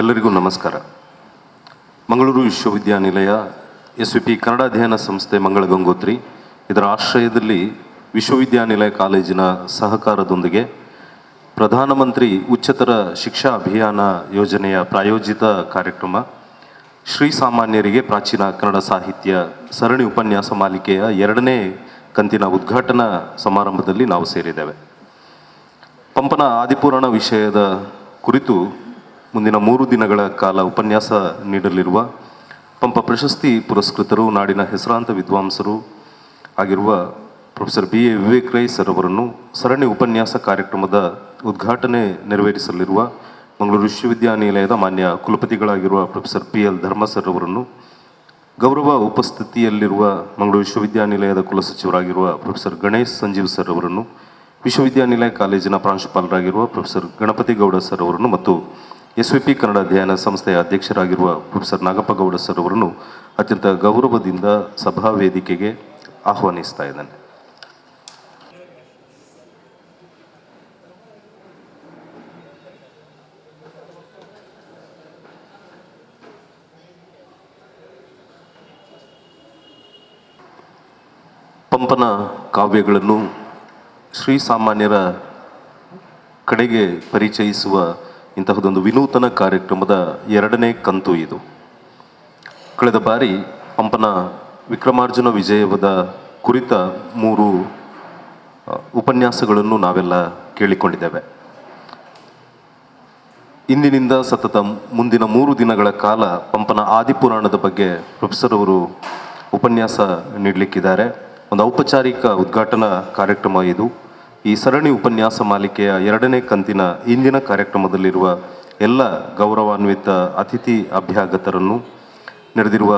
ಎಲ್ಲರಿಗೂ ನಮಸ್ಕಾರ. ಮಂಗಳೂರು ವಿಶ್ವವಿದ್ಯಾನಿಲಯ SVP ಕನ್ನಡ ಅಧ್ಯಯನ ಸಂಸ್ಥೆ ಮಂಗಳ ಗಂಗೋತ್ರಿ ಇದರ ಆಶ್ರಯದಲ್ಲಿ ವಿಶ್ವವಿದ್ಯಾನಿಲಯ ಕಾಲೇಜಿನ ಸಹಕಾರದೊಂದಿಗೆ ಪ್ರಧಾನಮಂತ್ರಿ ಉಚ್ಚತರ ಶಿಕ್ಷಾ ಅಭಿಯಾನ ಯೋಜನೆಯ ಪ್ರಾಯೋಜಿತ ಕಾರ್ಯಕ್ರಮ ಶ್ರೀ ಸಾಮಾನ್ಯರಿಗೆ ಪ್ರಾಚೀನ ಕನ್ನಡ ಸಾಹಿತ್ಯ ಸರಣಿ ಉಪನ್ಯಾಸ ಮಾಲಿಕೆಯ 2ನೇ ಕಂತಿನ ಉದ್ಘಾಟನಾ ಸಮಾರಂಭದಲ್ಲಿ ನಾವು ಸೇರಿದ್ದೇವೆ. ಪಂಪನ ಆದಿಪುರಾಣ ವಿಷಯದ ಕುರಿತು ಮುಂದಿನ 3 ದಿನಗಳ ಕಾಲ ಉಪನ್ಯಾಸ ನೀಡಲಿರುವ ಪಂಪ ಪ್ರಶಸ್ತಿ ಪುರಸ್ಕೃತರು, ನಾಡಿನ ಹೆಸರಾಂತ ವಿದ್ವಾಂಸರು ಆಗಿರುವ professor BA Vivek Rai sir ಅವರನ್ನು, ಸರಣಿ ಉಪನ್ಯಾಸ ಕಾರ್ಯಕ್ರಮದ ಉದ್ಘಾಟನೆ ನೆರವೇರಿಸಲಿರುವ ಮಂಗಳೂರು ವಿಶ್ವವಿದ್ಯಾನಿಲಯದ ಮಾನ್ಯ ಕುಲಪತಿಗಳಾಗಿರುವ ಪ್ರೊಫೆಸರ್ PL ಧರ್ಮ ಸರ್ ಅವರನ್ನು, ಗೌರವ ಉಪಸ್ಥಿತಿಯಲ್ಲಿರುವ ಮಂಗಳೂರು ವಿಶ್ವವಿದ್ಯಾನಿಲಯದ ಕುಲಸಚಿವರಾಗಿರುವ ಪ್ರೊಫೆಸರ್ ಗಣೇಶ್ ಸಂಜೀವ್ ಸರ್ ಅವರನ್ನು, ವಿಶ್ವವಿದ್ಯಾನಿಲಯ ಕಾಲೇಜಿನ ಪ್ರಾಂಶುಪಾಲರಾಗಿರುವ ಪ್ರೊಫೆಸರ್ ಗಣಪತಿ ಗೌಡ ಸರ್ ಅವರನ್ನು ಮತ್ತು SVP ಕನ್ನಡ ಅಧ್ಯಯನ ಸಂಸ್ಥೆಯ ಅಧ್ಯಕ್ಷರಾಗಿರುವ ಪ್ರೊಫೆಸರ್ ನಾಗಪ್ಪ ಗೌಡ ಸರ್ ಅವರನ್ನು ಅತ್ಯಂತ ಗೌರವದಿಂದ ಸಭಾ ವೇದಿಕೆಗೆ ಆಹ್ವಾನಿಸ್ತಾ ಇದ್ದೇನೆ. ಪಂಪನ ಕಾವ್ಯಗಳನ್ನು ಶ್ರೀ ಸಾಮಾನ್ಯರ ಕಡೆಗೆ ಪರಿಚಯಿಸುವ ಇಂತಹದೊಂದು ವಿನೂತನ ಕಾರ್ಯಕ್ರಮದ 2ನೇ ಕಂತು ಇದು. ಕಳೆದ ಬಾರಿ ಪಂಪನ ವಿಕ್ರಮಾರ್ಜುನ ವಿಜಯದ ಕುರಿತ 3 ಉಪನ್ಯಾಸಗಳನ್ನು ನಾವೆಲ್ಲ ಕೇಳಿಕೊಂಡಿದ್ದೇವೆ. ಇಂದಿನಿಂದ ಸತತ ಮುಂದಿನ 3 ದಿನಗಳ ಕಾಲ ಪಂಪನ ಆದಿಪುರಾಣದ ಬಗ್ಗೆ ಪ್ರೊಫೆಸರ್ ಅವರು ಉಪನ್ಯಾಸ ನೀಡಲಿಕ್ಕಿದ್ದಾರೆ. ಒಂದು ಔಪಚಾರಿಕ ಉದ್ಘಾಟನಾ ಕಾರ್ಯಕ್ರಮ ಇದು. ಈ ಸರಣಿ ಉಪನ್ಯಾಸ ಮಾಲಿಕೆಯ 2ನೇ ಕಂತಿನ ಇಂದಿನ ಕಾರ್ಯಕ್ರಮದಲ್ಲಿರುವ ಎಲ್ಲ ಗೌರವಾನ್ವಿತ ಅತಿಥಿ ಅಭ್ಯಾಗತರನ್ನು, ನೆರೆದಿರುವ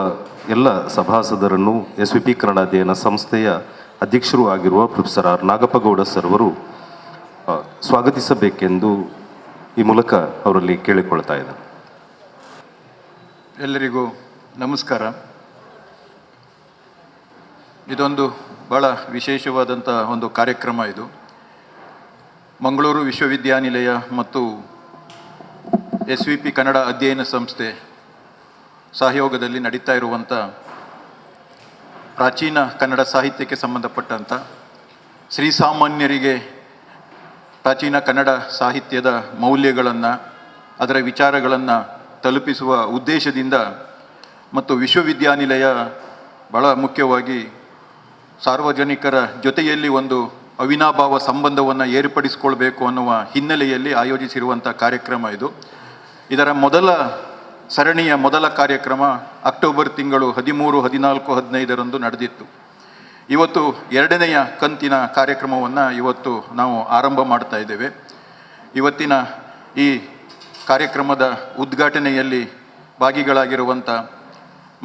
ಎಲ್ಲ ಸಭಾಸದರನ್ನು SVP ಕನ್ನಡ ಅಧ್ಯಯನ ಸಂಸ್ಥೆಯ ಅಧ್ಯಕ್ಷರು ಆಗಿರುವ ಪ್ರೊಫೆಸರ್ ಆರ್ ನಾಗಪ್ಪಗೌಡ ಸರ್ ಅವರು ಸ್ವಾಗತಿಸಬೇಕೆಂದು ಈ ಮೂಲಕ ಅವರಲ್ಲಿ ಕೇಳಿಕೊಳ್ತಾ ಇದ್ದಾರೆ. ಎಲ್ಲರಿಗೂ ನಮಸ್ಕಾರ. ಇದೊಂದು ಭಾಳ ವಿಶೇಷವಾದಂಥ ಒಂದು ಕಾರ್ಯಕ್ರಮ. ಇದು ಮಂಗಳೂರು ವಿಶ್ವವಿದ್ಯಾನಿಲಯ ಮತ್ತು SVP ಕನ್ನಡ ಅಧ್ಯಯನ ಸಂಸ್ಥೆ ಸಹಯೋಗದಲ್ಲಿ ನಡೀತಾ ಇರುವಂಥ ಪ್ರಾಚೀನ ಕನ್ನಡ ಸಾಹಿತ್ಯಕ್ಕೆ ಸಂಬಂಧಪಟ್ಟಂಥ ಶ್ರೀಸಾಮಾನ್ಯರಿಗೆ ಪ್ರಾಚೀನ ಕನ್ನಡ ಸಾಹಿತ್ಯದ ಮೌಲ್ಯಗಳನ್ನು, ಅದರ ವಿಚಾರಗಳನ್ನು ತಲುಪಿಸುವ ಉದ್ದೇಶದಿಂದ ಮತ್ತು ವಿಶ್ವವಿದ್ಯಾನಿಲಯ ಭಾಳ ಮುಖ್ಯವಾಗಿ ಸಾರ್ವಜನಿಕರ ಜೊತೆಯಲ್ಲಿ ಒಂದು ಅವಿನಾಭಾವ ಸಂಬಂಧವನ್ನು ಏರ್ಪಡಿಸಿಕೊಳ್ಬೇಕು ಅನ್ನುವ ಹಿನ್ನೆಲೆಯಲ್ಲಿ ಆಯೋಜಿಸಿರುವಂಥ ಕಾರ್ಯಕ್ರಮ ಇದು. ಇದರ ಸರಣಿಯ ಮೊದಲ ಕಾರ್ಯಕ್ರಮ ಅಕ್ಟೋಬರ್ ತಿಂಗಳು 13, 14, 15ರಂದು ನಡೆದಿತ್ತು. ಇವತ್ತು 2ನೇ ಕಂತಿನ ಕಾರ್ಯಕ್ರಮವನ್ನು ಇವತ್ತು ನಾವು ಆರಂಭ ಮಾಡ್ತಾ ಇದ್ದೇವೆ. ಇವತ್ತಿನ ಈ ಕಾರ್ಯಕ್ರಮದ ಉದ್ಘಾಟನೆಯಲ್ಲಿ ಭಾಗಿಗಳಾಗಿರುವಂಥ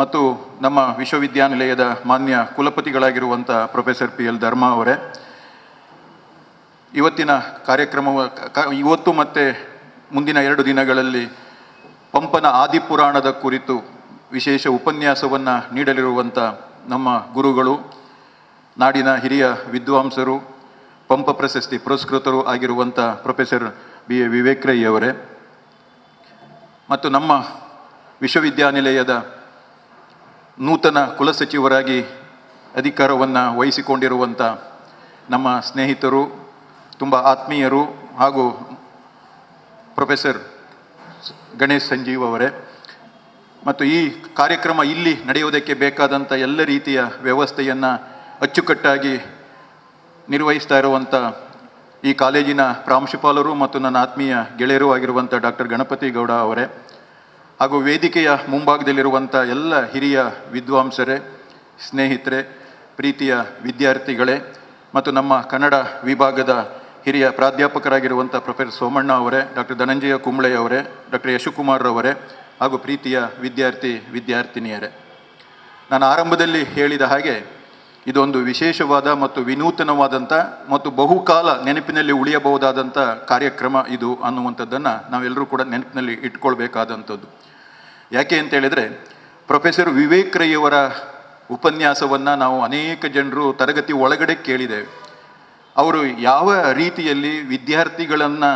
ಮತ್ತು ನಮ್ಮ ವಿಶ್ವವಿದ್ಯಾನಿಲಯದ ಮಾನ್ಯ ಕುಲಪತಿಗಳಾಗಿರುವಂಥ ಪ್ರೊಫೆಸರ್ PL ಧರ್ಮ ಅವರೇ, ಇವತ್ತಿನ ಇವತ್ತು ಮತ್ತು ಮುಂದಿನ 2 ದಿನಗಳಲ್ಲಿ ಪಂಪನ ಆದಿಪುರಾಣದ ಕುರಿತು ವಿಶೇಷ ಉಪನ್ಯಾಸವನ್ನು ನೀಡಲಿರುವಂಥ ನಮ್ಮ ಗುರುಗಳು, ನಾಡಿನ ಹಿರಿಯ ವಿದ್ವಾಂಸರು, ಪಂಪ ಪ್ರಶಸ್ತಿ ಪುರಸ್ಕೃತರು ಆಗಿರುವಂಥ ಪ್ರೊಫೆಸರ್ BA ವಿವೇಕ್ ರೈ ಅವರೇ, ಮತ್ತು ನಮ್ಮ ವಿಶ್ವವಿದ್ಯಾನಿಲಯದ ನೂತನ ಕುಲಸಚಿವರಾಗಿ ಅಧಿಕಾರವನ್ನು ವಹಿಸಿಕೊಂಡಿರುವಂಥ ನಮ್ಮ ಸ್ನೇಹಿತರು, ತುಂಬ ಆತ್ಮೀಯರು ಹಾಗೂ ಪ್ರೊಫೆಸರ್ ಗಣೇಶ್ ಸಂಜೀವ್ ಅವರೇ, ಮತ್ತು ಈ ಕಾರ್ಯಕ್ರಮ ಇಲ್ಲಿ ನಡೆಯುವುದಕ್ಕೆ ಬೇಕಾದಂಥ ಎಲ್ಲ ರೀತಿಯ ವ್ಯವಸ್ಥೆಯನ್ನು ಅಚ್ಚುಕಟ್ಟಾಗಿ ನಿರ್ವಹಿಸ್ತಾ ಇರುವಂಥ ಈ ಕಾಲೇಜಿನ ಪ್ರಾಂಶುಪಾಲರು ಮತ್ತು ನನ್ನ ಆತ್ಮೀಯ ಗೆಳೆಯರು ಆಗಿರುವಂಥ ಡಾಕ್ಟರ್ ಗಣಪತಿ ಗೌಡ ಅವರೇ, ಹಾಗೂ ವೇದಿಕೆಯ ಮುಂಭಾಗದಲ್ಲಿರುವಂಥ ಎಲ್ಲ ಹಿರಿಯ ವಿದ್ವಾಂಸರೇ, ಸ್ನೇಹಿತರೆ, ಪ್ರೀತಿಯ ವಿದ್ಯಾರ್ಥಿಗಳೇ, ಮತ್ತು ನಮ್ಮ ಕನ್ನಡ ವಿಭಾಗದ ಹಿರಿಯ ಪ್ರಾಧ್ಯಾಪಕರಾಗಿರುವಂಥ ಪ್ರೊಫೆಸರ್ ಸೋಮಣ್ಣ ಅವರೇ, ಡಾಕ್ಟರ್ ಧನಂಜಯ ಕುಂಬ್ಳೆ ಅವರೇ, ಡಾಕ್ಟರ್ ಯಶುಕುಮಾರ್ ಅವರೇ, ಹಾಗೂ ಪ್ರೀತಿಯ ವಿದ್ಯಾರ್ಥಿನಿಯರೇ, ನಾನು ಆರಂಭದಲ್ಲಿ ಹೇಳಿದ ಹಾಗೆ ಇದೊಂದು ವಿಶೇಷವಾದ ಮತ್ತು ವಿನೂತನವಾದಂಥ ಮತ್ತು ಬಹುಕಾಲ ನೆನಪಿನಲ್ಲಿ ಉಳಿಯಬಹುದಾದಂಥ ಕಾರ್ಯಕ್ರಮ ಇದು ಅನ್ನುವಂಥದ್ದನ್ನು ನಾವೆಲ್ಲರೂ ಕೂಡ ನೆನಪಿನಲ್ಲಿ ಇಟ್ಕೊಳ್ಬೇಕಾದಂಥದ್ದು. ಯಾಕೆ ಅಂತೇಳಿದರೆ, ಪ್ರೊಫೆಸರ್ ವಿವೇಕ್ ರೈ ಅವರ ಉಪನ್ಯಾಸವನ್ನು ನಾವು ಅನೇಕ ಜನರು ತರಗತಿ ಒಳಗಡೆ ಕೇಳಿದ್ದೇವೆ. ಅವರು ಯಾವ ರೀತಿಯಲ್ಲಿ ವಿದ್ಯಾರ್ಥಿಗಳನ್ನು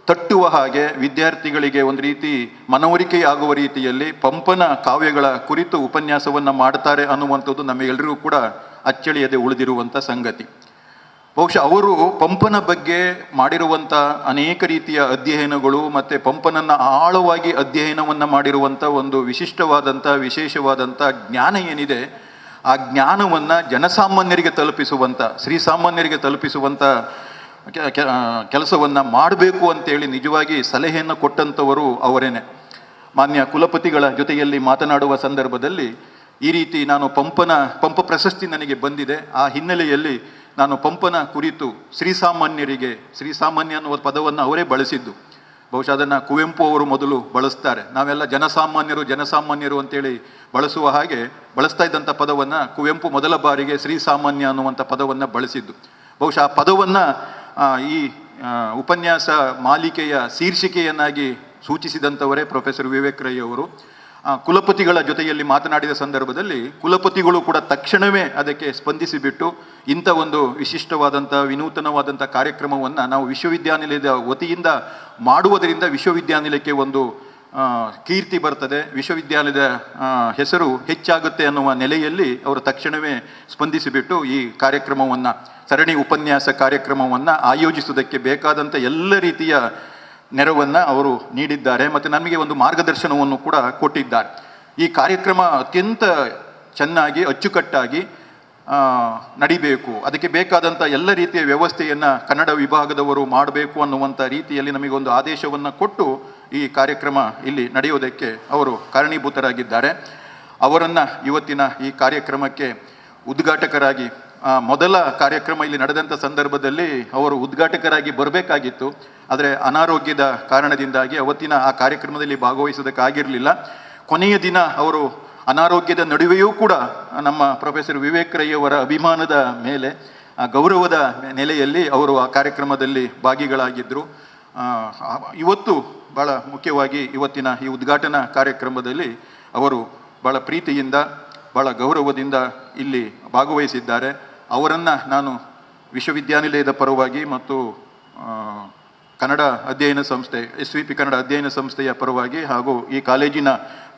ತಟ್ಟುವ ಹಾಗೆ ವಿದ್ಯಾರ್ಥಿಗಳಿಗೆ ಒಂದು ರೀತಿ ಮನವರಿಕೆಯಾಗುವ ರೀತಿಯಲ್ಲಿ ಪಂಪನ ಕಾವ್ಯಗಳ ಕುರಿತು ಉಪನ್ಯಾಸವನ್ನು ಮಾಡ್ತಾರೆ ಅನ್ನುವಂಥದ್ದು ನಮಗೆಲ್ಲರಿಗೂ ಕೂಡ ಅಚ್ಚಳಿಯದೆ ಉಳಿದಿರುವಂಥ ಸಂಗತಿ. ಬಹುಶಃ ಅವರು ಪಂಪನ ಬಗ್ಗೆ ಮಾಡಿರುವಂಥ ಅನೇಕ ರೀತಿಯ ಅಧ್ಯಯನಗಳು ಮತ್ತು ಪಂಪನನ್ನು ಆಳವಾಗಿ ಅಧ್ಯಯನವನ್ನು ಮಾಡಿರುವಂಥ ಒಂದು ವಿಶೇಷವಾದಂಥ ಜ್ಞಾನ ಏನಿದೆ, ಆ ಜ್ಞಾನವನ್ನು ಜನಸಾಮಾನ್ಯರಿಗೆ ತಲುಪಿಸುವಂಥ, ಶ್ರೀಸಾಮಾನ್ಯರಿಗೆ ತಲುಪಿಸುವಂಥ ಕೆಲಸವನ್ನು ಮಾಡಬೇಕು ಅಂತೇಳಿ ನಿಜವಾಗಿ ಸಲಹೆಯನ್ನು ಕೊಟ್ಟಂಥವರು ಅವರೇನೆ. ಮಾನ್ಯ ಕುಲಪತಿಗಳ ಜೊತೆಯಲ್ಲಿ ಮಾತನಾಡುವ ಸಂದರ್ಭದಲ್ಲಿ ಈ ರೀತಿ ನಾನು ಪಂಪ ಪ್ರಶಸ್ತಿ ನನಗೆ ಬಂದಿದೆ, ಆ ಹಿನ್ನೆಲೆಯಲ್ಲಿ ನಾನು ಪಂಪನ ಕುರಿತು ಶ್ರೀಸಾಮಾನ್ಯ ಅನ್ನುವ ಪದವನ್ನು ಅವರೇ ಬಳಸಿದ್ದು. ಬಹುಶಃ ಅದನ್ನು ಕುವೆಂಪು ಅವರು ಮೊದಲು ಬಳಸ್ತಾರೆ. ನಾವೆಲ್ಲ ಜನಸಾಮಾನ್ಯರು ಅಂತೇಳಿ ಬಳಸುವ ಹಾಗೆ ಬಳಸ್ತಾ ಇದ್ದಂಥ ಪದವನ್ನು ಕುವೆಂಪು ಮೊದಲ ಬಾರಿಗೆ ಶ್ರೀಸಾಮಾನ್ಯ ಅನ್ನುವಂಥ ಪದವನ್ನು ಬಳಸಿದ್ದು. ಬಹುಶಃ ಆ ಪದವನ್ನು ಈ ಉಪನ್ಯಾಸ ಮಾಲಿಕೆಯ ಶೀರ್ಷಿಕೆಯನ್ನಾಗಿ ಸೂಚಿಸಿದಂಥವರೇ ಪ್ರೊಫೆಸರ್ ವಿವೇಕ್ ರೈ ಅವರು. ಕುಲಪತಿಗಳ ಜೊತೆಯಲ್ಲಿ ಮಾತನಾಡಿದ ಸಂದರ್ಭದಲ್ಲಿ ಕುಲಪತಿಗಳು ಕೂಡ ತಕ್ಷಣವೇ ಅದಕ್ಕೆ ಸ್ಪಂದಿಸಿಬಿಟ್ಟು ಇಂಥ ಒಂದು ವಿಶಿಷ್ಟವಾದಂಥ ವಿನೂತನವಾದಂಥ ಕಾರ್ಯಕ್ರಮವನ್ನು ನಾವು ವಿಶ್ವವಿದ್ಯಾನಿಲಯದ ವತಿಯಿಂದ ಮಾಡುವುದರಿಂದ ವಿಶ್ವವಿದ್ಯಾನಿಲಯಕ್ಕೆ ಒಂದು ಕೀರ್ತಿ ಬರ್ತದೆ, ವಿಶ್ವವಿದ್ಯಾಲಯದ ಹೆಸರು ಹೆಚ್ಚಾಗುತ್ತೆ ಅನ್ನುವ ನೆಲೆಯಲ್ಲಿ ಅವರು ತಕ್ಷಣವೇ ಸ್ಪಂದಿಸಿಬಿಟ್ಟು ಈ ಕಾರ್ಯಕ್ರಮವನ್ನು, ಸರಣಿ ಉಪನ್ಯಾಸ ಕಾರ್ಯಕ್ರಮವನ್ನು ಆಯೋಜಿಸುವುದಕ್ಕೆ ಬೇಕಾದಂಥ ಎಲ್ಲ ರೀತಿಯ ನೆರವನ್ನು ಅವರು ನೀಡಿದ್ದಾರೆ ಮತ್ತು ನಮಗೆ ಒಂದು ಮಾರ್ಗದರ್ಶನವನ್ನು ಕೂಡ ಕೊಟ್ಟಿದ್ದಾರೆ. ಈ ಕಾರ್ಯಕ್ರಮ ಅತ್ಯಂತ ಚೆನ್ನಾಗಿ ಅಚ್ಚುಕಟ್ಟಾಗಿ ನಡಿಬೇಕು, ಅದಕ್ಕೆ ಬೇಕಾದಂಥ ಎಲ್ಲ ರೀತಿಯ ವ್ಯವಸ್ಥೆಯನ್ನು ಕನ್ನಡ ವಿಭಾಗದವರು ಮಾಡಬೇಕು ಅನ್ನುವಂಥ ರೀತಿಯಲ್ಲಿ ನಮಗೊಂದು ಆದೇಶವನ್ನು ಕೊಟ್ಟು ಈ ಕಾರ್ಯಕ್ರಮ ಇಲ್ಲಿ ನಡೆಯೋದಕ್ಕೆ ಅವರು ಕಾರಣೀಭೂತರಾಗಿದ್ದಾರೆ. ಅವರನ್ನು ಇವತ್ತಿನ ಈ ಕಾರ್ಯಕ್ರಮಕ್ಕೆ ಉದ್ಘಾಟಕರಾಗಿ, ಮೊದಲ ಕಾರ್ಯಕ್ರಮ ಇಲ್ಲಿ ನಡೆದಂಥ ಸಂದರ್ಭದಲ್ಲಿ ಅವರು ಉದ್ಘಾಟಕರಾಗಿ ಬರಬೇಕಾಗಿತ್ತು, ಆದರೆ ಅನಾರೋಗ್ಯದ ಕಾರಣದಿಂದಾಗಿ ಅವತ್ತಿನ ಆ ಕಾರ್ಯಕ್ರಮದಲ್ಲಿ ಭಾಗವಹಿಸೋದಕ್ಕಾಗಿರಲಿಲ್ಲ. ಕೊನೆಯ ದಿನ ಅವರು ಅನಾರೋಗ್ಯದ ನಡುವೆಯೂ ಕೂಡ ನಮ್ಮ ಪ್ರೊಫೆಸರ್ ವಿವೇಕ್ ರೈ ಅವರ ಅಭಿಮಾನದ ಮೇಲೆ, ಗೌರವದ ನೆಲೆಯಲ್ಲಿ ಅವರು ಆ ಕಾರ್ಯಕ್ರಮದಲ್ಲಿ ಭಾಗಿಗಳಾಗಿದ್ದರು. ಇವತ್ತು ಭಾಳ ಮುಖ್ಯವಾಗಿ ಇವತ್ತಿನ ಈ ಉದ್ಘಾಟನಾ ಕಾರ್ಯಕ್ರಮದಲ್ಲಿ ಅವರು ಭಾಳ ಪ್ರೀತಿಯಿಂದ, ಭಾಳ ಗೌರವದಿಂದ ಇಲ್ಲಿ ಭಾಗವಹಿಸಿದ್ದಾರೆ. ಅವರನ್ನು ನಾನು ವಿಶ್ವವಿದ್ಯಾನಿಲಯದ ಪರವಾಗಿ ಮತ್ತು ಕನ್ನಡ ಅಧ್ಯಯನ ಸಂಸ್ಥೆ SVP ಕನ್ನಡ ಅಧ್ಯಯನ ಸಂಸ್ಥೆಯ ಪರವಾಗಿ ಹಾಗೂ ಈ ಕಾಲೇಜಿನ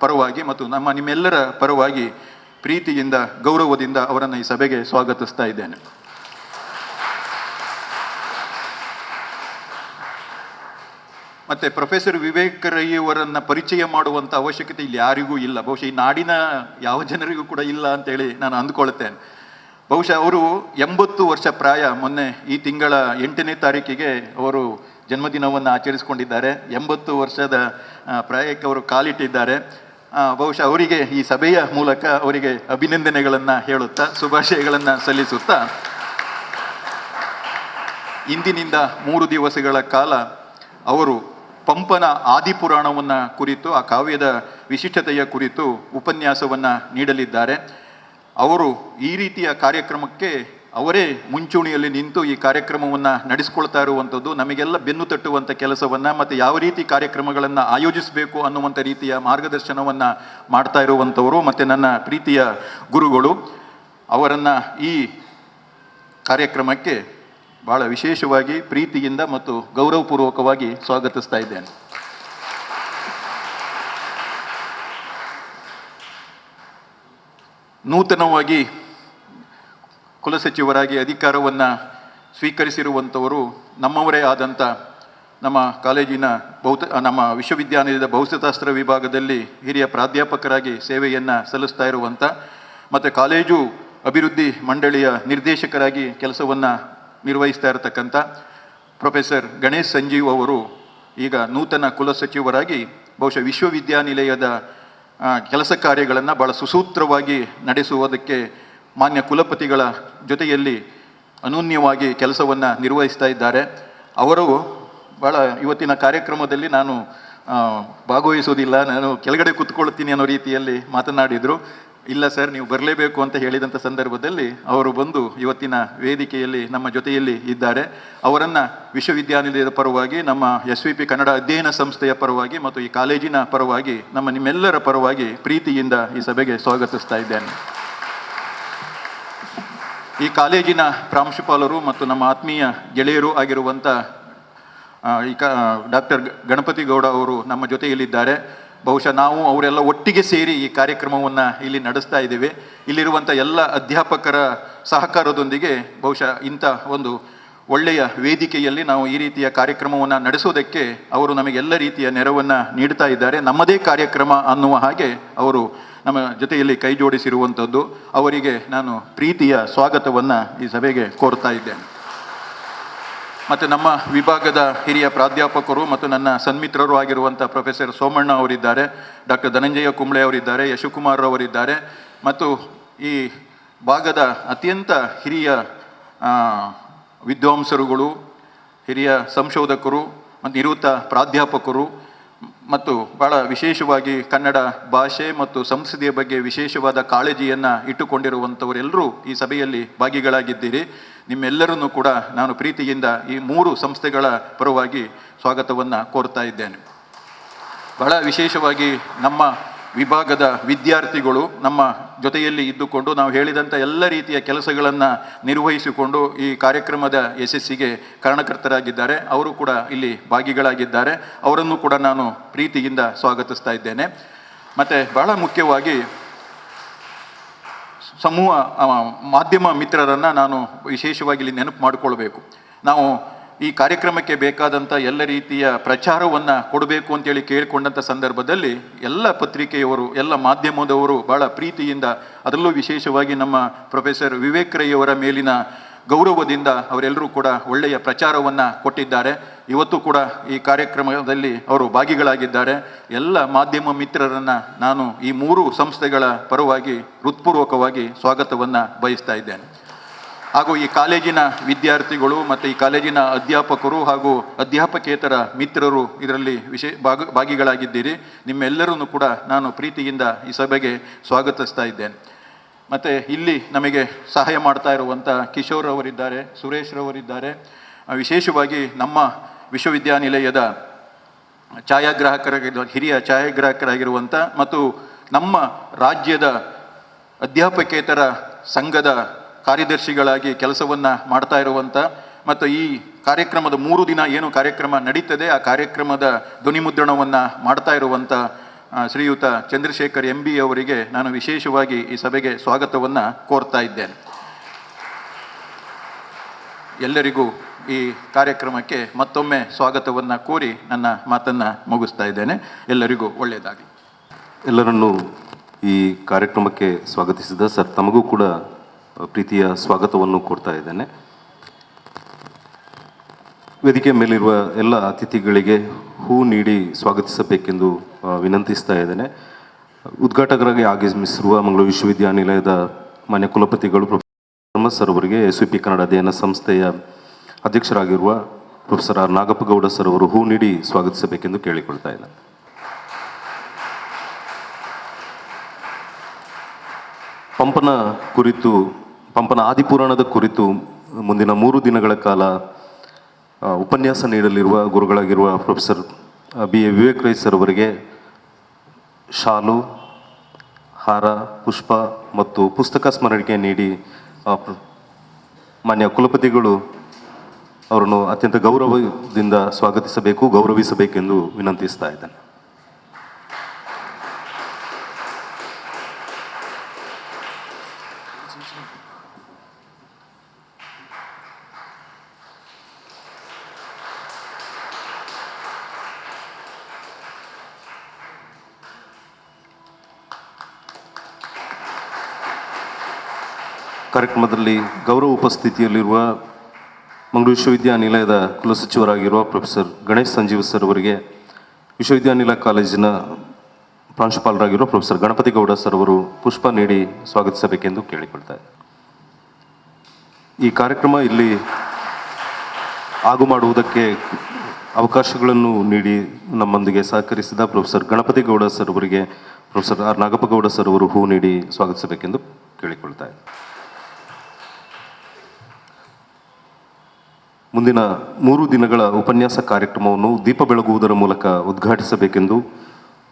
ಪರವಾಗಿ ಮತ್ತು ನಿಮ್ಮೆಲ್ಲರ ಪರವಾಗಿ ಪ್ರೀತಿಯಿಂದ, ಗೌರವದಿಂದ ಅವರನ್ನು ಈ ಸಭೆಗೆ ಸ್ವಾಗತಿಸ್ತಾ ಇದ್ದೇನೆ. ಮತ್ತು ಪ್ರೊಫೆಸರ್ ವಿವೇಕ್ ರೈ ಅವರನ್ನು ಪರಿಚಯ ಮಾಡುವಂಥ ಅವಶ್ಯಕತೆ ಇಲ್ಲಿ ಯಾರಿಗೂ ಇಲ್ಲ, ಬಹುಶಃ ಈ ನಾಡಿನ ಯಾವ ಜನರಿಗೂ ಕೂಡ ಇಲ್ಲ ಅಂತೇಳಿ ನಾನು ಅಂದ್ಕೊಳ್ತೇನೆ. ಬಹುಶಃ ಅವರು 80 ವರ್ಷ ಪ್ರಾಯ, ಮೊನ್ನೆ ಈ ತಿಂಗಳ 8ನೇ ತಾರೀಕಿಗೆ ಅವರು ಜನ್ಮದಿನವನ್ನು ಆಚರಿಸಿಕೊಂಡಿದ್ದಾರೆ. 80 ವರ್ಷದ ಪ್ರಾಯಕ್ಕೆ ಅವರು ಕಾಲಿಟ್ಟಿದ್ದಾರೆ. ಬಹುಶಃ ಅವರಿಗೆ ಈ ಸಭೆಯ ಮೂಲಕ ಅವರಿಗೆ ಅಭಿನಂದನೆಗಳನ್ನು ಹೇಳುತ್ತಾ, ಶುಭಾಶಯಗಳನ್ನು ಸಲ್ಲಿಸುತ್ತಾ, ಇಂದಿನಿಂದ 3 ದಿವಸಗಳ ಕಾಲ ಅವರು ಪಂಪನ ಆದಿಪುರಾಣವನ್ನು ಕುರಿತು, ಆ ಕಾವ್ಯದ ವಿಶಿಷ್ಟತೆಯ ಕುರಿತು ಉಪನ್ಯಾಸವನ್ನು ನೀಡಲಿದ್ದಾರೆ. ಅವರು ಈ ರೀತಿಯ ಕಾರ್ಯಕ್ರಮಕ್ಕೆ ಅವರೇ ಮುಂಚೂಣಿಯಲ್ಲಿ ನಿಂತು ಈ ಕಾರ್ಯಕ್ರಮವನ್ನು ನಡೆಸ್ಕೊಳ್ತಾ ಇರುವಂಥದ್ದು ನಮಗೆಲ್ಲ ಬೆನ್ನು ತಟ್ಟುವಂಥ ಕೆಲಸವನ್ನು, ಮತ್ತು ಯಾವ ರೀತಿ ಕಾರ್ಯಕ್ರಮಗಳನ್ನು ಆಯೋಜಿಸಬೇಕು ಅನ್ನುವಂಥ ರೀತಿಯ ಮಾರ್ಗದರ್ಶನವನ್ನು ಮಾಡ್ತಾ ಇರುವಂಥವರು ಮತ್ತು ನನ್ನ ಪ್ರೀತಿಯ ಗುರುಗಳು. ಅವರನ್ನು ಈ ಕಾರ್ಯಕ್ರಮಕ್ಕೆ ಭಾಳ ವಿಶೇಷವಾಗಿ ಪ್ರೀತಿಯಿಂದ ಮತ್ತು ಗೌರವಪೂರ್ವಕವಾಗಿ ಸ್ವಾಗತಿಸ್ತಾ ಇದ್ದೇನೆ. ನೂತನವಾಗಿ ಕುಲಸಚಿವರಾಗಿ ಅಧಿಕಾರವನ್ನು ಸ್ವೀಕರಿಸಿರುವಂಥವರು ನಮ್ಮವರೇ ಆದಂಥ ನಮ್ಮ ಕಾಲೇಜಿನ ನಮ್ಮ ವಿಶ್ವವಿದ್ಯಾನಿಲಯದ ಭೌತಶಾಸ್ತ್ರ ವಿಭಾಗದಲ್ಲಿ ಹಿರಿಯ ಪ್ರಾಧ್ಯಾಪಕರಾಗಿ ಸೇವೆಯನ್ನು ಸಲ್ಲಿಸ್ತಾ ಇರುವಂಥ ಮತ್ತು ಕಾಲೇಜು ಅಭಿವೃದ್ಧಿ ಮಂಡಳಿಯ ನಿರ್ದೇಶಕರಾಗಿ ಕೆಲಸವನ್ನು ನಿರ್ವಹಿಸ್ತಾ ಇರತಕ್ಕಂಥ ಪ್ರೊಫೆಸರ್ ಗಣೇಶ್ ಸಂಜೀವ್ ಅವರು ಈಗ ನೂತನ ಕುಲಸಚಿವರಾಗಿ ಬಹುಶಃ ವಿಶ್ವವಿದ್ಯಾನಿಲಯದ ಕೆಲಸ ಕಾರ್ಯಗಳನ್ನು ಭಾಳ ಸುಸೂತ್ರವಾಗಿ ನಡೆಸುವುದಕ್ಕೆ ಮಾನ್ಯ ಕುಲಪತಿಗಳ ಜೊತೆಯಲ್ಲಿ ಅನೂನ್ಯವಾಗಿ ಕೆಲಸವನ್ನು ನಿರ್ವಹಿಸ್ತಾ ಇದ್ದಾರೆ. ಅವರು ಭಾಳ ಇವತ್ತಿನ ಕಾರ್ಯಕ್ರಮದಲ್ಲಿ ನಾನು ಭಾಗವಹಿಸೋದಿಲ್ಲ, ನಾನು ಕೆಳಗಡೆ ಕೂತ್ಕೊಳ್ತೀನಿ ಅನ್ನೋ ರೀತಿಯಲ್ಲಿ ಮಾತನಾಡಿದರು. ಇಲ್ಲ ಸರ್, ನೀವು ಬರಲೇಬೇಕು ಅಂತ ಹೇಳಿದಂಥ ಸಂದರ್ಭದಲ್ಲಿ ಅವರು ಬಂದು ಇವತ್ತಿನ ವೇದಿಕೆಯಲ್ಲಿ ನಮ್ಮ ಜೊತೆಯಲ್ಲಿ ಇದ್ದಾರೆ. ಅವರನ್ನು ವಿಶ್ವವಿದ್ಯಾನಿಲಯದ ಪರವಾಗಿ, ನಮ್ಮ SVP ಕನ್ನಡ ಅಧ್ಯಯನ ಸಂಸ್ಥೆಯ ಪರವಾಗಿ ಮತ್ತು ಈ ಕಾಲೇಜಿನ ಪರವಾಗಿ, ನಿಮ್ಮೆಲ್ಲರ ಪರವಾಗಿ ಪ್ರೀತಿಯಿಂದ ಈ ಸಭೆಗೆ ಸ್ವಾಗತಿಸ್ತಾ ಇದ್ದೇನೆ. ಈ ಕಾಲೇಜಿನ ಪ್ರಾಂಶುಪಾಲರು ಮತ್ತು ನಮ್ಮ ಆತ್ಮೀಯ ಗೆಳೆಯರು ಆಗಿರುವಂಥ ಡಾಕ್ಟರ್ ಗಣಪತಿ ಗೌಡ ಅವರು ನಮ್ಮ ಜೊತೆಯಲ್ಲಿದ್ದಾರೆ. ಬಹುಶಃ ನಾವು ಅವರೆಲ್ಲ ಒಟ್ಟಿಗೆ ಸೇರಿ ಈ ಕಾರ್ಯಕ್ರಮವನ್ನು ಇಲ್ಲಿ ನಡೆಸ್ತಾ ಇದ್ದೇವೆ. ಇಲ್ಲಿರುವಂಥ ಎಲ್ಲ ಅಧ್ಯಾಪಕರ ಸಹಕಾರದೊಂದಿಗೆ ಬಹುಶಃ ಇಂಥ ಒಂದು ಒಳ್ಳೆಯ ವೇದಿಕೆಯಲ್ಲಿ ನಾವು ಈ ರೀತಿಯ ಕಾರ್ಯಕ್ರಮವನ್ನು ನಡೆಸೋದಕ್ಕೆ ಅವರು ನಮಗೆಲ್ಲ ರೀತಿಯ ನೆರವನ್ನು ನೀಡ್ತಾ ಇದ್ದಾರೆ. ನಮ್ಮದೇ ಕಾರ್ಯಕ್ರಮ ಅನ್ನುವ ಹಾಗೆ ಅವರು ನಮ್ಮ ಜೊತೆಯಲ್ಲಿ ಕೈ ಜೋಡಿಸಿರುವಂಥದ್ದು. ಅವರಿಗೆ ನಾನು ಪ್ರೀತಿಯ ಸ್ವಾಗತವನ್ನು ಈ ಸಭೆಗೆ ಕೋರ್ತಾ ಇದ್ದೇನೆ. ಮತ್ತು ನಮ್ಮ ವಿಭಾಗದ ಹಿರಿಯ ಪ್ರಾಧ್ಯಾಪಕರು ಮತ್ತು ನನ್ನ ಸನ್ಮಿತ್ರರು ಆಗಿರುವಂಥ ಪ್ರೊಫೆಸರ್ ಸೋಮಣ್ಣ ಅವರಿದ್ದಾರೆ, ಡಾಕ್ಟರ್ ಧನಂಜಯ ಕುಂಬ್ಳೆ ಅವರಿದ್ದಾರೆ, ಯಶಕುಮಾರ್ ಅವರಿದ್ದಾರೆ, ಮತ್ತು ಈ ಭಾಗದ ಅತ್ಯಂತ ಹಿರಿಯ ವಿದ್ವಾಂಸರುಗಳು, ಹಿರಿಯ ಸಂಶೋಧಕರು ಮತ್ತು ನಿವೃತ್ತ ಪ್ರಾಧ್ಯಾಪಕರು ಮತ್ತು ಭಾಳ ವಿಶೇಷವಾಗಿ ಕನ್ನಡ ಭಾಷೆ ಮತ್ತು ಸಂಸ್ಕೃತಿಯ ಬಗ್ಗೆ ವಿಶೇಷವಾದ ಕಾಳಜಿಯನ್ನು ಇಟ್ಟುಕೊಂಡಿರುವಂಥವರೆಲ್ಲರೂ ಈ ಸಭೆಯಲ್ಲಿ ಭಾಗಿಗಳಾಗಿದ್ದೀರಿ. ನಿಮ್ಮೆಲ್ಲರನ್ನೂ ಕೂಡ ನಾನು ಪ್ರೀತಿಯಿಂದ ಈ 3 ಸಂಸ್ಥೆಗಳ ಪರವಾಗಿ ಸ್ವಾಗತವನ್ನು ಕೋರ್ತಾ ಇದ್ದೇನೆ. ಬಹಳ ವಿಶೇಷವಾಗಿ ನಮ್ಮ ವಿಭಾಗದ ವಿದ್ಯಾರ್ಥಿಗಳು ನಮ್ಮ ಜೊತೆಯಲ್ಲಿ ಇದ್ದುಕೊಂಡು ನಾವು ಹೇಳಿದಂಥ ಎಲ್ಲ ರೀತಿಯ ಕೆಲಸಗಳನ್ನು ನಿರ್ವಹಿಸಿಕೊಂಡು ಈ ಕಾರ್ಯಕ್ರಮದ ಯಶಸ್ಸಿಗೆ ಕಾರಣಕರ್ತರಾಗಿದ್ದಾರೆ. ಅವರು ಕೂಡ ಇಲ್ಲಿ ಭಾಗಿಗಳಾಗಿದ್ದಾರೆ. ಅವರನ್ನು ಕೂಡ ನಾನು ಪ್ರೀತಿಯಿಂದ ಸ್ವಾಗತಿಸ್ತಾ ಇದ್ದೇನೆ. ಮತ್ತು ಬಹಳ ಮುಖ್ಯವಾಗಿ ಸಮೂಹ ಮಾಧ್ಯಮ ಮಿತ್ರರನ್ನು ನಾನು ವಿಶೇಷವಾಗಿ ಇಲ್ಲಿ ನೆನಪು ಮಾಡಿಕೊಳ್ಬೇಕು. ನಾವು ಈ ಕಾರ್ಯಕ್ರಮಕ್ಕೆ ಬೇಕಾದಂಥ ಎಲ್ಲ ರೀತಿಯ ಪ್ರಚಾರವನ್ನು ಕೊಡಬೇಕು ಅಂತೇಳಿ ಕೇಳಿಕೊಂಡಂಥ ಸಂದರ್ಭದಲ್ಲಿ ಎಲ್ಲ ಪತ್ರಿಕೆಯವರು, ಎಲ್ಲ ಮಾಧ್ಯಮದವರು ಭಾಳ ಪ್ರೀತಿಯಿಂದ, ಅದರಲ್ಲೂ ವಿಶೇಷವಾಗಿ ನಮ್ಮ ಪ್ರೊಫೆಸರ್ ವಿವೇಕ್ ರೈ ಅವರ ಮೇಲಿನ ಗೌರವದಿಂದ ಅವರೆಲ್ಲರೂ ಕೂಡ ಒಳ್ಳೆಯ ಪ್ರಚಾರವನ್ನು ಕೊಟ್ಟಿದ್ದಾರೆ. ಇವತ್ತು ಕೂಡ ಈ ಕಾರ್ಯಕ್ರಮದಲ್ಲಿ ಅವರು ಭಾಗಿಗಳಾಗಿದ್ದಾರೆ. ಎಲ್ಲ ಮಾಧ್ಯಮ ಮಿತ್ರರನ್ನು ನಾನು ಈ 3 ಸಂಸ್ಥೆಗಳ ಪರವಾಗಿ ಹೃತ್ಪೂರ್ವಕವಾಗಿ ಸ್ವಾಗತವನ್ನು ಬಯಸ್ತಾ ಇದ್ದೇನೆ. ಹಾಗೂ ಈ ಕಾಲೇಜಿನ ವಿದ್ಯಾರ್ಥಿಗಳು ಮತ್ತು ಈ ಕಾಲೇಜಿನ ಅಧ್ಯಾಪಕರು ಹಾಗೂ ಅಧ್ಯಾಪಕೇತರ ಮಿತ್ರರು ಇದರಲ್ಲಿ ಭಾಗಿಗಳಾಗಿದ್ದೀರಿ. ನಿಮ್ಮೆಲ್ಲರನ್ನು ಕೂಡ ನಾನು ಪ್ರೀತಿಯಿಂದ ಈ ಸಭೆಗೆ ಸ್ವಾಗತಿಸ್ತಾ ಇದ್ದೇನೆ. ಮತ್ತು ಇಲ್ಲಿ ನಮಗೆ ಸಹಾಯ ಮಾಡ್ತಾ ಇರುವಂಥ ಕಿಶೋರ್ ಅವರಿದ್ದಾರೆ, ಸುರೇಶ್ ರವರಿದ್ದಾರೆ. ವಿಶೇಷವಾಗಿ ನಮ್ಮ ವಿಶ್ವವಿದ್ಯಾನಿಲಯದ ಹಿರಿಯ ಛಾಯಾಗ್ರಾಹಕರಾಗಿರುವಂಥ ಮತ್ತು ನಮ್ಮ ರಾಜ್ಯದ ಅಧ್ಯಾಪಕೇತರ ಸಂಘದ ಕಾರ್ಯದರ್ಶಿಗಳಾಗಿ ಕೆಲಸವನ್ನು ಮಾಡ್ತಾ ಇರುವಂಥ ಮತ್ತು ಈ ಕಾರ್ಯಕ್ರಮದ 3 ದಿನ ಏನು ಕಾರ್ಯಕ್ರಮ ನಡೀತದೆ ಆ ಕಾರ್ಯಕ್ರಮದ ಧ್ವನಿಮುದ್ರಣವನ್ನು ಮಾಡ್ತಾ ಇರುವಂಥ ಶ್ರೀಯುತ ಚಂದ್ರಶೇಖರ್ MB ಅವರಿಗೆ ನಾನು ವಿಶೇಷವಾಗಿ ಈ ಸಭೆಗೆ ಸ್ವಾಗತವನ್ನು ಕೋರ್ತಾ ಇದ್ದೇನೆ. ಎಲ್ಲರಿಗೂ ಈ ಕಾರ್ಯಕ್ರಮಕ್ಕೆ ಮತ್ತೊಮ್ಮೆ ಸ್ವಾಗತವನ್ನು ಕೋರಿ ನನ್ನ ಮಾತನ್ನು ಮುಗಿಸ್ತಾ ಇದ್ದೇನೆ. ಎಲ್ಲರಿಗೂ ಒಳ್ಳೆಯದಾಗಲಿ. ಎಲ್ಲರನ್ನೂ ಈ ಕಾರ್ಯಕ್ರಮಕ್ಕೆ ಸ್ವಾಗತಿಸಿದ ಸರ್ ತಮಗೂ ಕೂಡ ಪ್ರೀತಿಯ ಸ್ವಾಗತವನ್ನು ಕೊಡ್ತಾ ಇದ್ದೇನೆ. ವೇದಿಕೆ ಮೇಲಿರುವ ಎಲ್ಲ ಅತಿಥಿಗಳಿಗೆ ಹೂ ನೀಡಿ ಸ್ವಾಗತಿಸಬೇಕೆಂದು ವಿನಂತಿಸ್ತಾ ಇದ್ದೇನೆ. ಉದ್ಘಾಟಕರಾಗಿ ಆಗಮಿಸಿರುವ ಮಂಗಳೂರು ವಿಶ್ವವಿದ್ಯಾನಿಲಯದ ಮಾನ್ಯ ಕುಲಪತಿಗಳು ಪ್ರೊಫೆಸರ್ ಸರ್ ಅವರಿಗೆ SVP ಕನ್ನಡ ಅಧ್ಯಯನ ಸಂಸ್ಥೆಯ ಅಧ್ಯಕ್ಷರಾಗಿರುವ ಪ್ರೊಫೆಸರ್ ಆರ್ ನಾಗಪ್ಪಗೌಡ ಸರ್ ಅವರು ಹೂ ನೀಡಿ ಸ್ವಾಗತಿಸಬೇಕೆಂದು ಕೇಳಿಕೊಳ್ತಾ ಇದ್ದೇನೆ. ಪಂಪನ ಆದಿಪುರಾಣದ ಕುರಿತು ಮುಂದಿನ 3 ದಿನಗಳ ಕಾಲ ಉಪನ್ಯಾಸ ನೀಡಲಿರುವ ಗುರುಗಳಾಗಿರುವ professor BA Vivek Rai sir ಅವರಿಗೆ ಶಾಲು, ಹಾರ, ಪುಷ್ಪ ಮತ್ತು ಪುಸ್ತಕ ಸ್ಮರಣಿಕೆ ನೀಡಿ ಮಾನ್ಯ ಕುಲಪತಿಗಳು ಅವರನ್ನು ಅತ್ಯಂತ ಗೌರವದಿಂದ ಗೌರವಿಸಬೇಕೆಂದು ವಿನಂತಿಸ್ತಾ ಇದ್ದೇನೆ. ಕಾರ್ಯಕ್ರಮದಲ್ಲಿ ಗೌರವ ಉಪಸ್ಥಿತಿಯಲ್ಲಿರುವ ಮಂಗಳೂರು ವಿಶ್ವವಿದ್ಯಾನಿಲಯದ ಕುಲಸಚಿವರಾಗಿರುವ ಪ್ರೊಫೆಸರ್ ಗಣೇಶ್ ಸಂಜೀವ್ ಸರ್ ಅವರಿಗೆ ವಿಶ್ವವಿದ್ಯಾನಿಲಯ ಕಾಲೇಜಿನ ಪ್ರಾಂಶುಪಾಲರಾಗಿರುವ ಪ್ರೊಫೆಸರ್ ಗಣಪತಿ ಗೌಡ ಸರ್ ಅವರು ಪುಷ್ಪ ನೀಡಿ ಸ್ವಾಗತಿಸಬೇಕೆಂದು ಕೇಳಿಕೊಳ್ತಾರೆ. ಈ ಕಾರ್ಯಕ್ರಮ ಇಲ್ಲಿ ಆಗು ಮಾಡುವುದಕ್ಕೆ ಅವಕಾಶಗಳನ್ನು ನೀಡಿ ನಮ್ಮೊಂದಿಗೆ ಸಹಕರಿಸಿದ ಪ್ರೊಫೆಸರ್ ಗಣಪತಿ ಗೌಡ ಸರ್ ಅವರಿಗೆ ಪ್ರೊಫೆಸರ್ ಆರ್ ನಾಗಪ್ಪಗೌಡ ಸರ್ ಅವರು ಹೂ ನೀಡಿ ಸ್ವಾಗತಿಸಬೇಕೆಂದು ಕೇಳಿಕೊಳ್ತಾರೆ. ಮುಂದಿನ 3 ದಿನಗಳ ಉಪನ್ಯಾಸ ಕಾರ್ಯಕ್ರಮವನ್ನು ದೀಪ ಬೆಳಗುವುದರ ಮೂಲಕ ಉದ್ಘಾಟಿಸಬೇಕೆಂದು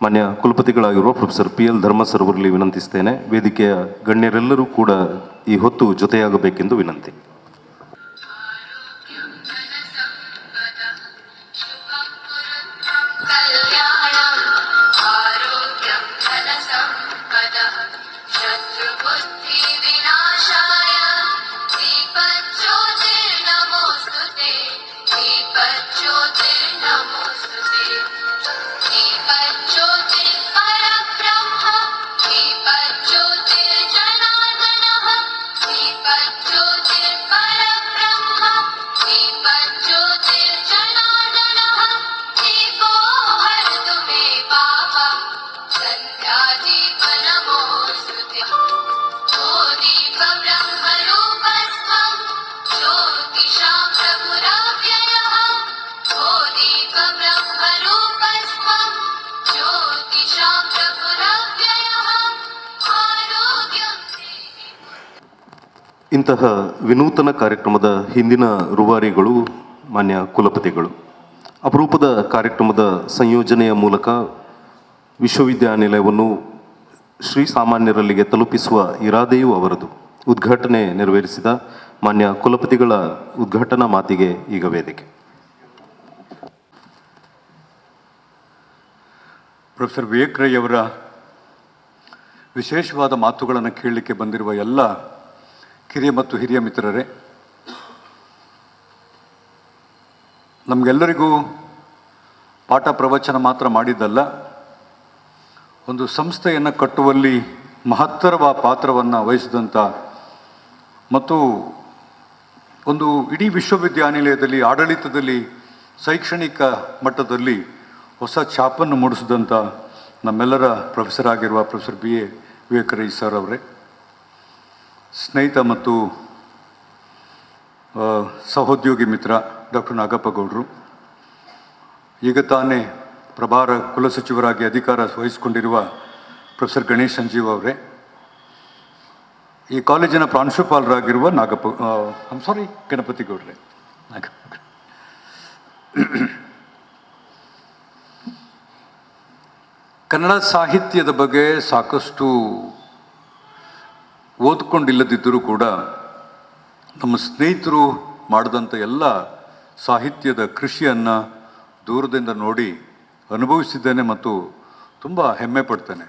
ಮಾನ್ಯ ಕುಲಪತಿಗಳಾಗಿರುವ ಪ್ರೊಫೆಸರ್ PL ಧರ್ಮ ಸರ್ ಅವರಲ್ಲಿ ವಿನಂತಿಸ್ತೇನೆ. ವೇದಿಕೆಯ ಗಣ್ಯರೆಲ್ಲರೂ ಕೂಡ ಈ ಹೊತ್ತು ಜೊತೆಯಾಗಬೇಕೆಂದು ವಿನಂತಿ. ಇಂತಹ ವಿನೂತನ ಕಾರ್ಯಕ್ರಮದ ಹಿಂದಿನ ರೂವಾರಿಗಳು ಮಾನ್ಯ ಕುಲಪತಿಗಳು. ಅಪರೂಪದ ಕಾರ್ಯಕ್ರಮದ ಸಂಯೋಜನೆಯ ಮೂಲಕ ವಿಶ್ವವಿದ್ಯಾನಿಲಯವನ್ನು ಶ್ರೀಸಾಮಾನ್ಯರಲ್ಲಿಗೆ ತಲುಪಿಸುವ ಇರಾದೆಯೂ ಅವರದು. ಉದ್ಘಾಟನೆ ನೆರವೇರಿಸಿದ ಮಾನ್ಯ ಕುಲಪತಿಗಳ ಉದ್ಘಾಟನಾ ಮಾತಿಗೆ ಈಗ ವೇದಿಕೆ. ಪ್ರೊಫೆಸರ್ ವಿವೇಕ್ ರೈ ಅವರ ವಿಶೇಷವಾದ ಮಾತುಗಳನ್ನು ಕೇಳಲಿಕ್ಕೆ ಬಂದಿರುವ ಎಲ್ಲ ಕಿರಿಯ ಮತ್ತು ಹಿರಿಯ ಮಿತ್ರರೇ, ನಮಗೆಲ್ಲರಿಗೂ ಪಾಠ ಪ್ರವಚನ ಮಾತ್ರ ಮಾಡಿದ್ದಲ್ಲ, ಒಂದು ಸಂಸ್ಥೆಯನ್ನು ಕಟ್ಟುವಲ್ಲಿ ಮಹತ್ತರವಾದ ಪಾತ್ರವನ್ನು ವಹಿಸಿದಂಥ ಮತ್ತು ಒಂದು ಇಡೀ ವಿಶ್ವವಿದ್ಯಾನಿಲಯದಲ್ಲಿ ಆಡಳಿತದಲ್ಲಿ ಶೈಕ್ಷಣಿಕ ಮಟ್ಟದಲ್ಲಿ ಹೊಸ ಛಾಪನ್ನು ಮೂಡಿಸಿದಂಥ ನಮ್ಮೆಲ್ಲರ ಪ್ರೊಫೆಸರ್ ಆಗಿರುವ professor B A Vivek Rai sir ಅವರೇ, ಸ್ನೇಹಿತ ಮತ್ತು ಸಹೋದ್ಯೋಗಿ ಮಿತ್ರ ಡಾಕ್ಟರ್ ನಾಗಪ್ಪ ಗೌಡರು, ಈಗ ತಾನೇ ಪ್ರಭಾರ ಕುಲಸಚಿವರಾಗಿ ಅಧಿಕಾರ ವಹಿಸಿಕೊಂಡಿರುವ ಪ್ರೊಫೆಸರ್ ಗಣೇಶ್ ಸಂಜೀವ್ ಅವರೇ, ಈ ಕಾಲೇಜಿನ ಪ್ರಾಂಶುಪಾಲರಾಗಿರುವ ಗಣಪತಿ ಗೌಡ್ರೆ, ಕನ್ನಡ ಸಾಹಿತ್ಯದ ಬಗ್ಗೆ ಸಾಕಷ್ಟು ಓದ್ಕೊಂಡಿಲ್ಲದಿದ್ದರೂ ಕೂಡ ನಮ್ಮ ಸ್ನೇಹಿತರು ಮಾಡಿದಂಥ ಎಲ್ಲ ಸಾಹಿತ್ಯದ ಕೃಷಿಯನ್ನು ದೂರದಿಂದ ನೋಡಿ ಅನುಭವಿಸಿದ್ದೇನೆ ಮತ್ತು ತುಂಬ ಹೆಮ್ಮೆ ಪಡ್ತೇನೆ.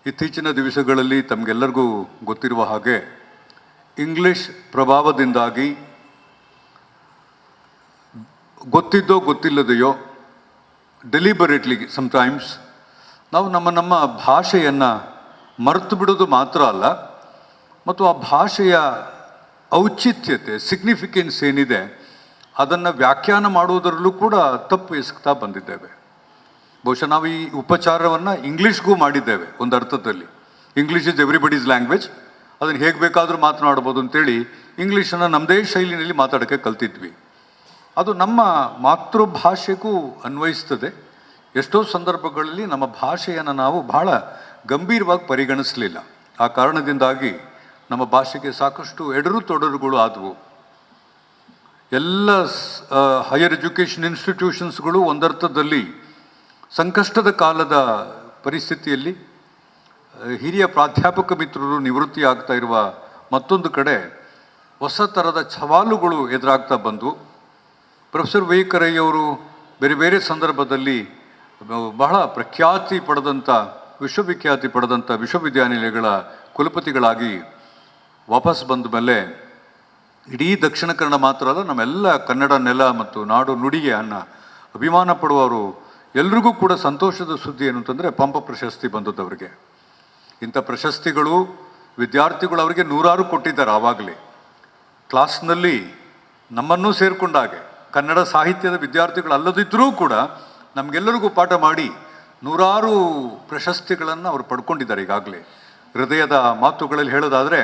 ಇತ್ತೀಚಿನ ದಿವಸಗಳಲ್ಲಿ ತಮಗೆಲ್ಲರಿಗೂ ಗೊತ್ತಿರುವ ಹಾಗೆ ಇಂಗ್ಲಿಷ್ ಪ್ರಭಾವದಿಂದಾಗಿ ಗೊತ್ತಿದ್ದೋ ಗೊತ್ತಿಲ್ಲದೆಯೋ ಡೆಲಿಬರೇಟ್ಲಿ ಸಮ್ಟೈಮ್ಸ್ ನಾವು ನಮ್ಮ ಭಾಷೆಯನ್ನು ಮರೆತು ಬಿಡೋದು ಮಾತ್ರ ಅಲ್ಲ, ಮತ್ತು ಆ ಭಾಷೆಯ ಔಚಿತ್ಯತೆ ಸಿಗ್ನಿಫಿಕೆನ್ಸ್ ಏನಿದೆ ಅದನ್ನು ವ್ಯಾಖ್ಯಾನ ಮಾಡುವುದರಲ್ಲೂ ಕೂಡ ತಪ್ಪು ಎಸಗ್ತಾ ಬಂದಿದ್ದೇವೆ. ಬಹುಶಃ ನಾವು ಈ ಉಪಚಾರವನ್ನು ಇಂಗ್ಲೀಷ್ಗೂ ಮಾಡಿದ್ದೇವೆ ಒಂದು ಅರ್ಥದಲ್ಲಿ. ಇಂಗ್ಲೀಷ್ ಇಸ್ ಎವ್ರಿಬಡೀಸ್ ಲ್ಯಾಂಗ್ವೇಜ್, ಅದನ್ನು ಹೇಗೆ ಬೇಕಾದರೂ ಮಾತನಾಡ್ಬೋದು ಅಂತೇಳಿ ಇಂಗ್ಲೀಷನ್ನು ನಮ್ಮದೇ ಶೈಲಿನಲ್ಲಿ ಮಾತಾಡೋಕ್ಕೆ ಕಲ್ತಿದ್ವಿ. ಅದು ನಮ್ಮ ಮಾತೃಭಾಷೆಗೂ ಅನ್ವಯಿಸ್ತದೆ. ಎಷ್ಟೋ ಸಂದರ್ಭಗಳಲ್ಲಿ ನಮ್ಮ ಭಾಷೆಯನ್ನು ನಾವು ಬಹಳ ಗಂಭೀರವಾಗಿ ಪರಿಗಣಿಸಲಿಲ್ಲ. ಆ ಕಾರಣದಿಂದಾಗಿ ನಮ್ಮ ಭಾಷೆಗೆ ಸಾಕಷ್ಟು ಎಡರು ತೊಡರುಗಳು ಆದವು. ಎಲ್ಲ ಹೈಯರ್ ಎಜುಕೇಷನ್ ಇನ್ಸ್ಟಿಟ್ಯೂಷನ್ಸ್ಗಳು ಒಂದರ್ಥದಲ್ಲಿ ಸಂಕಷ್ಟದ ಕಾಲದ ಪರಿಸ್ಥಿತಿಯಲ್ಲಿ ಹಿರಿಯ ಪ್ರಾಧ್ಯಾಪಕ ಮಿತ್ರರು ನಿವೃತ್ತಿ ಆಗ್ತಾ ಇರುವ ಮತ್ತೊಂದು ಕಡೆ ಹೊಸ ಥರದ ಸವಾಲುಗಳು ಎದುರಾಗ್ತಾ ಬಂದು ಪ್ರೊಫೆಸರ್ ವಿವೇಕ್ ರೈ ಅವರು ಬೇರೆ ಬೇರೆ ಸಂದರ್ಭದಲ್ಲಿ ಬಹಳ ವಿಶ್ವವಿಖ್ಯಾತಿ ಪಡೆದಂಥ ವಿಶ್ವವಿದ್ಯಾನಿಲಯಗಳ ಕುಲಪತಿಗಳಾಗಿ ವಾಪಸ್ ಬಂದ ಮೇಲೆ ಇಡೀ ದಕ್ಷಿಣ ಕನ್ನಡ ಮಾತ್ರ ಅಲ್ಲ, ನಮ್ಮೆಲ್ಲ ಕನ್ನಡ ನೆಲ ಮತ್ತು ನಾಡು ನುಡಿಗೆ ಅಭಿಮಾನ ಪಡುವವರು ಎಲ್ರಿಗೂ ಕೂಡ ಸಂತೋಷದ ಸುದ್ದಿ ಏನು ಅಂತಂದರೆ ಪಂಪ ಪ್ರಶಸ್ತಿ ಬಂದದ್ದವರಿಗೆ. ಇಂಥ ಪ್ರಶಸ್ತಿಗಳು ವಿದ್ಯಾರ್ಥಿಗಳು ಅವರಿಗೆ ನೂರಾರು ಕೊಟ್ಟಿದ್ದಾರೆ. ಆವಾಗಲೇ ಕ್ಲಾಸ್ನಲ್ಲಿ ನಮ್ಮನ್ನೂ ಸೇರಿಕೊಂಡಾಗೆ ಕನ್ನಡ ಸಾಹಿತ್ಯದ ವಿದ್ಯಾರ್ಥಿಗಳು ಅಲ್ಲದಿದ್ದರೂ ಕೂಡ ನಮಗೆಲ್ಲರಿಗೂ ಪಾಠ ಮಾಡಿ ನೂರಾರು ಪ್ರಶಸ್ತಿಗಳನ್ನು ಅವರು ಪಡ್ಕೊಂಡಿದ್ದಾರೆ. ಈಗಾಗಲೇ ಹೃದಯದ ಮಾತುಗಳಲ್ಲಿ ಹೇಳೋದಾದರೆ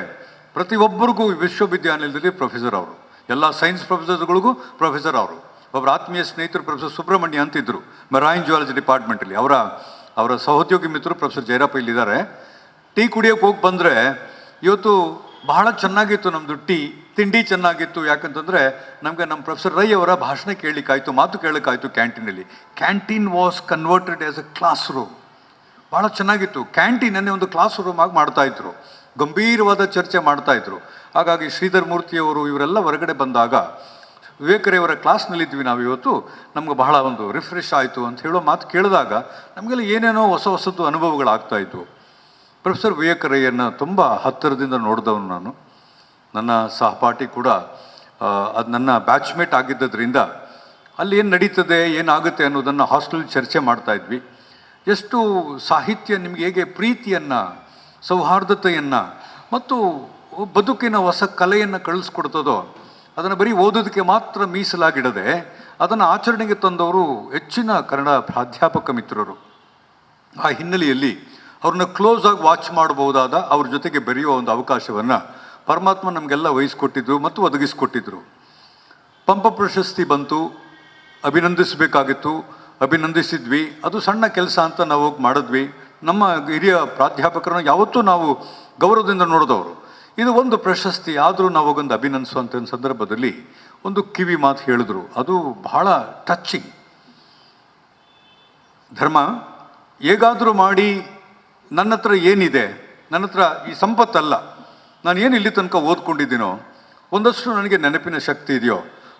ಪ್ರತಿಯೊಬ್ಬರಿಗೂ ವಿಶ್ವವಿದ್ಯಾನಿಲಯದಲ್ಲಿ ಪ್ರೊಫೆಸರ್ ಅವರು, ಎಲ್ಲ ಸೈನ್ಸ್ ಪ್ರೊಫೆಸರ್ಗಳಿಗೂ ಪ್ರೊಫೆಸರ್ ಅವರು. ಒಬ್ಬರು ಆತ್ಮೀಯ ಸ್ನೇಹಿತರು ಪ್ರೊಫೆಸರ್ ಸುಬ್ರಹ್ಮಣ್ಯ ಅಂತಿದ್ದರು ಮೆರೈನ್ ಜುವಾಲಜಿ ಡಿಪಾರ್ಟ್ಮೆಂಟಲ್ಲಿ. ಅವರ ಸಹೋದ್ಯೋಗಿ ಮಿತ್ರರು ಪ್ರೊಫೆಸರ್ ಜಯರಪ್ಪ ಇಲ್ಲಿದ್ದಾರೆ. ಟೀ ಕುಡಿಯೋಕೆ ಹೋಗಿ ಬಂದರೆ ಇವತ್ತು ಬಹಳ ಚೆನ್ನಾಗಿತ್ತು ನಮ್ಮದು ತಿಂಡಿ ಚೆನ್ನಾಗಿತ್ತು. ಯಾಕಂತಂದರೆ ನಮಗೆ ನಮ್ಮ ಪ್ರೊಫೆಸರ್ ರೈ ಅವರ ಭಾಷಣ ಕೇಳಲಿಕ್ಕಾಯಿತು, ಮಾತು ಕೇಳಲಿಕ್ಕಾಯಿತು. Canteen was converted as a classroom. ಭಾಳ ಚೆನ್ನಾಗಿತ್ತು. ಕ್ಯಾಂಟೀನನ್ನೇ ಒಂದು ಕ್ಲಾಸ್ ರೂಮ್ ಆಗಿ ಮಾಡ್ತಾಯಿದ್ರು, ಗಂಭೀರವಾದ ಚರ್ಚೆ ಮಾಡ್ತಾಯಿದ್ರು. ಹಾಗಾಗಿ ಶ್ರೀಧರ್ ಮೂರ್ತಿಯವರು ಇವರೆಲ್ಲ ಹೊರಗಡೆ ಬಂದಾಗ ವಿವೇಕ್ ರೈ ಅವರ ಕ್ಲಾಸ್ನಲ್ಲಿದ್ವಿ ನಾವು ಇವತ್ತು, ನಮ್ಗೆ ಬಹಳ ಒಂದು ರಿಫ್ರೆಶ್ ಆಯಿತು ಅಂತ ಹೇಳೋ ಮಾತು ಕೇಳಿದಾಗ ನಮಗೆಲ್ಲ ಏನೇನೋ ಹೊಸದು ಅನುಭವಗಳಾಗ್ತಾಯಿದ್ವು. ಪ್ರೊಫೆಸರ್ ವಿವೇಕ್ ರೈಯನ್ನು ತುಂಬ ಹತ್ತಿರದಿಂದ ನೋಡಿದವನು ನಾನು. ನನ್ನ ಸಹಪಾಠಿ ಕೂಡ ಅದು ನನ್ನ ಬ್ಯಾಚ್ಮೇಟ್ ಆಗಿದ್ದರಿಂದ ಅಲ್ಲಿ ಏನು ನಡೀತದೆ ಏನಾಗುತ್ತೆ ಅನ್ನೋದನ್ನು ಹಾಸ್ಟೆಲ್ ಚರ್ಚೆ ಮಾಡ್ತಾಯಿದ್ವಿ. ಎಷ್ಟು ಸಾಹಿತ್ಯ ನಿಮಗೆ ಹೇಗೆ ಪ್ರೀತಿಯನ್ನು, ಸೌಹಾರ್ದತೆಯನ್ನು ಮತ್ತು ಬದುಕಿನ ಹೊಸ ಕಲೆಯನ್ನು ಕಳಿಸ್ಕೊಡ್ತದೋ, ಅದನ್ನು ಬರೀ ಓದೋದಕ್ಕೆ ಮಾತ್ರ ಮೀಸಲಾಗಿಡದೆ ಅದನ್ನು ಆಚರಣೆಗೆ ತಂದವರು ಹೆಚ್ಚಿನ ಕನ್ನಡ ಪ್ರಾಧ್ಯಾಪಕ ಮಿತ್ರರು. ಆ ಹಿನ್ನೆಲೆಯಲ್ಲಿ ಅವ್ರನ್ನ ಕ್ಲೋಸ್ ಆಗಿ ವಾಚ್ ಮಾಡಬಹುದಾದ, ಅವ್ರ ಜೊತೆಗೆ ಬೆರೆಯುವ ಒಂದು ಅವಕಾಶವನ್ನು ಪರಮಾತ್ಮ ನಮಗೆಲ್ಲ ವಹಿಸ್ಕೊಟ್ಟಿದ್ರು ಮತ್ತು ಒದಗಿಸ್ಕೊಟ್ಟಿದ್ರು. ಪಂಪ ಪ್ರಶಸ್ತಿ ಬಂತು, ಅಭಿನಂದಿಸಬೇಕಾಗಿತ್ತು, ಅಭಿನಂದಿಸಿದ್ವಿ. ಅದು ಸಣ್ಣ ಕೆಲಸ ಅಂತ ನಾವು ಹೋಗಿ ಮಾಡಿದ್ವಿ. ನಮ್ಮ ಹಿರಿಯ ಪ್ರಾಧ್ಯಾಪಕರನ್ನ ಯಾವತ್ತೂ ನಾವು ಗೌರವದಿಂದ ನೋಡಿದವರು. ಇದು ಒಂದು ಪ್ರಶಸ್ತಿ. ಆದರೂ ನಾವಾಗೊಂದು ಅಭಿನಂದಿಸುವಂಥ ಒಂದು ಸಂದರ್ಭದಲ್ಲಿ ಒಂದು ಕಿವಿ ಮಾತು ಹೇಳಿದ್ರು, ಅದು ಬಹಳ ಟಚಿಂಗ್. ಧರ್ಮ, ಹೇಗಾದರೂ ಮಾಡಿ ನನ್ನ ಹತ್ರ ಏನಿದೆ, ನನ್ನ ಹತ್ರ ಈ ಸಂಪತ್ತಲ್ಲ, ನಾನು ಏನು ಇಲ್ಲಿ ತನಕ ಓದ್ಕೊಂಡಿದ್ದೀನೋ, ಒಂದಷ್ಟು ನನಗೆ ನೆನಪಿನ ಶಕ್ತಿ ಇದೆಯೋ,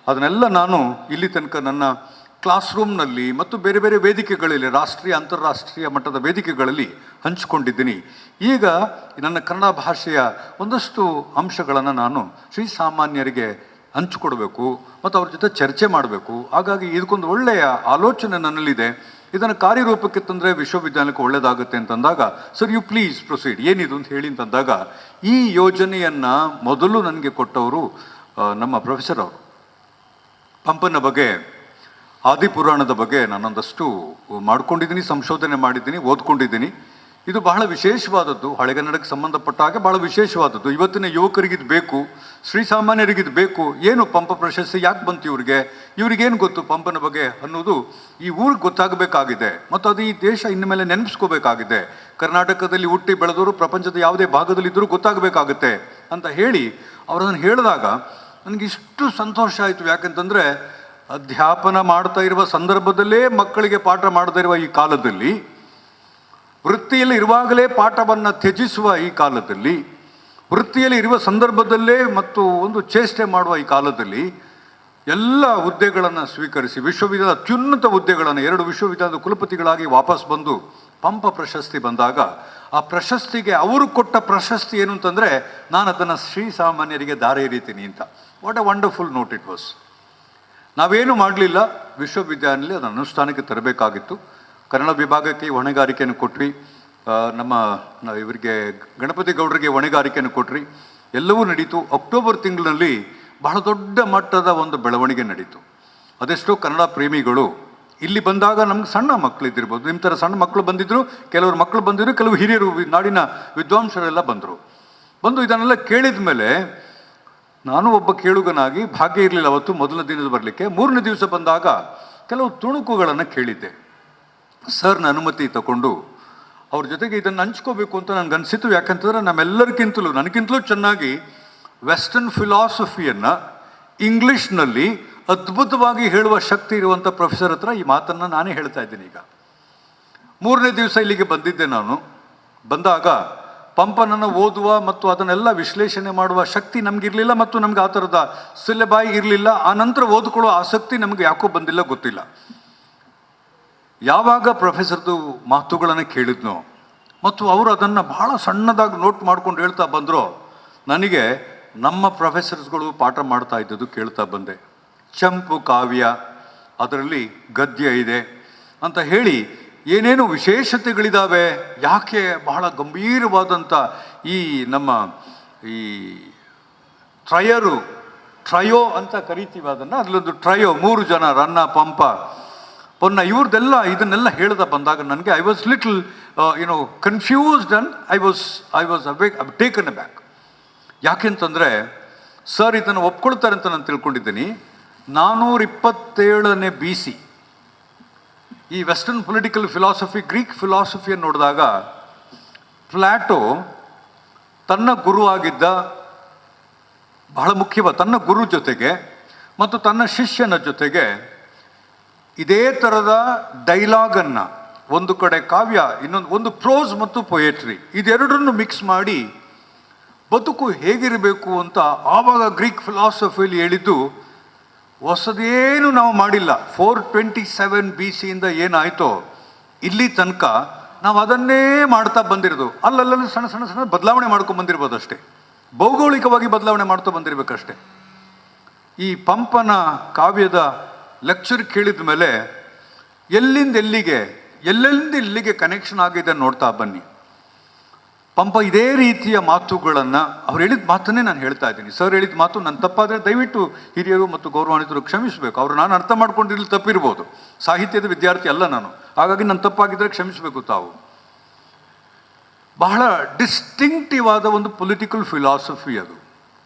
ಅದನ್ನೆಲ್ಲ ನಾನು ಇಲ್ಲಿ ತನಕ ನನ್ನ ಕ್ಲಾಸ್ ರೂಮ್ನಲ್ಲಿ ಮತ್ತು ಬೇರೆ ಬೇರೆ ವೇದಿಕೆಗಳಲ್ಲಿ, ರಾಷ್ಟ್ರೀಯ ಅಂತಾರಾಷ್ಟ್ರೀಯ ಮಟ್ಟದ ವೇದಿಕೆಗಳಲ್ಲಿ ಹಂಚಿಕೊಂಡಿದ್ದೀನಿ. ಈಗ ನನ್ನ ಕನ್ನಡ ಭಾಷೆಯ ಒಂದಷ್ಟು ಅಂಶಗಳನ್ನು ನಾನು ಶ್ರೀಸಾಮಾನ್ಯರಿಗೆ ಹಂಚಿಕೊಡ್ಬೇಕು ಮತ್ತು ಅವ್ರ ಜೊತೆ ಚರ್ಚೆ ಮಾಡಬೇಕು. ಹಾಗಾಗಿ ಇದಕ್ಕೊಂದು ಒಳ್ಳೆಯ ಆಲೋಚನೆ ನನ್ನಲ್ಲಿದೆ, ಇದನ್ನು ಕಾರ್ಯರೂಪಕ್ಕೆ ತಂದರೆ ವಿಶ್ವವಿದ್ಯಾಲಯಕ್ಕೆ ಒಳ್ಳೆಯದಾಗುತ್ತೆ ಅಂತಂದಾಗ, ಸರ್ ಯು ಪ್ಲೀಸ್ ಪ್ರೊಸೀಡ್, ಏನಿದು ಅಂತ ಹೇಳಿ ಅಂತಂದಾಗ, ಈ ಯೋಜನೆಯನ್ನು ಮೊದಲು ನನಗೆ ಕೊಟ್ಟವರು ನಮ್ಮ ಪ್ರೊಫೆಸರ್ ಅವರು. ಪಂಪನ ಬಗ್ಗೆ, ಆದಿಪುರಾಣದ ಬಗ್ಗೆ ನಾನೊಂದಷ್ಟು ಮಾಡ್ಕೊಂಡಿದ್ದೀನಿ, ಸಂಶೋಧನೆ ಮಾಡಿದ್ದೀನಿ, ಓದ್ಕೊಂಡಿದ್ದೀನಿ. ಇದು ಬಹಳ ವಿಶೇಷವಾದದ್ದು, ಹಳೆಗನ್ನಡಕ್ಕೆ ಸಂಬಂಧಪಟ್ಟ ಹಾಗೆ ಬಹಳ ವಿಶೇಷವಾದದ್ದು. ಇವತ್ತಿನ ಯುವಕರಿಗಿದು ಬೇಕು, ಶ್ರೀಸಾಮಾನ್ಯರಿಗಿದು ಬೇಕು. ಏನು ಪಂಪ ಪ್ರಶಸ್ತಿ ಯಾಕೆ ಬಂತು ಇವ್ರಿಗೇನು ಗೊತ್ತು ಪಂಪನ ಬಗ್ಗೆ ಅನ್ನೋದು ಈ ಊರಿಗೆ ಗೊತ್ತಾಗಬೇಕಾಗಿದೆ, ಮತ್ತು ಅದು ಈ ದೇಶ ಇನ್ನು ಮೇಲೆ ನೆನಪಿಸ್ಕೋಬೇಕಾಗಿದೆ. ಕರ್ನಾಟಕದಲ್ಲಿ ಹುಟ್ಟಿ ಬೆಳೆದವರು ಪ್ರಪಂಚದ ಯಾವುದೇ ಭಾಗದಲ್ಲಿದ್ದರೂ ಗೊತ್ತಾಗಬೇಕಾಗುತ್ತೆ ಅಂತ ಹೇಳಿ ಅವರನ್ನು ಹೇಳಿದಾಗ ನನಗೆ ಇಷ್ಟು ಸಂತೋಷ ಆಯಿತು. ಯಾಕಂತಂದರೆ ಅಧ್ಯಾಪನ ಮಾಡ್ತಾ ಇರುವ ಸಂದರ್ಭದಲ್ಲೇ ಮಕ್ಕಳಿಗೆ ಪಾಠ ಮಾಡದೇ ಇರುವ ಈ ಕಾಲದಲ್ಲಿ, ವೃತ್ತಿಯಲ್ಲಿ ಇರುವಾಗಲೇ ಪಾಠವನ್ನು ತ್ಯಜಿಸುವ ಈ ಕಾಲದಲ್ಲಿ, ವೃತ್ತಿಯಲ್ಲಿ ಇರುವ ಸಂದರ್ಭದಲ್ಲೇ ಮತ್ತು ಒಂದು ಚೇಷ್ಟೆ ಮಾಡುವ ಈ ಕಾಲದಲ್ಲಿ ಎಲ್ಲ ಹುದ್ದೆಗಳನ್ನು ಸ್ವೀಕರಿಸಿ ವಿಶ್ವವಿದ್ಯಾಲಯದ ಅತ್ಯುನ್ನತ ಹುದ್ದೆಗಳನ್ನು 2 ವಿಶ್ವವಿದ್ಯಾಲಯದ ಕುಲಪತಿಗಳಾಗಿ ವಾಪಸ್ ಬಂದು ಪಂಪ ಪ್ರಶಸ್ತಿ ಬಂದಾಗ, ಆ ಪ್ರಶಸ್ತಿಗೆ ಅವರು ಕೊಟ್ಟ ಪ್ರಶಸ್ತಿ ಏನು ಅಂತಂದರೆ, ನಾನು ಅದನ್ನು ಶ್ರೀಸಾಮಾನ್ಯರಿಗೆ ದಾರಿ ಎರೀತೀನಿ ಅಂತ. What A wonderful note it was. ನಾವೇನು ಮಾಡಲಿಲ್ಲ, ವಿಶ್ವವಿದ್ಯಾಲಯದಲ್ಲಿ ಅದನ್ನು ಅನುಷ್ಠಾನಕ್ಕೆ ತರಬೇಕಾಗಿತ್ತು. ಕನ್ನಡ ವಿಭಾಗಕ್ಕೆ ಹೊಣೆಗಾರಿಕೆಯನ್ನು ಕೊಟ್ವಿ, ಇವರಿಗೆ ಗಣಪತಿ ಗೌಡರಿಗೆ ಹೊಣೆಗಾರಿಕೆಯನ್ನು ಕೊಟ್ರಿ, ಎಲ್ಲವೂ ನಡೀತು. ಅಕ್ಟೋಬರ್ ತಿಂಗಳಿನಲ್ಲಿ ಬಹಳ ದೊಡ್ಡ ಮಟ್ಟದ ಒಂದು ಬೆಳವಣಿಗೆ ನಡೀತು. ಅದೆಷ್ಟೋ ಕನ್ನಡ ಪ್ರೇಮಿಗಳು ಇಲ್ಲಿ ಬಂದಾಗ, ನಮ್ಗೆ ಸಣ್ಣ ಮಕ್ಕಳಿದ್ದಿರ್ಬೋದು, ನಿಮ್ಮ ಥರ ಸಣ್ಣ ಮಕ್ಕಳು ಬಂದಿದ್ದರು, ಕೆಲವರು ಮಕ್ಕಳು ಬಂದಿದ್ರು, ಕೆಲವು ಹಿರಿಯರು ನಾಡಿನ ವಿದ್ವಾಂಸರೆಲ್ಲ ಬಂದು ಇದನ್ನೆಲ್ಲ ಕೇಳಿದ ಮೇಲೆ ನಾನು ಒಬ್ಬ ಕೇಳುಗನಾಗಿ ಭಾಗ್ಯ ಇರಲಿಲ್ಲ ಅವತ್ತು ಮೊದಲನೇ ದಿನದ ಬರಲಿಕ್ಕೆ. 3ನೇ ದಿವಸ ಬಂದಾಗ ಕೆಲವು ತುಣುಕುಗಳನ್ನು ಕೇಳಿದ್ದೆ. ಸರ್ನ ಅನುಮತಿ ತಗೊಂಡು ಅವ್ರ ಜೊತೆಗೆ ಇದನ್ನು ಹಂಚ್ಕೋಬೇಕು ಅಂತ ನನಗನ್ಸಿತ್ತು. ಯಾಕಂತಂದರೆ ನನಗಿಂತಲೂ ಚೆನ್ನಾಗಿ ವೆಸ್ಟರ್ನ್ ಫಿಲಾಸಫಿಯನ್ನು ಇಂಗ್ಲೀಷ್ನಲ್ಲಿ ಅದ್ಭುತವಾಗಿ ಹೇಳುವ ಶಕ್ತಿ ಇರುವಂಥ ಪ್ರೊಫೆಸರ್ ಹತ್ರ ಈ ಮಾತನ್ನು ನಾನೇ ಹೇಳ್ತಾ ಇದ್ದೀನಿ. ಈಗ 3ನೇ ದಿವಸ ಇಲ್ಲಿಗೆ ಬಂದಿದ್ದೆ. ನಾನು ಬಂದಾಗ ಪಂಪನನ್ನು ಓದುವ ಮತ್ತು ಅದನ್ನೆಲ್ಲ ವಿಶ್ಲೇಷಣೆ ಮಾಡುವ ಶಕ್ತಿ ನಮಗಿರಲಿಲ್ಲ, ಮತ್ತು ನಮ್ಗೆ ಆ ಥರದ ಸಿಲೆಬಾಯ್ ಇರಲಿಲ್ಲ. ಆ ನಂತರ ಓದ್ಕೊಳ್ಳೋ ಆಸಕ್ತಿ ನಮಗೆ ಯಾಕೋ ಬಂದಿಲ್ಲ, ಗೊತ್ತಿಲ್ಲ. ಯಾವಾಗ ಪ್ರೊಫೆಸರ್ದು ಮಾತುಗಳನ್ನು ಕೇಳಿದ್ನೋ ಮತ್ತು ಅವರು ಅದನ್ನು ಬಹಳ ಸಣ್ಣದಾಗಿ ನೋಟ್ ಮಾಡ್ಕೊಂಡು ಹೇಳ್ತಾ ಬಂದರೋ, ನನಗೆ ನಮ್ಮ ಪ್ರೊಫೆಸರ್ಸ್ಗಳು ಪಾಠ ಮಾಡ್ತಾ ಇದ್ದದ್ದು ಕೇಳ್ತಾ ಬಂದೆ. ಚಂಪು ಕಾವ್ಯ, ಅದರಲ್ಲಿ ಗದ್ಯ ಇದೆ ಅಂತ ಹೇಳಿ ಏನೇನು ವಿಶೇಷತೆಗಳಿದ್ದಾವೆ, ಯಾಕೆ ಬಹಳ ಗಂಭೀರವಾದಂಥ ಈ ನಮ್ಮ ಈ ಟ್ರಯೋ ಅಂತ ಕರಿತೀವಿ ಅದನ್ನು, ಅದರಲ್ಲೊಂದು ಟ್ರಯೋ, 3 ಜನ, ರನ್ನ, ಪಂಪ, ಪೊನ್ನ, ಇದನ್ನೆಲ್ಲ ಹೇಳ್ದ ಬಂದಾಗ ನನಗೆ I was little confused and I was taken a back. ಯಾಕೆಂತಂದರೆ ಸರ್ ಇದನ್ನು ಒಪ್ಕೊಳ್ತಾರೆ ಅಂತ ನಾನು ತಿಳ್ಕೊಂಡಿದ್ದೀನಿ. 427ನೇ BC ಈ ವೆಸ್ಟರ್ನ್ ಪೊಲಿಟಿಕಲ್ ಫಿಲಾಸಫಿ, ಗ್ರೀಕ್ ಫಿಲಾಸಫಿಯನ್ನು ನೋಡಿದಾಗ, ಪ್ಲಾಟೋ ತನ್ನ ಗುರು ಆಗಿದ್ದ, ಬಹಳ ಮುಖ್ಯವಾದ ತನ್ನ ಗುರು ಜೊತೆಗೆ ಮತ್ತು ತನ್ನ ಶಿಷ್ಯನ ಜೊತೆಗೆ ಇದೇ ಥರದ ಡೈಲಾಗನ್ನು, ಒಂದು ಕಡೆ ಕಾವ್ಯ, ಒಂದು ಪ್ರೋಸ್ ಮತ್ತು ಪೊಯೆಟ್ರಿ, ಇದೆರಡನ್ನು ಮಿಕ್ಸ್ ಮಾಡಿ ಬದುಕು ಹೇಗಿರಬೇಕು ಅಂತ ಆವಾಗ ಗ್ರೀಕ್ ಫಿಲಾಸಫಿಯಲ್ಲಿ ಹೇಳಿದ್ದು. ಹೊಸದೇನು ನಾವು ಮಾಡಿಲ್ಲ. 427 BC ಏನಾಯಿತೋ ಇಲ್ಲಿ ತನಕ ನಾವು ಅದನ್ನೇ ಮಾಡ್ತಾ ಬಂದಿರೋದು. ಅಲ್ಲಲ್ಲಿ ಸಣ್ಣ ಸಣ್ಣ ಸಣ್ಣ ಬದಲಾವಣೆ ಮಾಡ್ಕೊಂಡು ಬಂದಿರ್ಬೋದು ಅಷ್ಟೇ, ಭೌಗೋಳಿಕವಾಗಿ ಬದಲಾವಣೆ ಮಾಡ್ತಾ ಬಂದಿರಬೇಕಷ್ಟೆ. ಈ ಪಂಪನ ಕಾವ್ಯದ ಲೆಕ್ಚರ್ ಕೇಳಿದ ಮೇಲೆ ಎಲ್ಲಿಂದ ಎಲ್ಲಿಗೆ ಕನೆಕ್ಷನ್ ಆಗಿದೆ ನೋಡ್ತಾ ಬನ್ನಿ. ಪಂಪ ಇದೇ ರೀತಿಯ ಮಾತುಗಳನ್ನು, ಅವ್ರು ಹೇಳಿದ ಮಾತನ್ನೇ ನಾನು ಹೇಳ್ತಾ ಇದ್ದೀನಿ. ಸರ್ ಹೇಳಿದ ಮಾತು ನನ್ನ ತಪ್ಪಾದರೆ ದಯವಿಟ್ಟು ಹಿರಿಯರು ಮತ್ತು ಗೌರವಾನ್ವಿತರು ಕ್ಷಮಿಸಬೇಕು. ಅವರು ನಾನು ಅರ್ಥ ಮಾಡ್ಕೊಂಡಿರಲಿ ತಪ್ಪಿರ್ಬೋದು, ಸಾಹಿತ್ಯದ ವಿದ್ಯಾರ್ಥಿ ಅಲ್ಲ ನಾನು, ಹಾಗಾಗಿ ನನ್ನ ತಪ್ಪಾಗಿದ್ದರೆ ಕ್ಷಮಿಸಬೇಕು ತಾವು. ಬಹಳ ಡಿಸ್ಟಿಂಕ್ಟಿವ್ ಆದ ಒಂದು ಪೊಲಿಟಿಕಲ್ ಫಿಲಾಸಫಿ ಅದು.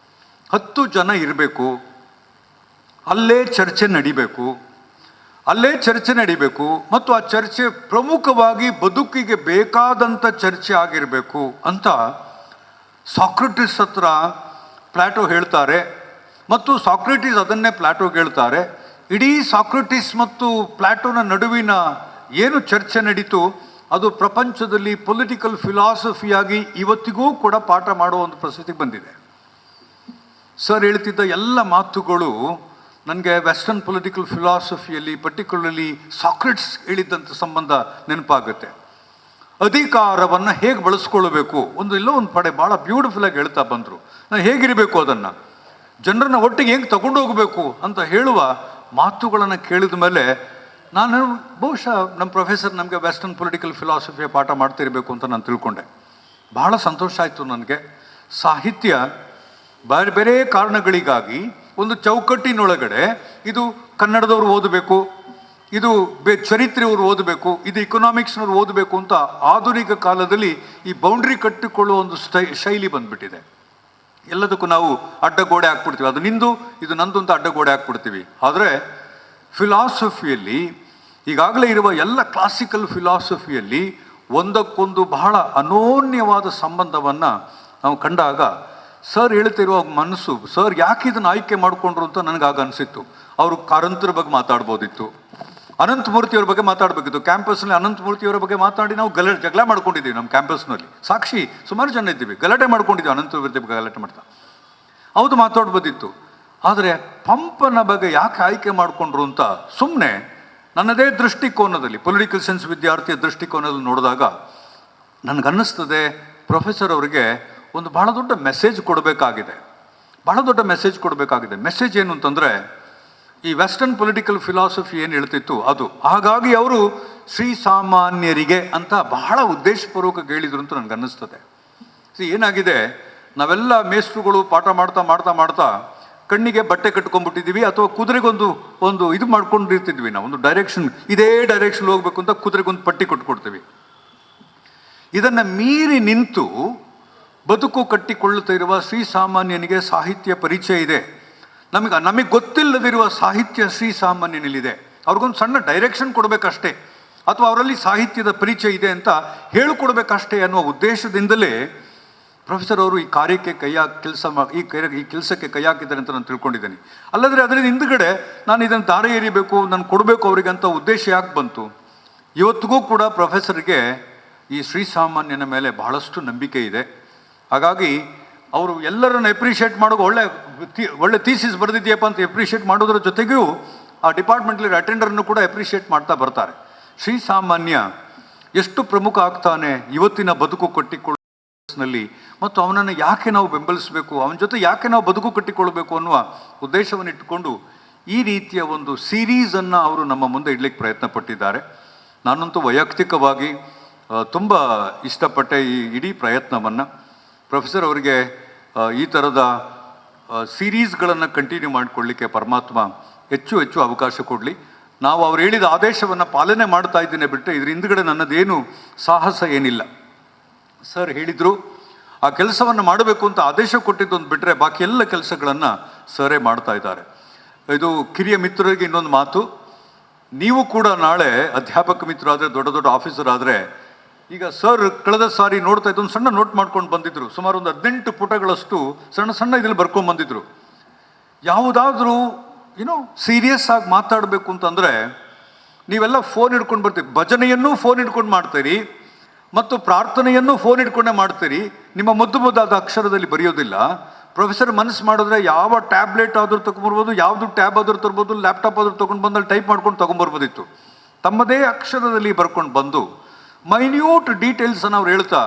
10 ಜನ ಇರಬೇಕು, ಅಲ್ಲೇ ಚರ್ಚೆ ನಡಿಬೇಕು ಮತ್ತು ಆ ಚರ್ಚೆ ಪ್ರಮುಖವಾಗಿ ಬದುಕಿಗೆ ಬೇಕಾದಂಥ ಚರ್ಚೆ ಆಗಿರಬೇಕು ಅಂತ ಸಾಕ್ರೆಟಿಸ್ ಹತ್ರ ಪ್ಲಾಟೋ ಹೇಳ್ತಾರೆ ಮತ್ತು ಸಾಕ್ರೆಟಿಸ್ ಅದನ್ನೇ ಪ್ಲಾಟೋಗೆ ಹೇಳ್ತಾರೆ. ಇಡೀ ಸಾಕ್ರೆಟಿಸ್ ಮತ್ತು ಪ್ಲಾಟೋನ ನಡುವಿನ ಏನು ಚರ್ಚೆ ನಡೀತು ಅದು ಪ್ರಪಂಚದಲ್ಲಿ ಪೊಲಿಟಿಕಲ್ ಫಿಲಾಸಫಿಯಾಗಿ ಇವತ್ತಿಗೂ ಕೂಡ ಪಾಠ ಮಾಡುವ ಒಂದು ಪ್ರಸಿದ್ಧಿಗೆ ಬಂದಿದೆ. ಸರ್ ಹೇಳ್ತಿದ್ದ ಎಲ್ಲ ಮಾತುಗಳು ನನಗೆ ವೆಸ್ಟರ್ನ್ ಪೊಲಿಟಿಕಲ್ ಫಿಲಾಸಫಿಯಲ್ಲಿ ಪರ್ಟಿಕ್ಯುಲರ್ಲಿ ಸಾಕ್ರೆಟ್ಸ್ ಹೇಳಿದ್ದಂಥ ಸಂಬಂಧ ನೆನಪಾಗುತ್ತೆ. ಅಧಿಕಾರವನ್ನು ಹೇಗೆ ಬಳಸ್ಕೊಳ್ಬೇಕು ಎಲ್ಲೋ ಒಂದು ಪಡೆ ಭಾಳ ಬ್ಯೂಟಿಫುಲ್ಲಾಗಿ ಹೇಳ್ತಾ ಬಂದರು. ನಾನು ಹೇಗಿರಬೇಕು, ಅದನ್ನು ಜನರನ್ನ ಒಟ್ಟಿಗೆ ಹೆಂಗೆ ತಗೊಂಡು ಹೋಗಬೇಕು ಅಂತ ಹೇಳುವ ಮಾತುಗಳನ್ನು ಕೇಳಿದ ಮೇಲೆ ನಾನು ಬಹುಶಃ ನಮ್ಮ ಪ್ರೊಫೆಸರ್ ನಮಗೆ ವೆಸ್ಟರ್ನ್ ಪೊಲಿಟಿಕಲ್ ಫಿಲಾಸಫಿಯ ಪಾಠ ಮಾಡ್ತಿರಬೇಕು ಅಂತ ನಾನು ತಿಳ್ಕೊಂಡೆ. ಬಹಳ ಸಂತೋಷ ಆಯಿತು ನನಗೆ. ಸಾಹಿತ್ಯ ಬೇರೆ ಬೇರೆ ಕಾರಣಗಳಿಗಾಗಿ ಒಂದು ಚೌಕಟ್ಟಿನೊಳಗಡೆ ಇದು ಕನ್ನಡದವ್ರು ಓದಬೇಕು, ಇದು ಚರಿತ್ರೆಯವರು ಓದಬೇಕು, ಇದು ಇಕನಾಮಿಕ್ಸ್ನವ್ರು ಓದಬೇಕು ಅಂತ ಆಧುನಿಕ ಕಾಲದಲ್ಲಿ ಈ ಬೌಂಡ್ರಿ ಕಟ್ಟಿಕೊಳ್ಳುವ ಒಂದು ಶೈಲಿ ಬಂದ್ಬಿಟ್ಟಿದೆ. ಎಲ್ಲದಕ್ಕೂ ನಾವು ಅಡ್ಡಗೋಡೆ ಹಾಕ್ಬಿಡ್ತೀವಿ, ಅದು ನಿಂದು ಇದು ನಂದು ಅಂತ ಅಡ್ಡಗೋಡೆ ಹಾಕ್ಬಿಡ್ತೀವಿ. ಆದರೆ ಫಿಲಾಸಫಿಯಲ್ಲಿ ಈಗಾಗಲೇ ಇರುವ ಎಲ್ಲ ಕ್ಲಾಸಿಕಲ್ ಫಿಲಾಸಫಿಯಲ್ಲಿ ಒಂದಕ್ಕೊಂದು ಬಹಳ ಅನೋನ್ಯವಾದ ಸಂಬಂಧವನ್ನು ನಾವು ಕಂಡಾಗ ಸರ್ ಹೇಳ್ತಿರುವ ಮನಸ್ಸು, ಸರ್ ಯಾಕೆ ಇದನ್ನು ಆಯ್ಕೆ ಮಾಡಿಕೊಂಡ್ರು ಅಂತ ನನಗಾಗ ಅನಿಸಿತ್ತು. ಅವರು ಕಾರಂತರ ಬಗ್ಗೆ ಮಾತಾಡ್ಬೋದಿತ್ತು, ಅನಂತಮೂರ್ತಿಯವ್ರ ಬಗ್ಗೆ ಮಾತಾಡಬೇಕಿತ್ತು. ಕ್ಯಾಂಪಸ್ನಲ್ಲಿ ಅನಂತಮೂರ್ತಿಯವರ ಬಗ್ಗೆ ಮಾತಾಡಿ ನಾವು ಜಗಳ ಮಾಡ್ಕೊಂಡಿದ್ದೀವಿ. ನಮ್ಮ ಕ್ಯಾಂಪಸ್ನಲ್ಲಿ ಸಾಕ್ಷಿ ಸುಮಾರು ಜನ ಇದ್ದೀವಿ, ಗಲಾಟೆ ಮಾಡ್ಕೊಂಡಿದ್ದೀವಿ. ಅನಂತಮೂರ್ತಿ ಬಗ್ಗೆ ಗಲಾಟೆ ಮಾಡ್ತಾ ಹೌದು ಮಾತಾಡ್ಬೋದಿತ್ತು. ಆದರೆ ಪಂಪನ ಬಗ್ಗೆ ಯಾಕೆ ಆಯ್ಕೆ ಮಾಡಿಕೊಂಡ್ರು ಅಂತ ಸುಮ್ಮನೆ ನನ್ನದೇ ದೃಷ್ಟಿಕೋನದಲ್ಲಿ, ಪೊಲಿಟಿಕಲ್ ಸೈನ್ಸ್ ವಿದ್ಯಾರ್ಥಿಯ ದೃಷ್ಟಿಕೋನದಲ್ಲಿ ನೋಡಿದಾಗ ನನಗನ್ನಿಸ್ತದೆ ಪ್ರೊಫೆಸರ್ ಅವರಿಗೆ ಒಂದು ಬಹಳ ದೊಡ್ಡ ಮೆಸೇಜ್ ಕೊಡಬೇಕಾಗಿದೆ. ಬಹಳ ದೊಡ್ಡ ಮೆಸೇಜ್ ಕೊಡಬೇಕಾಗಿದೆ. ಮೆಸೇಜ್ ಏನು ಅಂತಂದರೆ, ಈ ವೆಸ್ಟರ್ನ್ ಪೊಲಿಟಿಕಲ್ ಫಿಲಾಸಫಿ ಏನು ಹೇಳ್ತಿತ್ತು ಅದು, ಹಾಗಾಗಿ ಅವರು ಶ್ರೀಸಾಮಾನ್ಯರಿಗೆ ಅಂತ ಬಹಳ ಉದ್ದೇಶಪೂರ್ವಕ ಹೇಳಿದ್ರು ಅಂತ ನನಗನ್ನಿಸ್ತದೆ. ಏನಾಗಿದೆ, ನಾವೆಲ್ಲ ಮೇಸ್ಟ್ರುಗಳು ಪಾಠ ಮಾಡ್ತಾ ಮಾಡ್ತಾ ಮಾಡ್ತಾ ಕಣ್ಣಿಗೆ ಬಟ್ಟೆ ಕಟ್ಕೊಂಡ್ಬಿಟ್ಟಿದ್ದೀವಿ, ಅಥವಾ ಕುದುರೆಗೊಂದು ಇದು ಮಾಡ್ಕೊಂಡಿರ್ತಿದ್ವಿ. ನಾವು ಒಂದು ಡೈರೆಕ್ಷನ್, ಇದೇ ಡೈರೆಕ್ಷನ್ ಹೋಗ್ಬೇಕು ಅಂತ ಕುದುರೆಗೊಂದು ಪಟ್ಟಿ ಕೊಟ್ಕೊಡ್ತೀವಿ. ಇದನ್ನು ಮೀರಿ ನಿಂತು ಬದುಕು ಕಟ್ಟಿಕೊಳ್ಳುತ್ತಾ ಇರುವ ಶ್ರೀಸಾಮಾನ್ಯನಿಗೆ ಸಾಹಿತ್ಯ ಪರಿಚಯ ಇದೆ. ನಮಗೆ ಗೊತ್ತಿಲ್ಲದಿರುವ ಸಾಹಿತ್ಯ ಶ್ರೀಸಾಮಾನ್ಯನಲ್ಲಿದೆ. ಅವ್ರಿಗೊಂದು ಸಣ್ಣ ಡೈರೆಕ್ಷನ್ ಕೊಡಬೇಕಷ್ಟೇ, ಅಥವಾ ಅವರಲ್ಲಿ ಸಾಹಿತ್ಯದ ಪರಿಚಯ ಇದೆ ಅಂತ ಹೇಳಿಕೊಡ್ಬೇಕಷ್ಟೇ ಅನ್ನುವ ಉದ್ದೇಶದಿಂದಲೇ ಪ್ರೊಫೆಸರ್ ಅವರು ಈ ಕಾರ್ಯಕ್ಕೆ ಈ ಕೆಲಸಕ್ಕೆ ಕೈ ಹಾಕಿದ್ದಾರೆ ಅಂತ ನಾನು ತಿಳ್ಕೊಂಡಿದ್ದೇನೆ. ಅಲ್ಲದ್ರೆ ಅದರಿಂದ ಹಿಂದುಗಡೆ ನಾನು ಇದನ್ನು ದಾರಿ ಎರಿಬೇಕು, ನಾನು ಕೊಡಬೇಕು ಅವರಿಗೆ ಅಂತ ಉದ್ದೇಶ ಯಾಕೆ ಬಂತು? ಇವತ್ತಿಗೂ ಕೂಡ ಪ್ರೊಫೆಸರ್ಗೆ ಈ ಶ್ರೀಸಾಮಾನ್ಯನ ಮೇಲೆ ಬಹಳಷ್ಟು ನಂಬಿಕೆ ಇದೆ. ಹಾಗಾಗಿ ಅವರು ಎಲ್ಲರನ್ನು ಎಪ್ರಿಷಿಯೇಟ್ ಮಾಡೋದು, ಒಳ್ಳೆ ಥೀಸಿಸ್ ಬರೆದಿದೆಯಪ್ಪ ಅಂತ ಎಪ್ರಿಷಿಯೇಟ್ ಮಾಡೋದ್ರ ಜೊತೆಗೂ ಆ ಡಿಪಾರ್ಟ್ಮೆಂಟ್ಲಿ ಅಟೆಂಡರ್ನು ಕೂಡ ಎಪ್ರಿಷಿಯೇಟ್ ಮಾಡ್ತಾ ಬರ್ತಾರೆ. ಶ್ರೀಸಾಮಾನ್ಯ ಎಷ್ಟು ಪ್ರಮುಖ ಆಗ್ತಾನೆ ಇವತ್ತಿನ ಬದುಕು ಕಟ್ಟಿಕೊಳ್ಳುವಲ್ಲಿ, ಮತ್ತು ಅವನನ್ನು ಯಾಕೆ ನಾವು ಬೆಂಬಲಿಸಬೇಕು, ಅವನ ಜೊತೆ ಯಾಕೆ ನಾವು ಬದುಕು ಕಟ್ಟಿಕೊಳ್ಬೇಕು ಅನ್ನುವ ಉದ್ದೇಶವನ್ನು ಇಟ್ಟುಕೊಂಡು ಈ ರೀತಿಯ ಒಂದು ಸೀರೀಸನ್ನು ಅವರು ನಮ್ಮ ಮುಂದೆ ಇಡ್ಲಿಕ್ಕೆ ಪ್ರಯತ್ನ ಪಟ್ಟಿದ್ದಾರೆ. ನಾನಂತೂ ವೈಯಕ್ತಿಕವಾಗಿ ತುಂಬ ಇಷ್ಟಪಟ್ಟೆ ಈ ಇಡೀ ಪ್ರಯತ್ನವನ್ನು. ಪ್ರೊಫೆಸರ್ ಅವರಿಗೆ ಈ ಥರದ ಸೀರೀಸ್ಗಳನ್ನು ಕಂಟಿನ್ಯೂ ಮಾಡಿಕೊಳ್ಳಿಕ್ಕೆ ಪರಮಾತ್ಮ ಹೆಚ್ಚು ಹೆಚ್ಚು ಅವಕಾಶ ಕೊಡಲಿ. ನಾವು ಅವ್ರು ಹೇಳಿದ ಆದೇಶವನ್ನು ಪಾಲನೆ ಮಾಡ್ತಾ ಇದ್ದೇನೆ ಬಿಟ್ಟರೆ ಇದ್ರ ಹಿಂದುಗಡೆ ನನ್ನದೇನು ಸಾಹಸ ಏನಿಲ್ಲ. ಸರ್ ಹೇಳಿದರು, ಆ ಕೆಲಸವನ್ನು ಮಾಡಬೇಕು ಅಂತ ಆದೇಶ ಕೊಟ್ಟಿದ್ದೊಂದು ಬಿಟ್ಟರೆ ಬಾಕಿ ಎಲ್ಲ ಕೆಲಸಗಳನ್ನು ಸರೇ ಮಾಡ್ತಾ ಇದ್ದಾರೆ. ಇದು ಕಿರಿಯ ಮಿತ್ರರಿಗೆ ಇನ್ನೊಂದು ಮಾತು, ನೀವು ಕೂಡ ನಾಳೆ ಅಧ್ಯಾಪಕ ಮಿತ್ರರಾದರೆ, ದೊಡ್ಡ ದೊಡ್ಡ ಆಫೀಸರ್ ಆದರೆ, ಈಗ ಸರ್ ಕಳೆದ ಸಾರಿ ನೋಡ್ತಾ ಇದ್ದೊಂದು ಸಣ್ಣ ನೋಟ್ ಮಾಡ್ಕೊಂಡು ಬಂದಿದ್ರು, ಸುಮಾರು ಒಂದು 18 ಪುಟಗಳಷ್ಟು ಸಣ್ಣ ಸಣ್ಣ ಇದ್ರಲ್ಲಿ ಬರ್ಕೊಂಡು ಬಂದಿದ್ರು. ಯಾವುದಾದ್ರೂ ಸೀರಿಯಸ್ ಆಗಿ ಮಾತಾಡಬೇಕು ಅಂತಂದರೆ ನೀವೆಲ್ಲ ಫೋನ್ ಹಿಡ್ಕೊಂಡು ಬರ್ತೀರಿ, ಭಜನೆಯನ್ನು ಫೋನ್ ಹಿಡ್ಕೊಂಡು ಮಾಡ್ತೀರಿ ಮತ್ತು ಪ್ರಾರ್ಥನೆಯನ್ನು ಫೋನ್ ಹಿಡ್ಕೊಂಡೇ ಮಾಡ್ತೀರಿ, ನಿಮ್ಮ ಮುದ್ದಾದ ಅಕ್ಷರದಲ್ಲಿ ಬರೆಯೋದಿಲ್ಲ. ಪ್ರೊಫೆಸರ್ ಮನಸ್ಸು ಮಾಡಿದ್ರೆ ಯಾವ ಟ್ಯಾಬ್ಲೆಟ್ ಆದರೂ ತೊಗೊಂಬರ್ಬೋದು, ಯಾವುದು ಟ್ಯಾಬ್ ಆದರೂ ತರ್ಬೋದು, ಲ್ಯಾಪ್ಟಾಪ್ ಆದರೂ ತೊಗೊಂಡು ಬಂದಲ್ಲಿ ಟೈಪ್ ಮಾಡ್ಕೊಂಡು ತೊಗೊಂಬರ್ಬೋದಿತ್ತು. ತಮ್ಮದೇ ಅಕ್ಷರದಲ್ಲಿ ಬರ್ಕೊಂಡು ಬಂದು ಮೈನ್ಯೂಟ್ ಡೀಟೇಲ್ಸನ್ನು ಅವ್ರು ಹೇಳ್ತಾ,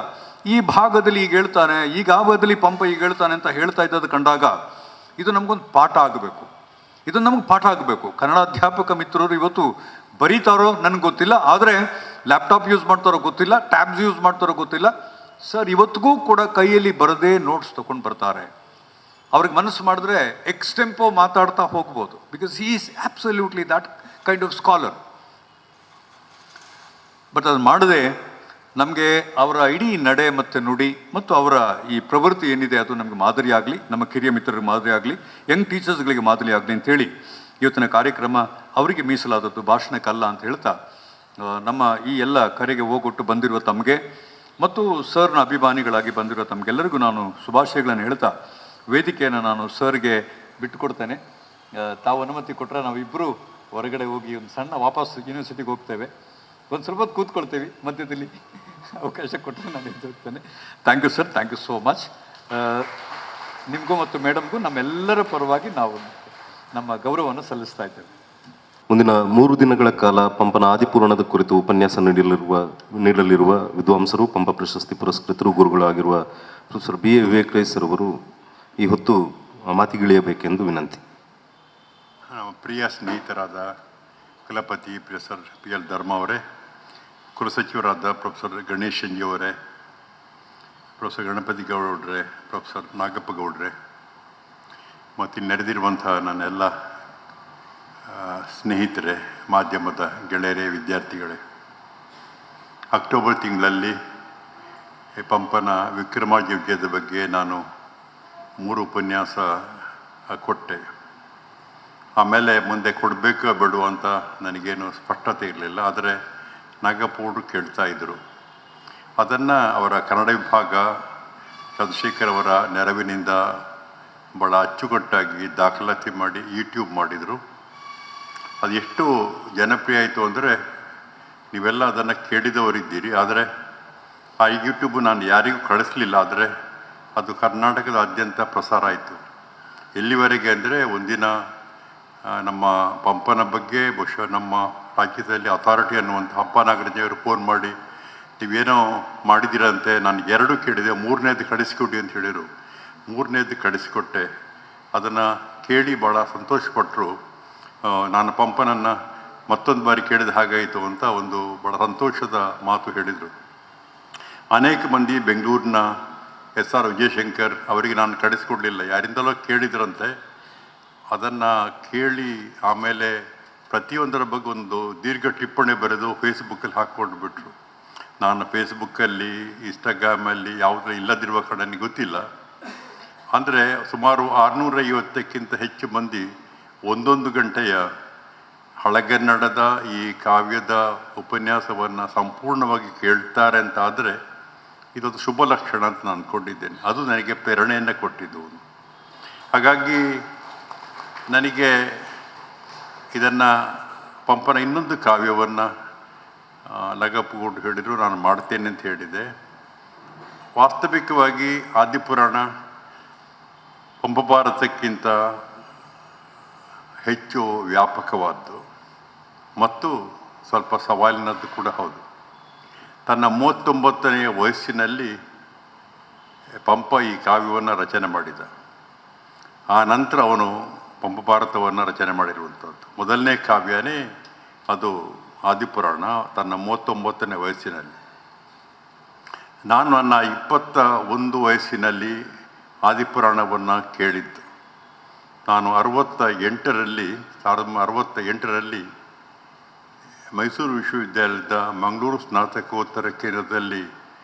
ಈ ಭಾಗದಲ್ಲಿ ಈಗ ಹೇಳ್ತಾನೆ, ಈಗ ಆ ಭಾಗದಲ್ಲಿ ಪಂಪ ಈಗ ಹೇಳ್ತಾನೆ ಅಂತ ಹೇಳ್ತಾ ಇದ್ದದ್ದು ಕಂಡಾಗ ಇದು ನಮಗೊಂದು ಪಾಠ ಆಗಬೇಕು, ಇದು ನಮಗೆ ಪಾಠ ಆಗಬೇಕು. ಕನ್ನಡ ಅಧ್ಯಾಪಕ ಮಿತ್ರರು ಇವತ್ತು ಬರೀತಾರೋ ನನಗೆ ಗೊತ್ತಿಲ್ಲ, ಆದರೆ ಲ್ಯಾಪ್ಟಾಪ್ ಯೂಸ್ ಮಾಡ್ತಾರೋ ಗೊತ್ತಿಲ್ಲ, ಟ್ಯಾಬ್ಸ್ ಯೂಸ್ ಮಾಡ್ತಾರೋ ಗೊತ್ತಿಲ್ಲ. ಸರ್ ಇವತ್ತಿಗೂ ಕೂಡ ಕೈಯಲ್ಲಿ ಬರದೇ ನೋಟ್ಸ್ ತೊಗೊಂಡು ಬರ್ತಾರೆ. ಅವ್ರಿಗೆ ಮನಸ್ಸು ಮಾಡಿದ್ರೆ ಎಕ್ಸ್ಟೆಂಪೋ ಮಾತಾಡ್ತಾ ಹೋಗ್ಬೋದು, because he is absolutely that kind of scholar. But ಅದು ಮಾಡದೆ ನಮಗೆ ಅವರ ಇಡೀ ನಡೆ ಮತ್ತು ನುಡಿ ಮತ್ತು ಅವರ ಈ ಪ್ರವೃತ್ತಿ ಏನಿದೆ ಅದು ನಮಗೆ ಮಾದರಿ ಆಗಲಿ, ನಮ್ಮ ಕಿರಿಯ ಮಿತ್ರರಿಗೆ ಮಾದರಿ ಆಗಲಿ, ಯಂಗ್ ಟೀಚರ್ಸ್ಗಳಿಗೆ ಮಾದರಿ ಆಗಲಿ ಅಂತೇಳಿ ಇವತ್ತಿನ ಕಾರ್ಯಕ್ರಮ ಅವರಿಗೆ ಮೀಸಲಾದದ್ದು, ಭಾಷಣಕ್ಕಲ್ಲ ಅಂತ ಹೇಳ್ತಾ ನಮ್ಮ ಈ ಎಲ್ಲ ಕರೆಗೆ ಹೋಗೊಟ್ಟು ಬಂದಿರುವ ತಮಗೆ ಮತ್ತು ಸರ್ನ ಅಭಿಮಾನಿಗಳಾಗಿ ಬಂದಿರೋ ತಮಗೆಲ್ಲರಿಗೂ ನಾನು ಶುಭಾಶಯಗಳನ್ನು ಹೇಳ್ತಾ ವೇದಿಕೆಯನ್ನು ನಾನು ಸರ್ಗೆ ಬಿಟ್ಟುಕೊಡ್ತೇನೆ. ತಾವು ಅನುಮತಿ ಕೊಟ್ಟರೆ ನಾವಿಬ್ಬರು ಹೊರಗಡೆ ಹೋಗಿ ಒಂದು ಸಣ್ಣ ವಾಪಸ್ ಯೂನಿವರ್ಸಿಟಿಗೆ ಹೋಗ್ತೇವೆ, ಒಂದು ಸ್ವಲ್ಪ ಹೊತ್ತು ಕೂತ್ಕೊಳ್ತೇವೆ, ಮಧ್ಯದಲ್ಲಿ ಅವಕಾಶ ಕೊಟ್ಟರೆ ನಾನು ಎದ್ದು ಹೋಗ್ತೇನೆ. Thank you sir, thank you so much. ನಿಮಗೂ ಮತ್ತು ಮೇಡಮ್ಗೂ ನಮ್ಮೆಲ್ಲರ ಪರವಾಗಿ ನಾವು ನಮ್ಮ ಗೌರವವನ್ನು ಸಲ್ಲಿಸ್ತಾ ಇದ್ದೇವೆ. ಮುಂದಿನ 3 ದಿನಗಳ ಕಾಲ ಪಂಪನ ಆದಿಪುರಾಣದ ಕುರಿತು ಉಪನ್ಯಾಸ ನೀಡಲಿರುವ ವಿದ್ವಾಂಸರು, ಪಂಪ ಪ್ರಶಸ್ತಿ ಪುರಸ್ಕೃತರು, ಗುರುಗಳಾಗಿರುವ professor BA Vivek Rai sir ಅವರು ಈ ಹೊತ್ತು ಮಾತಿಗಿಳಿಯಬೇಕೆಂದು ವಿನಂತಿ. ನಮ್ಮ ಪ್ರಿಯ ಸ್ನೇಹಿತರಾದ ಕುಲಪತಿ ಪ್ರೊಫೆಸರ್ PL ಧರ್ಮ ಅವರೇ, ಕುಲಸಚಿವರಾದ ಪ್ರೊಫೆಸರ್ ಗಣೇಶ್ ಎನ್ ಜಿ ಅವರೇ, ಪ್ರೊಫೆಸರ್ ಗಣಪತಿ ಗೌಡ್ರೆ, ಪ್ರೊಫೆಸರ್ ನಾಗಪ್ಪ ಗೌಡ್ರೆ ಮತ್ತು ನೆರೆದಿರುವಂತಹ ನನ್ನೆಲ್ಲ ಸ್ನೇಹಿತರೆ, ಮಾಧ್ಯಮದ ಗೆಳೆಯರೇ, ವಿದ್ಯಾರ್ಥಿಗಳೇ, ಅಕ್ಟೋಬರ್ ತಿಂಗಳಲ್ಲಿ ಪಂಪನ ವಿಕ್ರಮಾದಿತ್ಯದ ಬಗ್ಗೆ ನಾನು 3 ಉಪನ್ಯಾಸ ಕೊಟ್ಟೆ. ಆಮೇಲೆ ಮುಂದೆ ಕೊಡಬೇಕು ಬೇಡ ಅಂತ ನನಗೇನು ಸ್ಪಷ್ಟತೆ ಇರಲಿಲ್ಲ. ಆದರೆ ನಾಗಪ್ಪವರು ಕೇಳ್ತಾ ಇದ್ದರು. ಅದನ್ನು ಅವರ ಕನ್ನಡ ವಿಭಾಗ ಚಂದ್ರಶೇಖರ್ ಅವರ ನೆರವಿನಿಂದ ಭಾಳ ಅಚ್ಚುಕಟ್ಟಾಗಿ ದಾಖಲಾತಿ ಮಾಡಿ ಯೂಟ್ಯೂಬ್ ಮಾಡಿದರು. ಅದು ಎಷ್ಟು ಜನಪ್ರಿಯ ಆಯಿತು ಅಂದರೆ ನೀವೆಲ್ಲ ಅದನ್ನು ಕೇಳಿದವರಿದ್ದೀರಿ. ಆದರೆ ಆ ಯೂಟ್ಯೂಬ್ ನಾನು ಯಾರಿಗೂ ಕಳಿಸ್ಲಿಲ್ಲ, ಆದರೆ ಅದು ಕರ್ನಾಟಕದಾದ್ಯಂತ ಪ್ರಸಾರ ಆಯಿತು. ಎಲ್ಲಿವರೆಗೆ ಅಂದರೆ ಒಂದಿನ ನಮ್ಮ ಪಂಪನ ಬಗ್ಗೆ ಬಹುಶಃ ನಮ್ಮ ರಾಜ್ಯದಲ್ಲಿ ಅಥಾರಿಟಿ ಅನ್ನುವಂಥ ಹಂಪ ನಾಗರಾಜವರು ಫೋನ್ ಮಾಡಿ ನೀವೇನೋ ಮಾಡಿದ್ದೀರಂತೆ, ನಾನು 2 ಕೇಳಿದೆ, 3ನೇದು ಕಳಿಸ್ಕೊಡಿ ಅಂತ ಹೇಳಿದರು. 3ನೇದು ಕಳಿಸ್ಕೊಟ್ಟೆ. ಅದನ್ನು ಕೇಳಿ ಭಾಳ ಸಂತೋಷಪಟ್ಟರು. ನಾನು ಪಂಪನನ್ನು ಮತ್ತೊಂದು ಬಾರಿ ಕೇಳಿದ ಹಾಗಾಯಿತು ಅಂತ ಒಂದು ಭಾಳ ಸಂತೋಷದ ಮಾತು ಹೇಳಿದರು. ಅನೇಕ ಮಂದಿ ಬೆಂಗಳೂರಿನ SR ವಿಜಯಶಂಕರ್ ಅವರಿಗೆ ನಾನು ಕಳಿಸ್ಕೊಡ್ಲಿಲ್ಲ, ಯಾರಿಂದಲೋ ಕೇಳಿದ್ರಂತೆ. ಅದನ್ನು ಕೇಳಿ ಆಮೇಲೆ ಪ್ರತಿಯೊಂದರ ಬಗ್ಗೆ ಒಂದು ದೀರ್ಘ ಟಿಪ್ಪಣಿ ಬರೆದು ಫೇಸ್ಬುಕ್ಕಲ್ಲಿ ಹಾಕ್ಕೊಂಡು ಬಿಟ್ರು. ನಾನು ಫೇಸ್ಬುಕ್ಕಲ್ಲಿ, ಇನ್ಸ್ಟಾಗ್ರಾಮಲ್ಲಿ ಯಾವುದೂ ಇಲ್ಲದಿರುವ ಕಡೆ ನನಗೆ ಗೊತ್ತಿಲ್ಲ. ಅಂದರೆ ಸುಮಾರು 650ಕ್ಕಿಂತ ಹೆಚ್ಚು ಮಂದಿ 1 ಗಂಟೆಯ ಹಳಗನ್ನಡದ ಈ ಕಾವ್ಯದ ಉಪನ್ಯಾಸವನ್ನು ಸಂಪೂರ್ಣವಾಗಿ ಕೇಳ್ತಾರೆ ಅಂತ ಆದರೆ ಇದೊಂದು ಶುಭ ಲಕ್ಷಣ ಅಂತ ನಾನು ಅಂದ್ಕೊಂಡಿದ್ದೇನೆ. ಅದು ನನಗೆ ಪ್ರೇರಣೆಯನ್ನು ಕೊಟ್ಟಿದ್ದು. ಹಾಗಾಗಿ ನನಗೆ ಇದನ್ನು ಪಂಪನ ಇನ್ನೊಂದು ಕಾವ್ಯವನ್ನು ಲಗಪ್ಪುಗೊಂಡು ಹೇಳಿದರು, ನಾನು ಮಾಡ್ತೇನೆ ಅಂತ ಹೇಳಿದೆ. ವಾಸ್ತವಿಕವಾಗಿ ಆದಿಪುರಾಣ ಪಂಪ ಭಾರತಕ್ಕಿಂತ ಹೆಚ್ಚು ವ್ಯಾಪಕವಾದ್ದು ಮತ್ತು ಸ್ವಲ್ಪ ಸವಾಲಿನದ್ದು ಕೂಡ ಹೌದು. ತನ್ನ 39ನೇ ವಯಸ್ಸಿನಲ್ಲಿ ಪಂಪ ಈ ಕಾವ್ಯವನ್ನು ರಚನೆ ಮಾಡಿದ. ಆ ನಂತರ ಅವನು ಪಂಪ ಭಾರತವನ್ನು ರಚನೆ ಮಾಡಿರುವಂಥದ್ದು. ಮೊದಲನೇ ಕಾವ್ಯನೇ ಅದು ಆದಿಪುರಾಣ, ತನ್ನ 39ನೇ ವಯಸ್ಸಿನಲ್ಲಿ. ನಾನು ನನ್ನ 21 ವಯಸ್ಸಿನಲ್ಲಿ ಆದಿಪುರಾಣವನ್ನು ಕೇಳಿದ್ದು. ನಾನು 1968ರಲ್ಲಿ ಮೈಸೂರು ವಿಶ್ವವಿದ್ಯಾಲಯದ ಮಂಗಳೂರು ಸ್ನಾತಕೋತ್ತರ ಕೇಂದ್ರದಲ್ಲಿ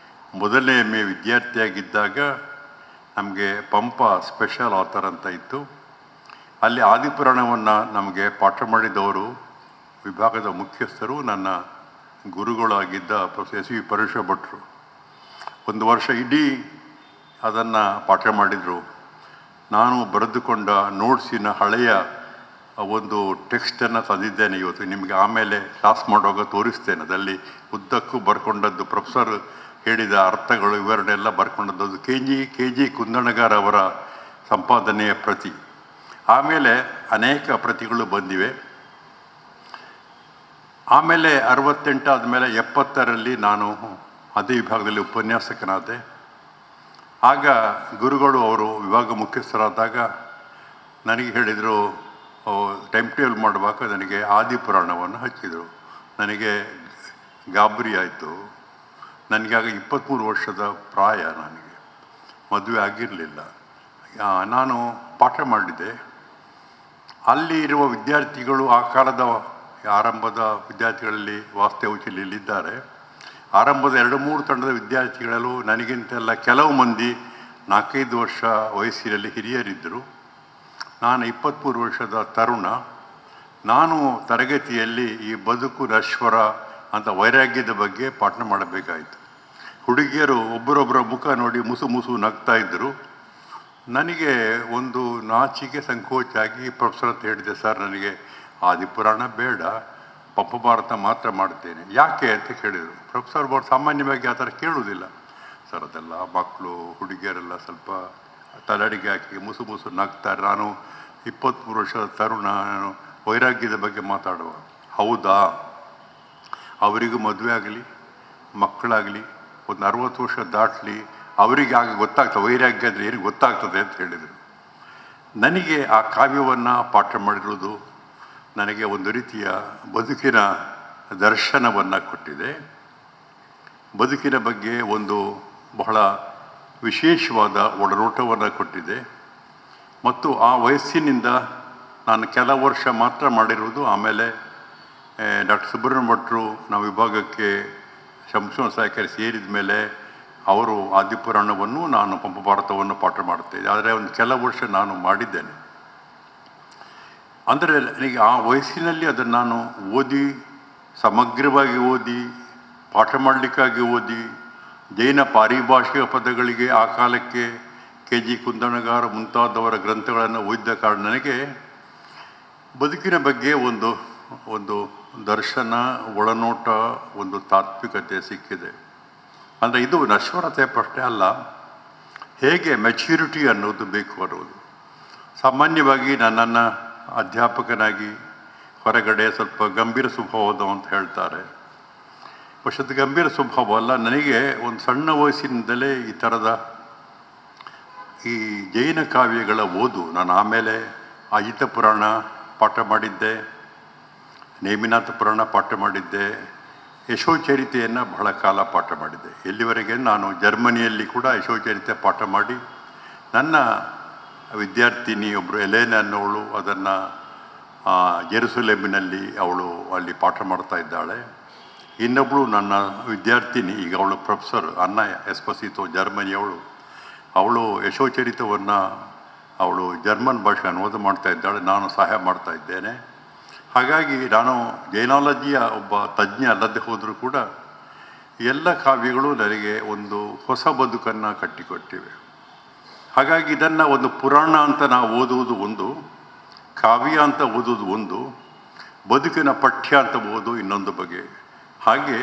1ನೇ MA ವಿದ್ಯಾರ್ಥಿಯಾಗಿದ್ದಾಗ ನಮಗೆ ಪಂಪ ಸ್ಪೆಷಲ್ ಆಥರ್ ಅಂತ ಇತ್ತು. ಅಲ್ಲಿ ಆದಿಪುರಾಣವನ್ನು ನಮಗೆ ಪಾಠ ಮಾಡಿದವರು ವಿಭಾಗದ ಮುಖ್ಯಸ್ಥರು, ನನ್ನ ಗುರುಗಳಾಗಿದ್ದ ಪ್ರೊಫೆಸರ್ SV ಪರಮೇಶ್ವರ ಭಟ್ರು. 1 ವರ್ಷ ಇಡೀ ಅದನ್ನು ಪಾಠ ಮಾಡಿದರು. ನಾನು ಬರೆದುಕೊಂಡ ನೋಟ್ಸಿನ ಹಳೆಯ ಒಂದು ಟೆಕ್ಸ್ಟನ್ನು ತಂದಿದ್ದೇನೆ. ಇವತ್ತು ನಿಮಗೆ ಆಮೇಲೆ ಕ್ಲಾಸ್ ಮಾಡುವಾಗ ತೋರಿಸ್ತೇನೆ. ಅದರಲ್ಲಿ ಉದ್ದಕ್ಕೂ ಬರ್ಕೊಂಡದ್ದು, ಪ್ರೊಫೆಸರ್ ಹೇಳಿದ ಅರ್ಥಗಳು, ವಿವರಣೆ ಎಲ್ಲ ಬರ್ಕೊಂಡದ್ದು KG ಕುಂದಣಗಾರ ಅವರ ಸಂಪಾದನೆಯ ಪ್ರತಿ. ಆಮೇಲೆ ಅನೇಕ ಪ್ರತಿಗಳು ಬಂದಿವೆ. ಆಮೇಲೆ 68 ಆದಮೇಲೆ 70ರಲ್ಲಿ ನಾನು ಅದೇ ವಿಭಾಗದಲ್ಲಿ ಉಪನ್ಯಾಸಕನಾದೆ. ಆಗ ಗುರುಗಳು ಅವರು ವಿಭಾಗ ಮುಖ್ಯಸ್ಥರಾದಾಗ ನನಗೆ ಹೇಳಿದರು, ಟೈಮ್ ಟೇಬಲ್ ಮಾಡುವಾಗ ನನಗೆ ಆದಿಪುರಾಣವನ್ನು ಹಚ್ಚಿದರು. ನನಗೆ ಗಾಬರಿ ಆಯಿತು. ನನಗಾಗ 23 ವರ್ಷದ ಪ್ರಾಯ, ನನಗೆ ಮದುವೆ ಆಗಿರಲಿಲ್ಲ. ನಾನು ಪಾಠ ಮಾಡಿದ್ದೆ. ಅಲ್ಲಿ ಇರುವ ವಿದ್ಯಾರ್ಥಿಗಳು ಆ ಕಾಲದ ಆರಂಭದ ವಿದ್ಯಾರ್ಥಿಗಳಲ್ಲಿ ವಾಸ್ತವ್ಯದಲ್ಲಿದ್ದಾರೆ. ಆರಂಭದ 2-3 ತಂಡದ ವಿದ್ಯಾರ್ಥಿಗಳಲ್ಲೂ ನನಗಿಂತೆಲ್ಲ ಕೆಲವು ಮಂದಿ 4-5 ವರ್ಷ ವಯಸ್ಸಿನಲ್ಲಿ ಹಿರಿಯರಿದ್ದರು. ನಾನು 23 ವರ್ಷದ ತರುಣ. ನಾನು ತರಗತಿಯಲ್ಲಿ ಈ ಬದುಕು ನಶ್ವರ ಅಂತ ವೈರಾಗ್ಯದ ಬಗ್ಗೆ ಪಾಠ ಮಾಡಬೇಕಾಯಿತು. ಹುಡುಗಿಯರು ಒಬ್ಬರೊಬ್ಬರ ಮುಖ ನೋಡಿ ಮುಸು ಮುಸು ನಗ್ತಾ ಇದ್ದರು. ನನಗೆ ಒಂದು ನಾಚಿಕೆ ಸಂಕೋಚ ಆಗಿ ಪ್ರೊಫೆಸರ್ ಅಂತ ಹೇಳಿದೆ, ಸರ್ ನನಗೆ ಆದಿಪುರಾಣ ಬೇಡ, ಪಂಪಭಾರತ ಮಾತ್ರ ಮಾಡ್ತೇನೆ. ಯಾಕೆ ಅಂತ ಕೇಳಿದರು. ಪ್ರೊಫೆಸರ್ ಅವರು ಸಾಮಾನ್ಯವಾಗಿ ಆ ಥರ ಕೇಳುವುದಿಲ್ಲ. ಸರ್ ಅದೆಲ್ಲ ಮಕ್ಕಳು ಹುಡುಗಿಯರೆಲ್ಲ ಸ್ವಲ್ಪ ತಲೆಡಿಗೆ ಹಾಕಿ ಮುಸು ಮುಸು ನಗ್ತಾರೆ, ನಾನು 23 ವರ್ಷದ ತರುಣ, ನಾನು ವೈರಾಗ್ಯದ ಬಗ್ಗೆ ಮಾತಾಡುವ. ಹೌದಾ, ಅವರಿಗೂ ಮದುವೆ ಆಗಲಿ, ಮಕ್ಕಳಾಗಲಿ, ಒಂದು 60 ವರ್ಷ ದಾಟಲಿ, ಅವರಿಗೆ ಆಗ ಗೊತ್ತಾಗ್ತದೆ ವೈರಾಗ್ಯ ಅಂದರೆ ಏನು ಗೊತ್ತಾಗ್ತದೆ ಅಂತ ಹೇಳಿದರು. ನನಗೆ ಆ ಕಾವ್ಯವನ್ನು ಪಾಠ ಮಾಡಿರುವುದು ನನಗೆ ಒಂದು ರೀತಿಯ ಬದುಕಿನ ದರ್ಶನವನ್ನು ಕೊಟ್ಟಿದೆ. ಬದುಕಿನ ಬಗ್ಗೆ ಒಂದು ಬಹಳ ವಿಶೇಷವಾದ ಒಡನೋಟವನ್ನು ಕೊಟ್ಟಿದೆ. ಮತ್ತು ಆ ವಯಸ್ಸಿನಿಂದ ನಾನು ಕೆಲವು ವರ್ಷ ಮಾತ್ರ ಮಾಡಿರುವುದು. ಆಮೇಲೆ ಡಾಕ್ಟರ್ ಸುಬ್ರಹ್ಮಣ್ಯ ಭಟ್ರು ನಮ್ಮ ವಿಭಾಗಕ್ಕೆ ಸಂಶೋಧನಾ ಸಹಕಾರಿ ಸೇರಿದ ಮೇಲೆ ಅವರು ಆದಿಪುರಾಣವನ್ನು, ನಾನು ಪಂಪಭಾರತವನ್ನು ಪಾಠ ಮಾಡ್ತಾಯಿದ್ದೆ. ಆದರೆ ಒಂದು ಕೆಲವು ವರ್ಷ ನಾನು ಮಾಡಿದ್ದೇನೆ. ಅಂದರೆ ನನಗೆ ಆ ವಯಸ್ಸಿನಲ್ಲಿ ಅದನ್ನು ನಾನು ಓದಿ, ಸಮಗ್ರವಾಗಿ ಓದಿ, ಪಾಠ ಮಾಡಲಿಕ್ಕಾಗಿ ಓದಿ, ಜೈನ ಪಾರಿಭಾಷಿಕ ಪದಗಳಿಗೆ ಆ ಕಾಲಕ್ಕೆ KG ಕುಂದಣಗಾರ ಮುಂತಾದವರ ಗ್ರಂಥಗಳನ್ನು ಓದಿದ ಕಾರಣ ನನಗೆ ಬದುಕಿನ ಬಗ್ಗೆ ಒಂದು ದರ್ಶನ, ಒಳನೋಟ, ಒಂದು ತಾತ್ವಿಕತೆ ಸಿಕ್ಕಿದೆ. ಅಂದರೆ ಇದು ನಶ್ವರತೆ ಪ್ರಶ್ನೆ ಅಲ್ಲ, ಹೇಗೆ ಮೆಚ್ಯೂರಿಟಿ ಅನ್ನೋದು ಬೇಕು ಅನ್ನೋದು. ಸಾಮಾನ್ಯವಾಗಿ ನನ್ನನ್ನು ಅಧ್ಯಾಪಕನಾಗಿ ಹೊರಗಡೆ ಸ್ವಲ್ಪ ಗಂಭೀರ ಸ್ವಭಾವದ ಅಂತ ಹೇಳ್ತಾರೆ. ವರ್ಷದ ಗಂಭೀರ ಸ್ವಭಾವ ಅಲ್ಲ, ನನಗೆ ಒಂದು ಸಣ್ಣ ವಯಸ್ಸಿನಿಂದಲೇ ಈ ಥರದ ಈ ಜೈನ ಕಾವ್ಯಗಳ ಓದು. ನಾನು ಆಮೇಲೆ ಅಜಿತ ಪುರಾಣ ಪಾಠ ಮಾಡಿದ್ದೆ, ನೇಮಿನಾಥ ಪುರಾಣ ಪಾಠ ಮಾಡಿದ್ದೆ, ಯಶೋಚರಿತೆಯನ್ನು ಬಹಳ ಕಾಲ ಪಾಠ ಮಾಡಿದ್ದೆ. ಎಲ್ಲಿವರೆಗೆ ನಾನು ಜರ್ಮನಿಯಲ್ಲಿ ಕೂಡ ಯಶೋಚರಿತೆ ಪಾಠ ಮಾಡಿ, ನನ್ನ ವಿದ್ಯಾರ್ಥಿನಿ ಒಬ್ಬರು ಎಲೇನ ಅನ್ನೋಳು ಅದನ್ನು ಜೆರುಸಲೇಮಿನಲ್ಲಿ ಅವಳು ಅಲ್ಲಿ ಪಾಠ ಮಾಡ್ತಾ ಇದ್ದಾಳೆ. ಇನ್ನೊಬ್ಬಳು ನನ್ನ ವಿದ್ಯಾರ್ಥಿನಿ, ಈಗ ಅವಳು ಪ್ರೊಫೆಸರ್ ಅನ್ನ ಎಸ್ಪಸಿತೋ ಜರ್ಮನಿಯವಳು, ಅವಳು ಯಶೋಚರಿತವನ್ನು ಅವಳು ಜರ್ಮನ್ ಭಾಷೆ ಅನುವಾದ ಮಾಡ್ತಾ ಇದ್ದಾಳೆ, ನಾನು ಸಹಾಯ ಮಾಡ್ತಾ ಇದ್ದೇನೆ. ಹಾಗಾಗಿ ನಾನು ಜೈನಾಲಜಿಯ ಒಬ್ಬ ತಜ್ಞ ಅಲ್ಲದೆ ಹೋದರೂ ಕೂಡ ಎಲ್ಲ ಕಾವ್ಯಗಳು ನನಗೆ ಒಂದು ಹೊಸ ಬದುಕನ್ನು ಕಟ್ಟಿಕೊಟ್ಟಿವೆ. ಹಾಗಾಗಿ ಇದನ್ನು ಒಂದು ಪುರಾಣ ಅಂತ ನಾವು ಓದುವುದು ಒಂದು, ಕಾವ್ಯ ಅಂತ ಓದುವುದು ಒಂದು, ಬದುಕಿನ ಪಠ್ಯ ಅಂತ ಓದು ಇನ್ನೊಂದು ಬಗೆ. ಹಾಗೆ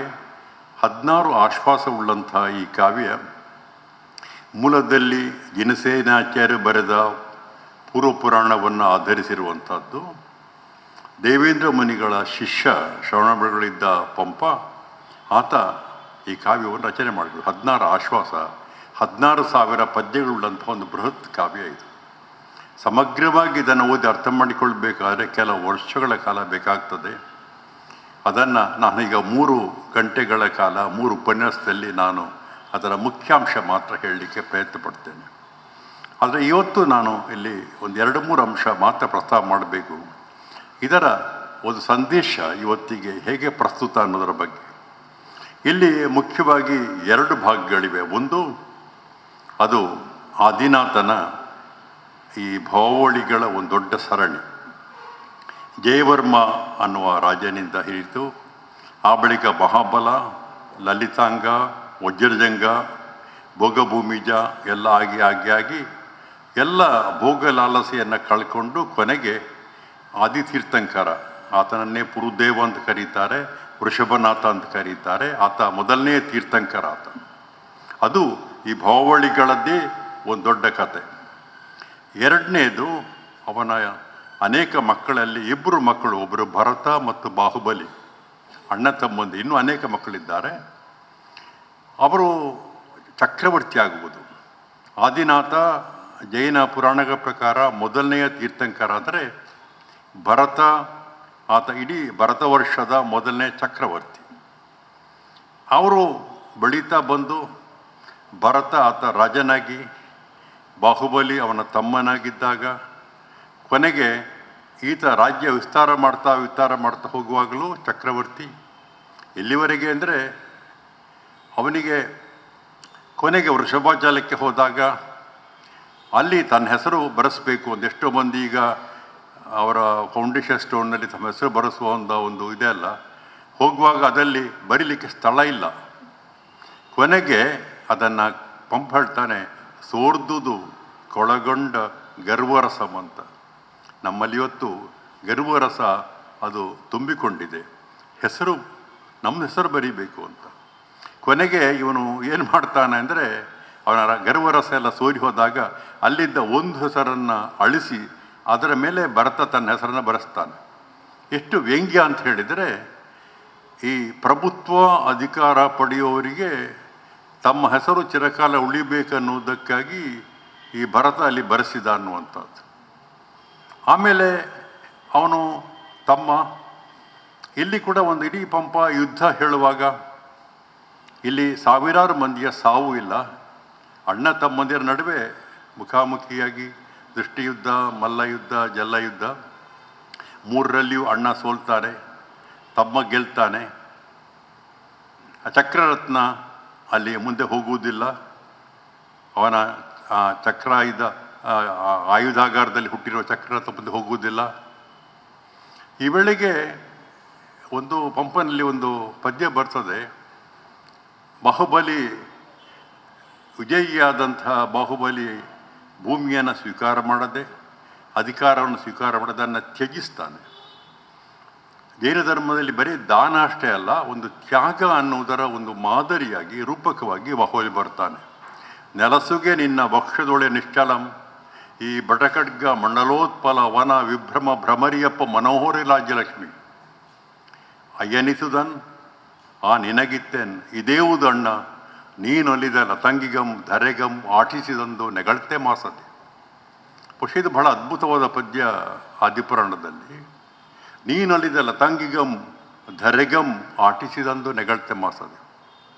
16 ಆಶ್ವಾಸವುಳ್ಳಂಥ ಈ ಕಾವ್ಯ ಮೂಲದಲ್ಲಿ ಜಿನಸೇನಾಚಾರ್ಯ ಬರೆದ ಪೂರ್ವ ಪುರಾಣವನ್ನು ಆಧರಿಸಿರುವಂಥದ್ದು. ದೇವೇಂದ್ರ ಮುನಿಗಳ ಶಿಷ್ಯ ಶ್ರವಣಬೆಳಗೊಳಿದ್ದ ಪಂಪ, ಆತ ಈ ಕಾವ್ಯವನ್ನು ರಚನೆ ಮಾಡಿದರು. 16 ಆಶ್ವಾಸ, 16,000 ಪದ್ಯಗಳುಳ್ಳಂಥ ಒಂದು ಬೃಹತ್ ಕಾವ್ಯ ಇದು. ಸಮಗ್ರವಾಗಿ ಇದನ್ನು ಓದಿ ಅರ್ಥ ಮಾಡಿಕೊಳ್ಬೇಕಾದ್ರೆ ಕೆಲವು ವರ್ಷಗಳ ಕಾಲ ಬೇಕಾಗ್ತದೆ. ಅದನ್ನು ನಾನೀಗ 3 ಗಂಟೆಗಳ ಕಾಲ 3 ಉಪನ್ಯಾಸದಲ್ಲಿ ನಾನು ಅದರ ಮುಖ್ಯಾಂಶ ಮಾತ್ರ ಹೇಳಲಿಕ್ಕೆ ಪ್ರಯತ್ನ ಪಡ್ತೇನೆ. ಆದರೆ ಇವತ್ತು ನಾನು ಇಲ್ಲಿ ಒಂದು 2-3 ಅಂಶ ಮಾತ್ರ ಪ್ರಸ್ತಾವ ಮಾಡಬೇಕು. ಇದರ ಒಂದು ಸಂದೇಶ ಇವತ್ತಿಗೆ ಹೇಗೆ ಪ್ರಸ್ತುತ ಅನ್ನೋದರ ಬಗ್ಗೆ. ಇಲ್ಲಿ ಮುಖ್ಯವಾಗಿ 2 ಭಾಗಗಳಿವೆ. ಒಂದು, ಅದು ಆದಿನಾಥನ ಈ ಭಾವಳಿಗಳ ಒಂದು ದೊಡ್ಡ ಸರಣಿ. ಜಯವರ್ಮ ಅನ್ನುವ ರಾಜನಿಂದ ಹಿಡಿದು ಆ ಬಳಿಕ ಮಹಾಬಲ, ಲಲಿತಾಂಗ, ವಜ್ರಜಂಗ, ಭೋಗಭೂಮಿಜ ಎಲ್ಲ ಆಗಿ ಎಲ್ಲ ಭೋಗ ಲಾಲಸೆಯನ್ನು ಕಳ್ಕೊಂಡು ಕೊನೆಗೆ ಆದಿತೀರ್ಥಂಕರ, ಆತನನ್ನೇ ಪುರುದೇವ ಅಂತ ಕರೀತಾರೆ, ವೃಷಭನಾಥ ಅಂತ ಕರೀತಾರೆ, ಆತ ಮೊದಲನೇ ತೀರ್ಥಂಕರ ಆತ. ಅದು ಈ ಭಾವಳಿಗಳದ್ದೇ ಒಂದು ದೊಡ್ಡ ಕತೆ. ಎರಡನೇದು, ಅವನ ಅನೇಕ ಮಕ್ಕಳಲ್ಲಿ 2 ಮಕ್ಕಳು, ಒಬ್ಬರು ಭರತ ಮತ್ತು ಬಾಹುಬಲಿ, ಅಣ್ಣ ತಮ್ಮಂದು, ಇನ್ನೂ ಅನೇಕ ಮಕ್ಕಳಿದ್ದಾರೆ. ಅವರು ಚಕ್ರವರ್ತಿ ಆಗುವುದು. ಆದಿನಾಥ ಜೈನ ಪುರಾಣಗಳ ಪ್ರಕಾರ ಮೊದಲನೆಯ ತೀರ್ಥಂಕರ ಆದರೆ ಭರತ, ಆತ ಇಡೀ ಭರತ ವರ್ಷದ ಮೊದಲನೇ ಚಕ್ರವರ್ತಿ. ಅವರು ಬೆಳೀತಾ ಬಂದು ಭರತ ಆತ ರಾಜನಾಗಿ, ಬಾಹುಬಲಿ ಅವನ ತಮ್ಮನಾಗಿದ್ದಾಗ, ಕೊನೆಗೆ ಈತ ರಾಜ್ಯ ವಿಸ್ತಾರ ಮಾಡ್ತಾ ಹೋಗುವಾಗಲೂ ಚಕ್ರವರ್ತಿ. ಎಲ್ಲಿವರೆಗೆ ಅಂದರೆ ಅವನಿಗೆ ಕೊನೆಗೆ ವೃಷಭಾಚಲಕ್ಕೆ ಹೋದಾಗ ಅಲ್ಲಿ ತನ್ನ ಹೆಸರು ಬರೆಸಬೇಕು. ಒಂದೆಷ್ಟೋ ಮಂದಿ ಈಗ ಅವರ ಫೌಂಡೇಶನ್ ಸ್ಟೋನ್ನಲ್ಲಿ ತಮ್ಮ ಹೆಸರು ಬರೆಸುವ ಒಂದು ಇದೆ ಅಲ್ಲ, ಹೋಗುವಾಗ ಅದಲ್ಲಿ ಬರೀಲಿಕ್ಕೆ ಸ್ಥಳ ಇಲ್ಲ. ಕೊನೆಗೆ ಅದನ್ನು ಪಂಪ ಹೇಳ್ತಾನೆ, ಸೋರ್ದುದು ಕೊಳಗೊಂಡ ಗರ್ವರಸಂ ಅಂತ. ನಮ್ಮಲ್ಲಿ ಇವತ್ತು ಗರ್ವರಸ ಅದು ತುಂಬಿಕೊಂಡಿದೆ. ನಮ್ಮ ಹೆಸರು ಬರೀಬೇಕು ಅಂತ. ಕೊನೆಗೆ ಇವನು ಏನು ಮಾಡ್ತಾನೆ ಅಂದರೆ, ಅವನ ಗರ್ವರಸ ಎಲ್ಲ ಸೋರಿ ಹೋದಾಗ ಅಲ್ಲಿದ್ದ ಒಂದು ಹೆಸರನ್ನು ಅಳಿಸಿ ಅದರ ಮೇಲೆ ಭರತ ತನ್ನ ಹೆಸರನ್ನು ಬರೆಸ್ತಾನೆ. ಎಷ್ಟು ವ್ಯಂಗ್ಯ ಅಂತ ಹೇಳಿದರೆ, ಈ ಪ್ರಭುತ್ವ ಅಧಿಕಾರ ಪಡೆಯುವವರಿಗೆ ತಮ್ಮ ಹೆಸರು ಚಿರಕಾಲ ಉಳಿಬೇಕನ್ನುವುದಕ್ಕಾಗಿ ಈ ಭರತ ಅಲ್ಲಿ ಬರೆಸಿದ ಅನ್ನುವಂಥದ್ದು. ಆಮೇಲೆ ಅವನು ಇಲ್ಲಿ ಕೂಡ ಒಂದು ಇಡೀ ಪಂಪ ಯುದ್ಧ ಹೇಳುವಾಗ ಇಲ್ಲಿ ಸಾವಿರಾರು ಮಂದಿಯ ಸಾವು ಇಲ್ಲ, ಅಣ್ಣ ತಮ್ಮಂದಿರ ನಡುವೆ ಮುಖಾಮುಖಿಯಾಗಿ ದೃಷ್ಟಿಯುದ್ಧ, ಮಲ್ಲಯುದ್ಧ, ಜಲ್ಲಯುದ್ಧ, ಮೂರರಲ್ಲಿಯೂ ಅಣ್ಣ ಸೋಲ್ತಾರೆ, ತಮ್ಮ ಗೆಲ್ತಾನೆ. ಆ ಚಕ್ರರತ್ನ ಅಲ್ಲಿ ಮುಂದೆ ಹೋಗುವುದಿಲ್ಲ, ಅವನ ಆಯುಧಾಗಾರದಲ್ಲಿ ಹುಟ್ಟಿರುವ ಚಕ್ರರತ್ನ ಮುಂದೆ ಹೋಗುವುದಿಲ್ಲ. ಈ ವೇಳೆಗೆ ಒಂದು ಪಂಪನಲ್ಲಿ ಒಂದು ಪದ್ಯ ಬರ್ತದೆ, ವಿಜಯಿಯಾದಂತಹ ಬಾಹುಬಲಿ ಭೂಮಿಯನ್ನು ಸ್ವೀಕಾರ ಮಾಡದೆ, ಅಧಿಕಾರವನ್ನು ಸ್ವೀಕಾರ ಮಾಡೋದನ್ನು ತ್ಯಜಿಸ್ತಾನೆ. ಜೈನ ಧರ್ಮದಲ್ಲಿ ಬರೀ ದಾನ ಅಷ್ಟೇ ಅಲ್ಲ, ಒಂದು ತ್ಯಾಗ ಅನ್ನುವುದರ ಒಂದು ಮಾದರಿಯಾಗಿ ರೂಪಕವಾಗಿ ಬಾಹುಬಲಿ ಬರ್ತಾನೆ. ನೆಲಸುಗೆ ನಿನ್ನ ವಕ್ಷದೊಳೆ ನಿಶ್ಚಲಂ, ಈ ಬಟಖಡ್ಗ ಮಂಡಲೋತ್ಪಲ ವನ ವಿಭ್ರಮ ಭ್ರಮರಿಯಪ್ಪ ಮನೋಹರಿ ರಾಜ್ಯಲಕ್ಷ್ಮಿ ಅಯ್ಯನಿಸುದನ್ ಆ ನಿನಗಿತ್ತೇನ್ ಇದೇವುದಣ್ಣ ನೀನೊಲಿದ ಲತಂಗಿಗಂ ಧರೆಗಂ ಆಟಿಸಿದಂದು ನೆಗಳ್ತೆ ಮಾಸದೆ. ಬಹುಶಃ ಇದು ಬಹಳ ಅದ್ಭುತವಾದ ಪದ್ಯ ಆದಿಪುರಾಣದಲ್ಲಿ. ನೀನೊಲಿದ ಲತಂಗಿಗಂ ಧರೆಗಂ ಆಟಿಸಿದಂದು ನೆಗಳ್ತೆ ಮಾಸದೆ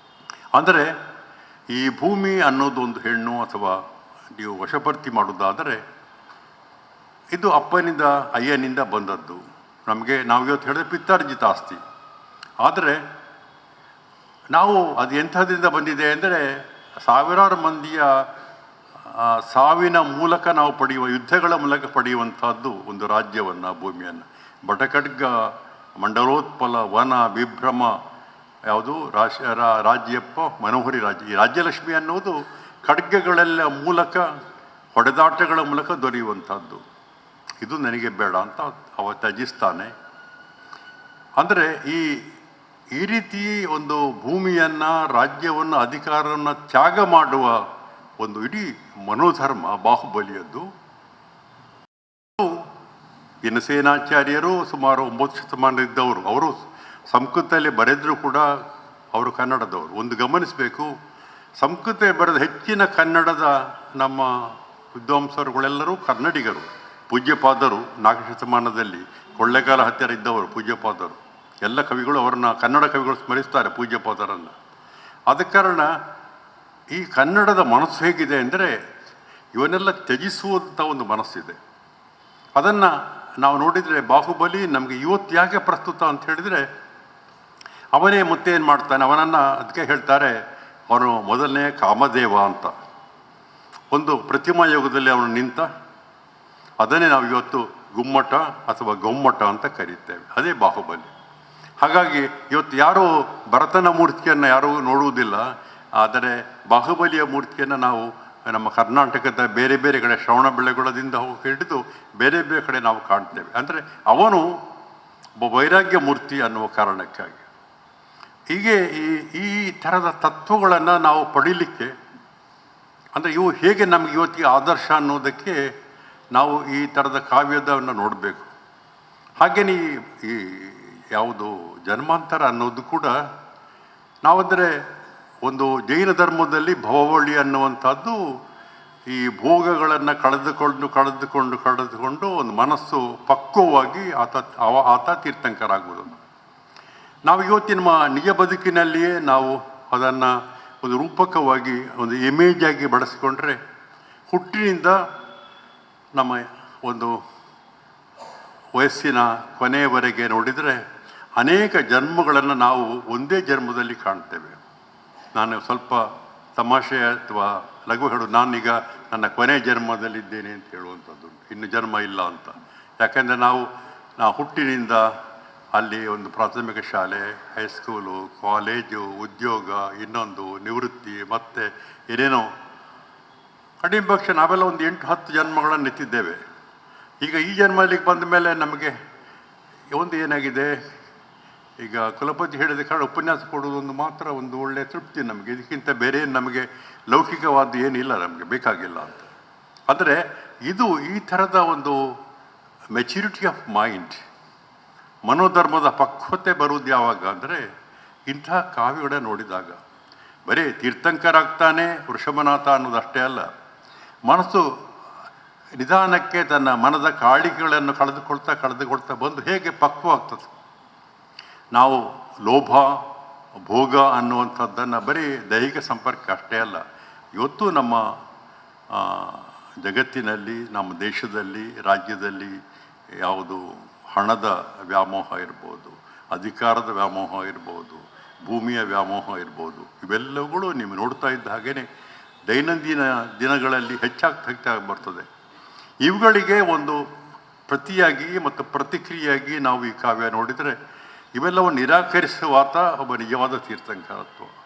ಅಂದರೆ, ಈ ಭೂಮಿ ಅನ್ನೋದು ಒಂದು ಹೆಣ್ಣು ಅಥವಾ ನೀವು ವಶಪರ್ತಿ ಮಾಡೋದಾದರೆ ಇದು ಅಪ್ಪನಿಂದ ಅಯ್ಯನಿಂದ ಬಂದದ್ದು. ನಾವು ಇವತ್ತು ಹೇಳಿದ್ರೆ ಪಿತ್ತಾರ್ಜಿತ ಆಸ್ತಿ. ಆದರೆ ಅದು ಎಂಥದ್ರಿಂದ ಬಂದಿದೆ ಅಂದರೆ, ಸಾವಿರಾರು ಮಂದಿಯ ಸಾವಿನ ಮೂಲಕ ನಾವು ಪಡೆಯುವ, ಯುದ್ಧಗಳ ಮೂಲಕ ಪಡೆಯುವಂಥದ್ದು ಒಂದು ರಾಜ್ಯವನ್ನು, ಭೂಮಿಯನ್ನು. ಬಟಖಡ್ಗ ಮಂಡಲೋತ್ಪಲ ವನ ವಿಭ್ರಮ ಯಾವುದು ರಾಜ್ಯಪ್ಪ ಮನೋಹರಿ ರಾಜ್ಯ. ಈ ರಾಜ್ಯಲಕ್ಷ್ಮಿ ಅನ್ನೋದು ಖಡ್ಗಗಳೆಲ್ಲ ಮೂಲಕ, ಹೊಡೆದಾಟಗಳ ಮೂಲಕ ದೊರೆಯುವಂಥದ್ದು. ಇದು ನನಗೆ ಬೇಡ ಅಂತ ಅವ ತ್ಯಜಿಸ್ತಾನೆ. ಅಂದರೆ ಈ ರೀತಿ ಒಂದು ಭೂಮಿಯನ್ನು, ರಾಜ್ಯವನ್ನು, ಅಧಿಕಾರವನ್ನು ತ್ಯಾಗ ಮಾಡುವ ಒಂದು ಇಡೀ ಮನೋಧರ್ಮ ಬಾಹುಬಲಿಯದ್ದು. ಜನಸೇನಾಚಾರ್ಯರು ಸುಮಾರು 9 ಶತಮಾನದಿದ್ದವರು. ಅವರು ಸಂಸ್ಕೃತದಲ್ಲಿ ಬರೆದರೂ ಕೂಡ ಅವರು ಕನ್ನಡದವರು. ಒಂದು ಗಮನಿಸಬೇಕು, ಸಂಸ್ಕೃತ ಬರೆದ ಹೆಚ್ಚಿನ ಕನ್ನಡದ ನಮ್ಮ ವಿದ್ವಾಂಸರುಗಳೆಲ್ಲರೂ ಕನ್ನಡಿಗರು. ಪೂಜ್ಯಪಾದರು 4ನೇ ಶತಮಾನದಲ್ಲಿ ಕೊಳ್ಳೇಗಾಲ ಹತ್ತಿರ ಇದ್ದವರು ಪೂಜ್ಯಪಾದರು. ಎಲ್ಲ ಕವಿಗಳು ಅವರನ್ನು, ಕನ್ನಡ ಕವಿಗಳು ಸ್ಮರಿಸ್ತಾರೆ ಪೂಜ್ಯಪಾದರನ್ನು. ಆದ ಕಾರಣ ಈ ಕನ್ನಡದ ಮನಸ್ಸು ಹೇಗಿದೆ ಅಂದರೆ, ಇವನ್ನೆಲ್ಲ ತ್ಯಜಿಸುವಂಥ ಒಂದು ಮನಸ್ಸಿದೆ. ಅದನ್ನು ನಾವು ನೋಡಿದರೆ ಬಾಹುಬಲಿ ನಮಗೆ ಇವತ್ತು ಯಾಕೆ ಪ್ರಸ್ತುತ ಅಂತ ಹೇಳಿದರೆ, ಅವನೇ ಮತ್ತೆ ಏನು ಮಾಡ್ತಾನೆ, ಅವನನ್ನು ಅದಕ್ಕೆ ಹೇಳ್ತಾರೆ ಅವನು ಮೊದಲನೇ ಕಾಮದೇವ ಅಂತ. ಒಂದು ಪ್ರತಿಮಾ ಯೋಗದಲ್ಲಿ ಅವನು ನಿಂತ, ಅದನ್ನೇ ನಾವು ಇವತ್ತು ಗುಮ್ಮಟ ಅಥವಾ ಗೊಮ್ಮಟ ಅಂತ ಕರೀತೇವೆ. ಅದೇ ಬಾಹುಬಲಿ. ಹಾಗಾಗಿ ಇವತ್ತು ಯಾರೂ ಭರತನ ಮೂರ್ತಿಯನ್ನು ಯಾರೂ ನೋಡುವುದಿಲ್ಲ, ಆದರೆ ಬಾಹುಬಲಿಯ ಮೂರ್ತಿಯನ್ನು ನಾವು ನಮ್ಮ ಕರ್ನಾಟಕದ ಬೇರೆ ಬೇರೆ ಕಡೆ ಶ್ರವಣಬೆಳಗೊಳದಿಂದ ಹಿಡಿದು ಬೇರೆ ಬೇರೆ ಕಡೆ ನಾವು ಕಾಣ್ತೇವೆ. ಅಂದರೆ ಅವನು ವೈರಾಗ್ಯ ಮೂರ್ತಿ ಅನ್ನುವ ಕಾರಣಕ್ಕಾಗಿ. ಹೀಗೆ ಈ ಥರದ ತತ್ವಗಳನ್ನು ನಾವು ಪಡೀಲಿಕ್ಕೆ, ಅಂದರೆ ಇವು ಹೇಗೆ ನಮಗೆ ಇವತ್ತಿಗೆ ಆದರ್ಶ ಅನ್ನೋದಕ್ಕೆ ನಾವು ಈ ಥರದ ಕಾವ್ಯದವನ್ನು ನೋಡಬೇಕು. ಹಾಗೆಯೇ ಈ ಯಾವುದು ಜನ್ಮಾಂತರ ಅನ್ನೋದು ಕೂಡ ನಾವಂದರೆ ಒಂದು ಜೈನ ಧರ್ಮದಲ್ಲಿ ಭವಬಲಿ ಅನ್ನುವಂಥದ್ದು ಈ ಭೋಗಗಳನ್ನು ಕಳೆದುಕೊಂಡು ಒಂದು ಮನಸ್ಸು ಪಕ್ವವಾಗಿ ಆತ ತೀರ್ಥಂಕರಾಗುವುದು. ನಾವು ಇವತ್ತಿನ ನಮ್ಮ ನಿಜ ಬದುಕಿನಲ್ಲಿಯೇ ನಾವು ಅದನ್ನು ಒಂದು ರೂಪಕವಾಗಿ ಒಂದು ಇಮೇಜಾಗಿ ಬಳಸಿಕೊಂಡ್ರೆ, ಹುಟ್ಟಿನಿಂದ ನಮ್ಮ ಒಂದು ವಯಸ್ಸಿನ ಕೊನೆಯವರೆಗೆ ನೋಡಿದರೆ ಅನೇಕ ಜನ್ಮಗಳನ್ನು ನಾವು ಒಂದೇ ಜನ್ಮದಲ್ಲಿ ಕಾಣ್ತೇವೆ. ನಾನು ಸ್ವಲ್ಪ ತಮಾಷೆ ಅಥವಾ ಲಘು ಹೇಳು, ನಾನೀಗ ನನ್ನ ಕೊನೆ ಜನ್ಮದಲ್ಲಿದ್ದೇನೆ ಅಂತ ಹೇಳುವಂಥದ್ದು, ಇನ್ನು ಜನ್ಮ ಇಲ್ಲ ಅಂತ. ಯಾಕೆಂದರೆ ನಾವು ಹುಟ್ಟಿನಿಂದ ಅಲ್ಲಿ ಒಂದು ಪ್ರಾಥಮಿಕ ಶಾಲೆ, ಹೈಸ್ಕೂಲು, ಕಾಲೇಜು, ಉದ್ಯೋಗ, ಇನ್ನೊಂದು ನಿವೃತ್ತಿ, ಮತ್ತೆ ಏನೇನೋ ಕಡಿಮೆ ಪಕ್ಷ ನಾವೆಲ್ಲ ಒಂದು 8-10 ಜನ್ಮಗಳನ್ನು ಎತ್ತಿದ್ದೇವೆ. ಈಗ ಈ ಜನ್ಮಲ್ಲಿಗೆ ಬಂದ ಮೇಲೆ ನಮಗೆ ಒಂದು ಏನಾಗಿದೆ, ಈಗ ಕುಲಪತಿ ಹೇಳಿದ ಕಾರಣ ಉಪನ್ಯಾಸ ಕೊಡುವುದೊಂದು ಮಾತ್ರ ಒಂದು ಒಳ್ಳೆಯ ತೃಪ್ತಿ ನಮಗೆ. ಇದಕ್ಕಿಂತ ಬೇರೆ ನಮಗೆ ಲೌಕಿಕವಾದ ಏನಿಲ್ಲ, ನಮಗೆ ಬೇಕಾಗಿಲ್ಲ ಅಂತ. ಆದರೆ ಇದು ಈ ಥರದ ಒಂದು ಮೆಚ್ಯೂರಿಟಿ ಆಫ್ ಮೈಂಡ್, ಮನೋಧರ್ಮದ ಪಕ್ವತೆ ಬರುವುದು ಯಾವಾಗ ಅಂದರೆ ಇಂಥ ಕಾವ್ಯಗಳೇ ನೋಡಿದಾಗ. ಬರೀ ತೀರ್ಥಂಕರಾಗ್ತಾನೆ ವೃಷಭನಾಥ ಅನ್ನೋದಷ್ಟೇ ಅಲ್ಲ, ಮನಸ್ಸು ನಿಧಾನಕ್ಕೆ ತನ್ನ ಮನದ ಕಾಳಿಕೆಗಳನ್ನು ಕಳೆದುಕೊಳ್ತಾ ಬಂದು ಹೇಗೆ ಪಕ್ವ ಆಗ್ತದೆ. ನಾವು ಲೋಭ ಭೋಗ ಅನ್ನುವಂಥದ್ದನ್ನು ಬರೀ ದೈಹಿಕ ಸಂಪರ್ಕ ಅಷ್ಟೇ ಅಲ್ಲ, ಇವತ್ತು ನಮ್ಮ ಜಗತ್ತಿನಲ್ಲಿ, ನಮ್ಮ ದೇಶದಲ್ಲಿ, ರಾಜ್ಯದಲ್ಲಿ ಯಾವುದು ಹಣದ ವ್ಯಾಮೋಹ ಇರ್ಬೋದು, ಅಧಿಕಾರದ ವ್ಯಾಮೋಹ ಇರ್ಬೋದು, ಭೂಮಿಯ ವ್ಯಾಮೋಹ ಇರ್ಬೋದು, ಇವೆಲ್ಲವುಗಳು ನೀವು ನೋಡ್ತಾ ಇದ್ದ ಹಾಗೇ ದೈನಂದಿನ ದಿನಗಳಲ್ಲಿ ಹೆಚ್ಚಾಗ್ತಾ ಬರ್ತದೆ. ಇವುಗಳಿಗೆ ಒಂದು ಪ್ರತಿಯಾಗಿ ಮತ್ತು ಪ್ರತಿಕ್ರಿಯೆಯಾಗಿ ನಾವು ಈ ಕಾವ್ಯ ನೋಡಿದರೆ ಇವೆಲ್ಲವನ್ನು ನಿರಾಕರಿಸುವಾತ ಒಬ್ಬ ನಿಜವಾದ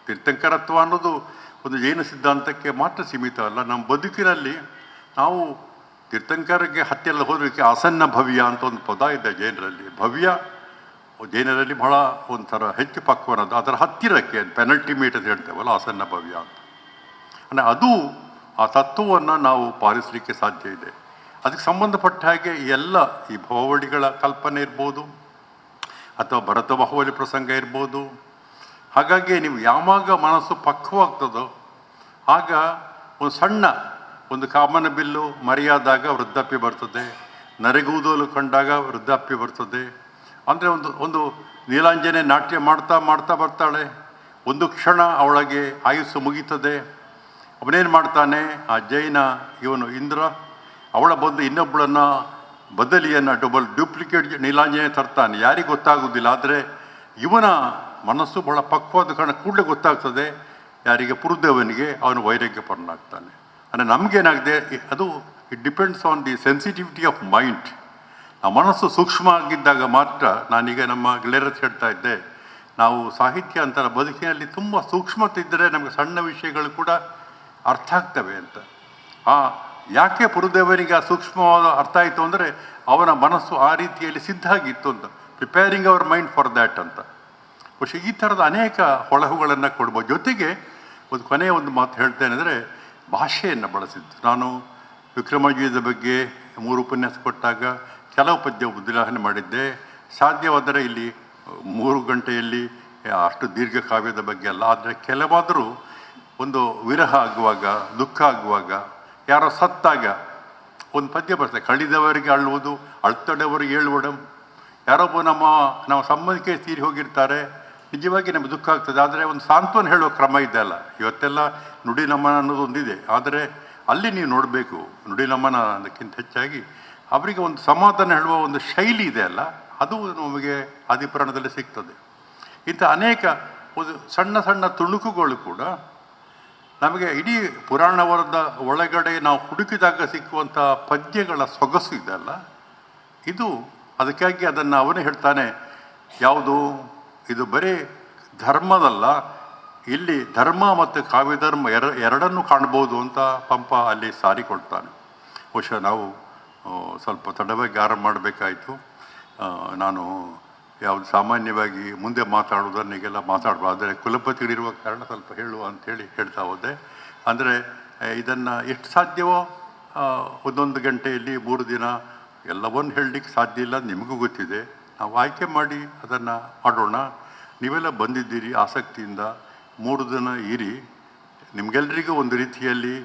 ತೀರ್ಥಂಕರತ್ವ ಅನ್ನೋದು ಒಂದು ಜೈನ ಸಿದ್ಧಾಂತಕ್ಕೆ ಮಾತ್ರ ಸೀಮಿತ ಅಲ್ಲ. ನಮ್ಮ ಬದುಕಿನಲ್ಲಿ ನಾವು ತೀರ್ಥಂಕರಕ್ಕೆ ಹತ್ಯೆಲ್ಲ ಹೋದಕ್ಕೆ ಆಸನ್ನ ಭವ್ಯ ಅಂತ ಒಂದು ಪದ ಇದೆ ಜೈನರಲ್ಲಿ. ಭವ್ಯ ಜೈನರಲ್ಲಿ ಬಹಳ ಒಂಥರ ಹೆಚ್ಚು ಪಕ್ವನದ್ದು, ಅದರ ಹತ್ತಿರಕ್ಕೆ ಪೆನಲ್ಟಿಮೇಟ್ ಅಂತ ಹೇಳ್ತೇವಲ್ಲ, ಆಸನ್ನ ಭವ್ಯ ಅಂತ. ಅಂದರೆ ಅದು ಆ ತತ್ವವನ್ನು ನಾವು ಪಾಲಿಸಲಿಕ್ಕೆ ಸಾಧ್ಯ ಇದೆ. ಅದಕ್ಕೆ ಸಂಬಂಧಪಟ್ಟ ಹಾಗೆ ಈ ಬಾಹುಬಲಿಗಳ ಕಲ್ಪನೆ ಇರ್ಬೋದು, ಅಥವಾ ಭರತ ಬಾಹುಬಲಿ ಪ್ರಸಂಗ ಇರ್ಬೋದು. ಹಾಗಾಗಿ ನೀವು ಯಾವಾಗ ಮನಸ್ಸು ಪಕ್ವವಾಗ್ತದೋ ಆಗ ಒಂದು ಸಣ್ಣ ಒಂದು ಕಾಮನ ಬಿಲ್ಲು ಮರೆಯಾದಾಗ ವೃದ್ಧಾಪ್ಯ ಬರ್ತದೆ, ನರೆಗೂದಲು ಕಂಡಾಗ ವೃದ್ಧಾಪ್ಯ ಬರ್ತದೆ. ಅಂದರೆ ಒಂದು ನೀಲಾಂಜನೆ ನಾಟ್ಯ ಮಾಡ್ತಾ ಬರ್ತಾಳೆ, ಒಂದು ಕ್ಷಣ ಅವಳಿಗೆ ಆಯುಸ್ಸು ಮುಗೀತದೆ. ಅವನೇನು ಮಾಡ್ತಾನೆ, ಆ ಜೈನ ಇವನು ಇಂದ್ರ ಅವಳ ಬಂದು ಇನ್ನೊಬ್ಬಳನ್ನು ಬದಲಿಯನ್ನು ಡ್ಯೂಪ್ಲಿಕೇಟ್ ನೀಲಾಂಜನೆ ತರ್ತಾನೆ, ಯಾರಿಗೆ ಗೊತ್ತಾಗೋದಿಲ್ಲ. ಆದರೆ ಇವನ ಮನಸ್ಸು ಬಹಳ ಪಕ್ವಾದ ಕಾರಣ ಕೂಡಲೇ ಗೊತ್ತಾಗ್ತದೆ ಯಾರಿಗೆ, ಪುರುದೇವನಿಗೆ. ಅವನು ವೈರಾಗ್ಯಪರನಾಗ್ತಾನೆ. ಅಂದರೆ ನಮಗೇನಾಗಿದೆ, ಅದು it depends on the sensitivity of mind. ಆ ಮನಸ್ಸು ಸೂಕ್ಷ್ಮ ಆಗಿದ್ದಾಗ ಮಾತ್ರ. ನಾನೀಗ ನಮ್ಮ ಗೆಳೆಯರ ಹೇಳ್ತಾ ಇದ್ದೆ, ನಾವು ಸಾಹಿತ್ಯ ಅಂತಾರೆ ಬದುಕಿನಲ್ಲಿ ತುಂಬ ಸೂಕ್ಷ್ಮತೆ ಇದ್ದರೆ ನಮಗೆ ಸಣ್ಣ ವಿಷಯಗಳು ಕೂಡ ಅರ್ಥ ಆಗ್ತವೆ ಅಂತ. ಯಾಕೆ ಪುರುದೇವನಿಗೆ ಆ ಸೂಕ್ಷ್ಮವಾದ ಅರ್ಥ ಆಯಿತು ಅಂದರೆ ಅವನ ಮನಸ್ಸು ಆ ರೀತಿಯಲ್ಲಿ ಸಿದ್ಧ ಆಗಿತ್ತು ಅಂತ, preparing our mind for that ಅಂತ. പക്ഷേ ಈ ಥರದ ಅನೇಕ ಹೊಳಹುಗಳನ್ನು ಕೊಡ್ಬೋದು. ಜೊತೆಗೆ ಕೊನೆಯ ಒಂದು ಮಾತು ಹೇಳ್ತೇನೆ ಅಂದರೆ ಭಾಷೆಯನ್ನು ಬಳಸಿದ್ದು. ನಾನು ವಿಕ್ರಮಾರ್ಜಿತದ ಬಗ್ಗೆ 3 ಉಪನ್ಯಾಸ ಕೊಟ್ಟಾಗ ಕೆಲವು ಪದ್ಯ ಉದ್ಲಾಹನೆ ಮಾಡಿದ್ದೆ. ಸಾಧ್ಯವಾದರೆ ಇಲ್ಲಿ 3 ಗಂಟೆಯಲ್ಲಿ ಅಷ್ಟು ದೀರ್ಘ ಕಾವ್ಯದ ಬಗ್ಗೆ ಅಲ್ಲ, ಆದರೆ ಕೆಲವಾದರೂ ಒಂದು ವಿರಹ ಆಗುವಾಗ, ದುಃಖ ಆಗುವಾಗ, ಯಾರೋ ಸತ್ತಾಗ ಒಂದು ಪದ್ಯ ಬರ್ತದೆ, ಕಳಿದವರಿಗೆ ಅಳುವುದು ಅಳ್ತಡವರಿಗೆ ಏಳುವಡಂ. ಯಾರೊಬ್ಬ ನಮ್ಮ ಸಂಬಂಧಿಕೆ ತೀರಿ ಹೋಗಿರ್ತಾರೆ, ನಿಜವಾಗಿ ನಮಗೆ ದುಃಖ ಆಗ್ತದೆ. ಆದರೆ ಒಂದು ಸಾಂತ್ವನ ಹೇಳುವ ಕ್ರಮ ಇದೆ ಅಲ್ಲ. ಇವತ್ತೆಲ್ಲ ನುಡಿ ನಮನ ಅನ್ನೋದು ಒಂದಿದೆ, ಆದರೆ ಅಲ್ಲಿ ನೀವು ನೋಡಬೇಕು, ನುಡಿ ನಮನ ಅದಕ್ಕಿಂತ ಹೆಚ್ಚಾಗಿ ಅವರಿಗೆ ಒಂದು ಸಮಾಧಾನ ಹೇಳುವ ಒಂದು ಶೈಲಿ ಇದೆ ಅಲ್ಲ, ಅದು ನಮಗೆ ಆದಿಪುರಾಣದಲ್ಲಿ ಸಿಗ್ತದೆ. ಇಂಥ ಅನೇಕ ಒಂದು ಸಣ್ಣ ತುಣುಕುಗಳು ಕೂಡ ನಮಗೆ ಇಡೀ ಪುರಾಣವರದ ಒಳಗಡೆ ನಾವು ಹುಡುಕಿದಾಗ ಸಿಕ್ಕುವಂಥ ಪದ್ಯಗಳ ಸೊಗಸು ಇದೆಲ್ಲ, ಇದು ಅದಕ್ಕಾಗಿ ಅದನ್ನು ಅವನೇ ಹೇಳ್ತಾನೆ. ಯಾವುದು ಇದು ಬರೀ ಧರ್ಮದಲ್ಲ, ಇಲ್ಲಿ ಧರ್ಮ ಮತ್ತು ಕಾವ್ಯಧರ್ಮ ಎರಡನ್ನೂ ಕಾಣ್ಬೋದು ಅಂತ ಪಂಪ ಅಲ್ಲಿ ಸಾರಿಕೊಡ್ತಾನೆ. ಬಹುಶಃ ನಾವು ಸ್ವಲ್ಪ ತಡವಾಗಿ ಆರಂಭ ಮಾಡಬೇಕಾಯಿತು. ನಾನು ಯಾವುದು ಸಾಮಾನ್ಯವಾಗಿ ಮುಂದೆ ಮಾತಾಡೋದನ್ನಿಗೆಲ್ಲ ಮಾತಾಡ್ಬೋದು, ಆದರೆ ಕುಲಪತಿಗಳಿರುವ ಕಾರಣ ಸ್ವಲ್ಪ ಹೇಳುವ ಅಂಥೇಳಿ ಹೇಳ್ತಾ ಹೋದೆ. ಅಂದರೆ ಇದನ್ನು ಎಷ್ಟು ಸಾಧ್ಯವೋ ಒಂದೊಂದು ಗಂಟೆಯಲ್ಲಿ 3 ದಿನ ಎಲ್ಲವನ್ನೂ ಹೇಳಲಿಕ್ಕೆ ಸಾಧ್ಯ ಇಲ್ಲ, ನಿಮಗೂ ಗೊತ್ತಿದೆ. ನಾವು ಆಯ್ಕೆ ಮಾಡಿ ಅದನ್ನು ಮಾಡೋಣ. ನೀವೆಲ್ಲ ಬಂದಿದ್ದೀರಿ ಆಸಕ್ತಿಯಿಂದ, 3 ದಿನ ಇರಿ. ನಿಮಗೆಲ್ಲರಿಗೂ ಒಂದು ರೀತಿಯಲ್ಲಿ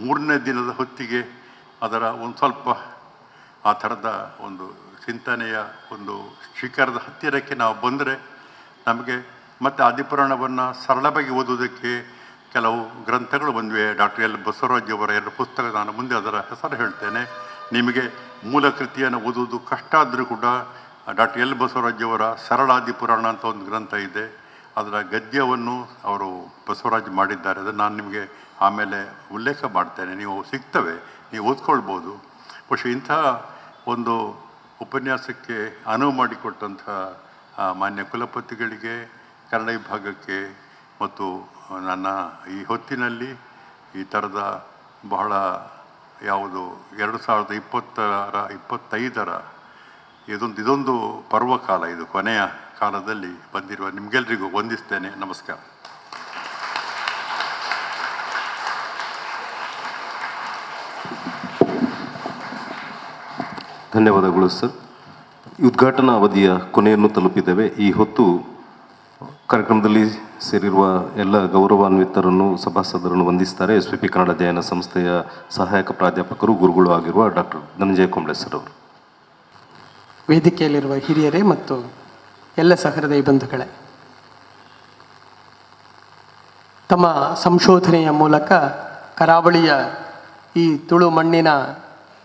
3ನೇ ದಿನದ ಹೊತ್ತಿಗೆ ಅದರ ಒಂದು ಸ್ವಲ್ಪ ಆ ಥರದ ಒಂದು ಚಿಂತನೆಯ ಒಂದು ಶಿಖರದ ಹತ್ತಿರಕ್ಕೆ ನಾವು ಬಂದರೆ ನಮಗೆ ಮತ್ತು ಆದಿಪುರಾಣವನ್ನು ಸರಳವಾಗಿ ಓದೋದಕ್ಕೆ ಕೆಲವು ಗ್ರಂಥಗಳು ಬಂದಿವೆ. ಡಾಕ್ಟರ್ ಎಲ್ ಬಸವರಾಜ್ ಅವರ 2 ಪುಸ್ತಕ, ನಾನು ಮುಂದೆ ಅದರ ಹೆಸರು ಹೇಳ್ತೇನೆ. ನಿಮಗೆ ಮೂಲ ಕೃತಿಯನ್ನು ಓದುವುದು ಕಷ್ಟ ಆದರೂ ಕೂಡ ಡಾಕ್ಟರ್ ಎಲ್ ಬಸವರಾಜ್ ಅವರ ಸರಳಾದಿಪುರಾಣ ಅಂತ ಒಂದು ಗ್ರಂಥ ಇದೆ, ಅದರ ಗದ್ಯವನ್ನು ಅವರು ಬಸವರಾಜ್ ಮಾಡಿದ್ದಾರೆ. ಅದನ್ನು ನಾನು ನಿಮಗೆ ಆಮೇಲೆ ಉಲ್ಲೇಖ ಮಾಡ್ತೇನೆ, ನೀವು ಸಿಗ್ತವೆ, ನೀವು ಓದ್ಕೊಳ್ಬೋದು. പക്ഷേ ಇಂಥ ಒಂದು ಉಪನ್ಯಾಸಕ್ಕೆ ಅನುವು ಮಾಡಿಕೊಟ್ಟಂಥ ಮಾನ್ಯ ಕುಲಪತಿಗಳಿಗೆ, ಕನ್ನಡ ವಿಭಾಗಕ್ಕೆ ಮತ್ತು ನನ್ನ ಈ ಹೊತ್ತಿನಲ್ಲಿ ಈ ಥರದ ಬಹಳ ಯಾವುದು 2025 ಇದೊಂದು ಪರ್ವಕಾಲ, ಇದು ಕೊನೆಯ ಕಾಲದಲ್ಲಿ ಬಂದಿರುವ ನಿಮಗೆಲ್ಲರಿಗೂ ವಂದಿಸ್ತೇನೆ. ನಮಸ್ಕಾರ. ಧನ್ಯವಾದಗಳು ಸರ್. ಈ ಉದ್ಘಾಟನಾ ಅವಧಿಯ ಕೊನೆಯನ್ನು ತಲುಪಿದ್ದೇವೆ. ಈ ಹೊತ್ತು ಕಾರ್ಯಕ್ರಮದಲ್ಲಿ ಸೇರಿರುವ ಎಲ್ಲ ಗೌರವಾನ್ವಿತರನ್ನು, ಸಭಾಸದರನ್ನು ವಂದಿಸ್ತಾರೆ SVP ಕನ್ನಡ ಅಧ್ಯಯನ ಸಂಸ್ಥೆಯ ಸಹಾಯಕ ಪ್ರಾಧ್ಯಾಪಕರು, ಗುರುಗಳು ಆಗಿರುವ ಡಾಕ್ಟರ್ ಧನಂಜಯ ಕೊಂಬ್ಳೆ ಸರ್ ಅವರು. ವೇದಿಕೆಯಲ್ಲಿರುವ ಹಿರಿಯರೇ ಮತ್ತು ಎಲ್ಲ ಸಹೃದಯ ಬಂಧುಗಳೇ, ತಮ್ಮ ಸಂಶೋಧನೆಯ ಮೂಲಕ ಕರಾವಳಿಯ ಈ ತುಳು ಮಣ್ಣಿನ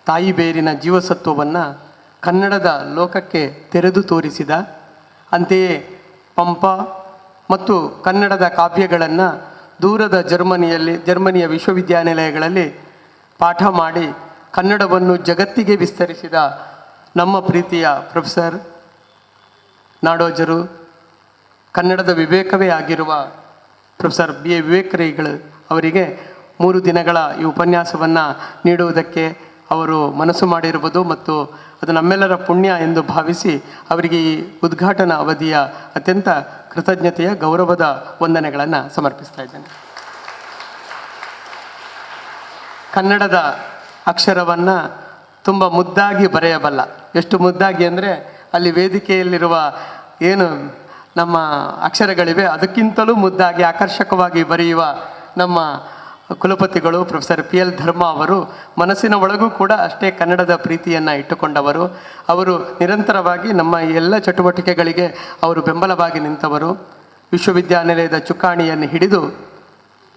ತಾಯಿ ಬೇರಿನ ಜೀವಸತ್ವವನ್ನು ಕನ್ನಡದ ಲೋಕಕ್ಕೆ ತೆರೆದು ತೋರಿಸಿದ, ಅಂತೆಯೇ ಪಂಪ ಮತ್ತು ಕನ್ನಡದ ಕಾವ್ಯಗಳನ್ನು ದೂರದ ಜರ್ಮನಿಯ ವಿಶ್ವವಿದ್ಯಾನಿಲಯಗಳಲ್ಲಿ ಪಾಠ ಮಾಡಿ ಕನ್ನಡವನ್ನು ಜಗತ್ತಿಗೆ ವಿಸ್ತರಿಸಿದ ನಮ್ಮ ಪ್ರೀತಿಯ ಪ್ರೊಫೆಸರ್, ನಾಡೋಜರು, ಕನ್ನಡದ ವಿವೇಕವೇ ಆಗಿರುವ ಪ್ರೊಫೆಸರ್ BA ವಿವೇಕರೈಗಳು ಅವರಿಗೆ 3 ದಿನಗಳ ಈ ಉಪನ್ಯಾಸವನ್ನು ನೀಡುವುದಕ್ಕೆ ಅವರು ಮನಸ್ಸು ಮಾಡಿರುವುದು ಮತ್ತು ಅದು ನಮ್ಮೆಲ್ಲರ ಪುಣ್ಯ ಎಂದು ಭಾವಿಸಿ ಅವರಿಗೆ ಈ ಉದ್ಘಾಟನಾ ಅವಧಿಯ ಅತ್ಯಂತ ಕೃತಜ್ಞತೆಯ ಗೌರವದ ವಂದನೆಗಳನ್ನು ಸಮರ್ಪಿಸ್ತಾ ಇದ್ದೇನೆ. ಕನ್ನಡದ ಅಕ್ಷರವನ್ನು ತುಂಬ ಮುದ್ದಾಗಿ ಬರೆಯಬಲ್ಲ. ಎಷ್ಟು ಮುದ್ದಾಗಿ ಅಂದರೆ ಅಲ್ಲಿ ವೇದಿಕೆಯಲ್ಲಿರುವ ಏನು ನಮ್ಮ ಅಕ್ಷರಗಳಿವೆ ಅದಕ್ಕಿಂತಲೂ ಮುದ್ದಾಗಿ ಆಕರ್ಷಕವಾಗಿ ಬರೆಯುವ ನಮ್ಮ ಕುಲಪತಿಗಳು ಪ್ರೊಫೆಸರ್ PL ಧರ್ಮ ಅವರು ಮನಸ್ಸಿನ ಒಳಗೂ ಕೂಡ ಅಷ್ಟೇ ಕನ್ನಡದ ಪ್ರೀತಿಯನ್ನು ಇಟ್ಟುಕೊಂಡವರು. ಅವರು ನಿರಂತರವಾಗಿ ನಮ್ಮ ಎಲ್ಲ ಚಟುವಟಿಕೆಗಳಿಗೆ ಅವರು ಬೆಂಬಲವಾಗಿ ನಿಂತವರು. ವಿಶ್ವವಿದ್ಯಾನಿಲಯದ ಚುಕ್ಕಾಣಿಯನ್ನು ಹಿಡಿದು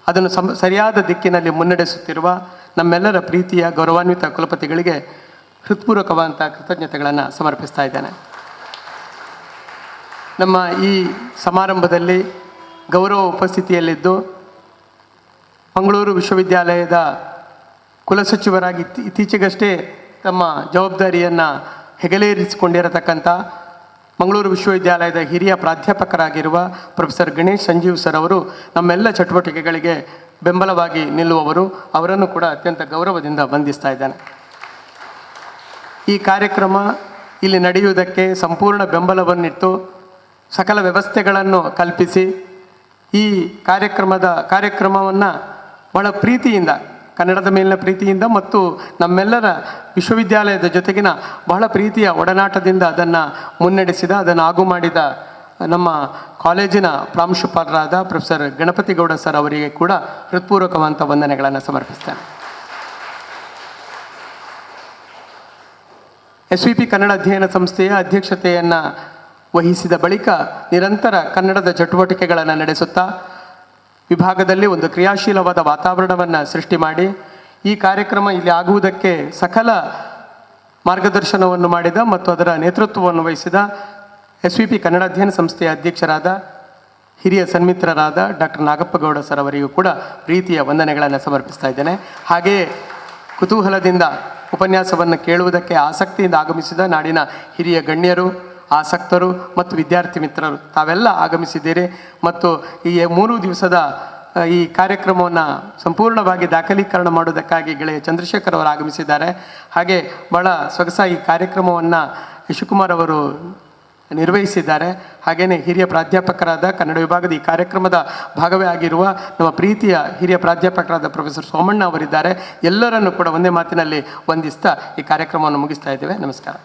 ಅದನ್ನು ಸರಿಯಾದ ದಿಕ್ಕಿನಲ್ಲಿ ಮುನ್ನಡೆಸುತ್ತಿರುವ ನಮ್ಮೆಲ್ಲರ ಪ್ರೀತಿಯ ಗೌರವಾನ್ವಿತ ಕುಲಪತಿಗಳಿಗೆ ಹೃತ್ಪೂರ್ವಕವಾದಂಥ ಕೃತಜ್ಞತೆಗಳನ್ನು ಸಮರ್ಪಿಸ್ತಾ ಇದ್ದೇನೆ. ನಮ್ಮ ಈ ಸಮಾರಂಭದಲ್ಲಿ ಗೌರವ ಉಪಸ್ಥಿತಿಯಲ್ಲಿದ್ದು ಮಂಗಳೂರು ವಿಶ್ವವಿದ್ಯಾಲಯದ ಕುಲಸಚಿವರಾಗಿ ಇತ್ತೀಚೆಗಷ್ಟೇ ತಮ್ಮ ಜವಾಬ್ದಾರಿಯನ್ನು ಹೆಗಲೇರಿಸಿಕೊಂಡಿರತಕ್ಕಂಥ ಮಂಗಳೂರು ವಿಶ್ವವಿದ್ಯಾಲಯದ ಹಿರಿಯ ಪ್ರಾಧ್ಯಾಪಕರಾಗಿರುವ ಪ್ರೊಫೆಸರ್ ಗಣೇಶ್ ಸಂಜೀವ್ ಸರ್ ಅವರು ನಮ್ಮೆಲ್ಲ ಚಟುವಟಿಕೆಗಳಿಗೆ ಬೆಂಬಲವಾಗಿ ನಿಲ್ಲುವವರು. ಅವರನ್ನು ಕೂಡ ಅತ್ಯಂತ ಗೌರವದಿಂದ ವಂದಿಸ್ತಾ ಇದ್ದೇನೆ. ಈ ಕಾರ್ಯಕ್ರಮ ಇಲ್ಲಿ ನಡೆಯುವುದಕ್ಕೆ ಸಂಪೂರ್ಣ ಬೆಂಬಲವನ್ನಿಟ್ಟು ಸಕಲ ವ್ಯವಸ್ಥೆಗಳನ್ನು ಕಲ್ಪಿಸಿ ಈ ಕಾರ್ಯಕ್ರಮವನ್ನು ಬಹಳ ಪ್ರೀತಿಯಿಂದ, ಕನ್ನಡದ ಮೇಲಿನ ಪ್ರೀತಿಯಿಂದ ಮತ್ತು ನಮ್ಮೆಲ್ಲರ ವಿಶ್ವವಿದ್ಯಾಲಯದ ಜೊತೆಗಿನ ಬಹಳ ಪ್ರೀತಿಯ ಒಡನಾಟದಿಂದ ಅದನ್ನು ಮುನ್ನಡೆಸಿದ, ಅದನ್ನು ಆಗು ಮಾಡಿದ ನಮ್ಮ ಕಾಲೇಜಿನ ಪ್ರಾಂಶುಪಾಲರಾದ ಪ್ರೊಫೆಸರ್ ಗಣಪತಿ ಗೌಡ ಸರ್ ಅವರಿಗೆ ಕೂಡ ಹೃತ್ಪೂರ್ವಕವಾದಂಥ ವಂದನೆಗಳನ್ನು ಸಮರ್ಪಿಸ್ತೇನೆ. SVP ಕನ್ನಡ ಅಧ್ಯಯನ ಸಂಸ್ಥೆಯ ಅಧ್ಯಕ್ಷತೆಯನ್ನು ವಹಿಸಿದ ಬಳಿಕ ನಿರಂತರ ಕನ್ನಡದ ಚಟುವಟಿಕೆಗಳನ್ನು ನಡೆಸುತ್ತಾ ವಿಭಾಗದಲ್ಲಿ ಒಂದು ಕ್ರಿಯಾಶೀಲವಾದ ವಾತಾವರಣವನ್ನು ಸೃಷ್ಟಿ ಮಾಡಿ ಈ ಕಾರ್ಯಕ್ರಮ ಇಲ್ಲಿ ಆಗುವುದಕ್ಕೆ ಸಕಲ ಮಾರ್ಗದರ್ಶನವನ್ನು ಮಾಡಿದ ಮತ್ತು ಅದರ ನೇತೃತ್ವವನ್ನು ವಹಿಸಿದ SVP ಕನ್ನಡ ಅಧ್ಯಯನ ಸಂಸ್ಥೆಯ ಅಧ್ಯಕ್ಷರಾದ ಹಿರಿಯ ಸನ್ಮಿತ್ರರಾದ ಡಾಕ್ಟರ್ ನಾಗಪ್ಪಗೌಡ ಸರ್ ಅವರಿಗೂ ಕೂಡ ಪ್ರೀತಿಯ ವಂದನೆಗಳನ್ನು ಸಮರ್ಪಿಸ್ತಾ ಇದ್ದೇನೆ. ಹಾಗೆಯೇ ಕುತೂಹಲದಿಂದ ಉಪನ್ಯಾಸವನ್ನು ಕೇಳುವುದಕ್ಕೆ ಆಸಕ್ತಿಯಿಂದ ಆಗಮಿಸಿದ ನಾಡಿನ ಹಿರಿಯ ಗಣ್ಯರು, ಆಸಕ್ತರು ಮತ್ತು ವಿದ್ಯಾರ್ಥಿ ಮಿತ್ರರು ತಾವೆಲ್ಲ ಆಗಮಿಸಿದ್ದೀರಿ ಮತ್ತು ಈ 3 ದಿವಸದ ಈ ಕಾರ್ಯಕ್ರಮವನ್ನು ಸಂಪೂರ್ಣವಾಗಿ ದಾಖಲೀಕರಣ ಮಾಡೋದಕ್ಕಾಗಿ ಗೆಳೆಯ ಚಂದ್ರಶೇಖರ್ ಅವರು ಆಗಮಿಸಿದ್ದಾರೆ. ಹಾಗೆ ಬಹಳ ಸೊಗಸಾಗಿ ಈ ಕಾರ್ಯಕ್ರಮವನ್ನು ಯಶುಕುಮಾರ್ ಅವರು ನಿರ್ವಹಿಸಿದ್ದಾರೆ. ಹಾಗೆಯೇ ಹಿರಿಯ ಪ್ರಾಧ್ಯಾಪಕರಾದ ಕನ್ನಡ ವಿಭಾಗದ ಈ ಕಾರ್ಯಕ್ರಮದ ಭಾಗವೇ ಆಗಿರುವ ನಮ್ಮ ಪ್ರೀತಿಯ ಹಿರಿಯ ಪ್ರಾಧ್ಯಾಪಕರಾದ ಪ್ರೊಫೆಸರ್ ಸೋಮಣ್ಣ ಅವರಿದ್ದಾರೆ. ಎಲ್ಲರನ್ನು ಕೂಡ ಒಂದೇ ಮಾತಿನಲ್ಲಿ ವಂದಿಸ್ತಾ ಈ ಕಾರ್ಯಕ್ರಮವನ್ನು ಮುಗಿಸ್ತಾ ಇದ್ದೇವೆ. ನಮಸ್ಕಾರ.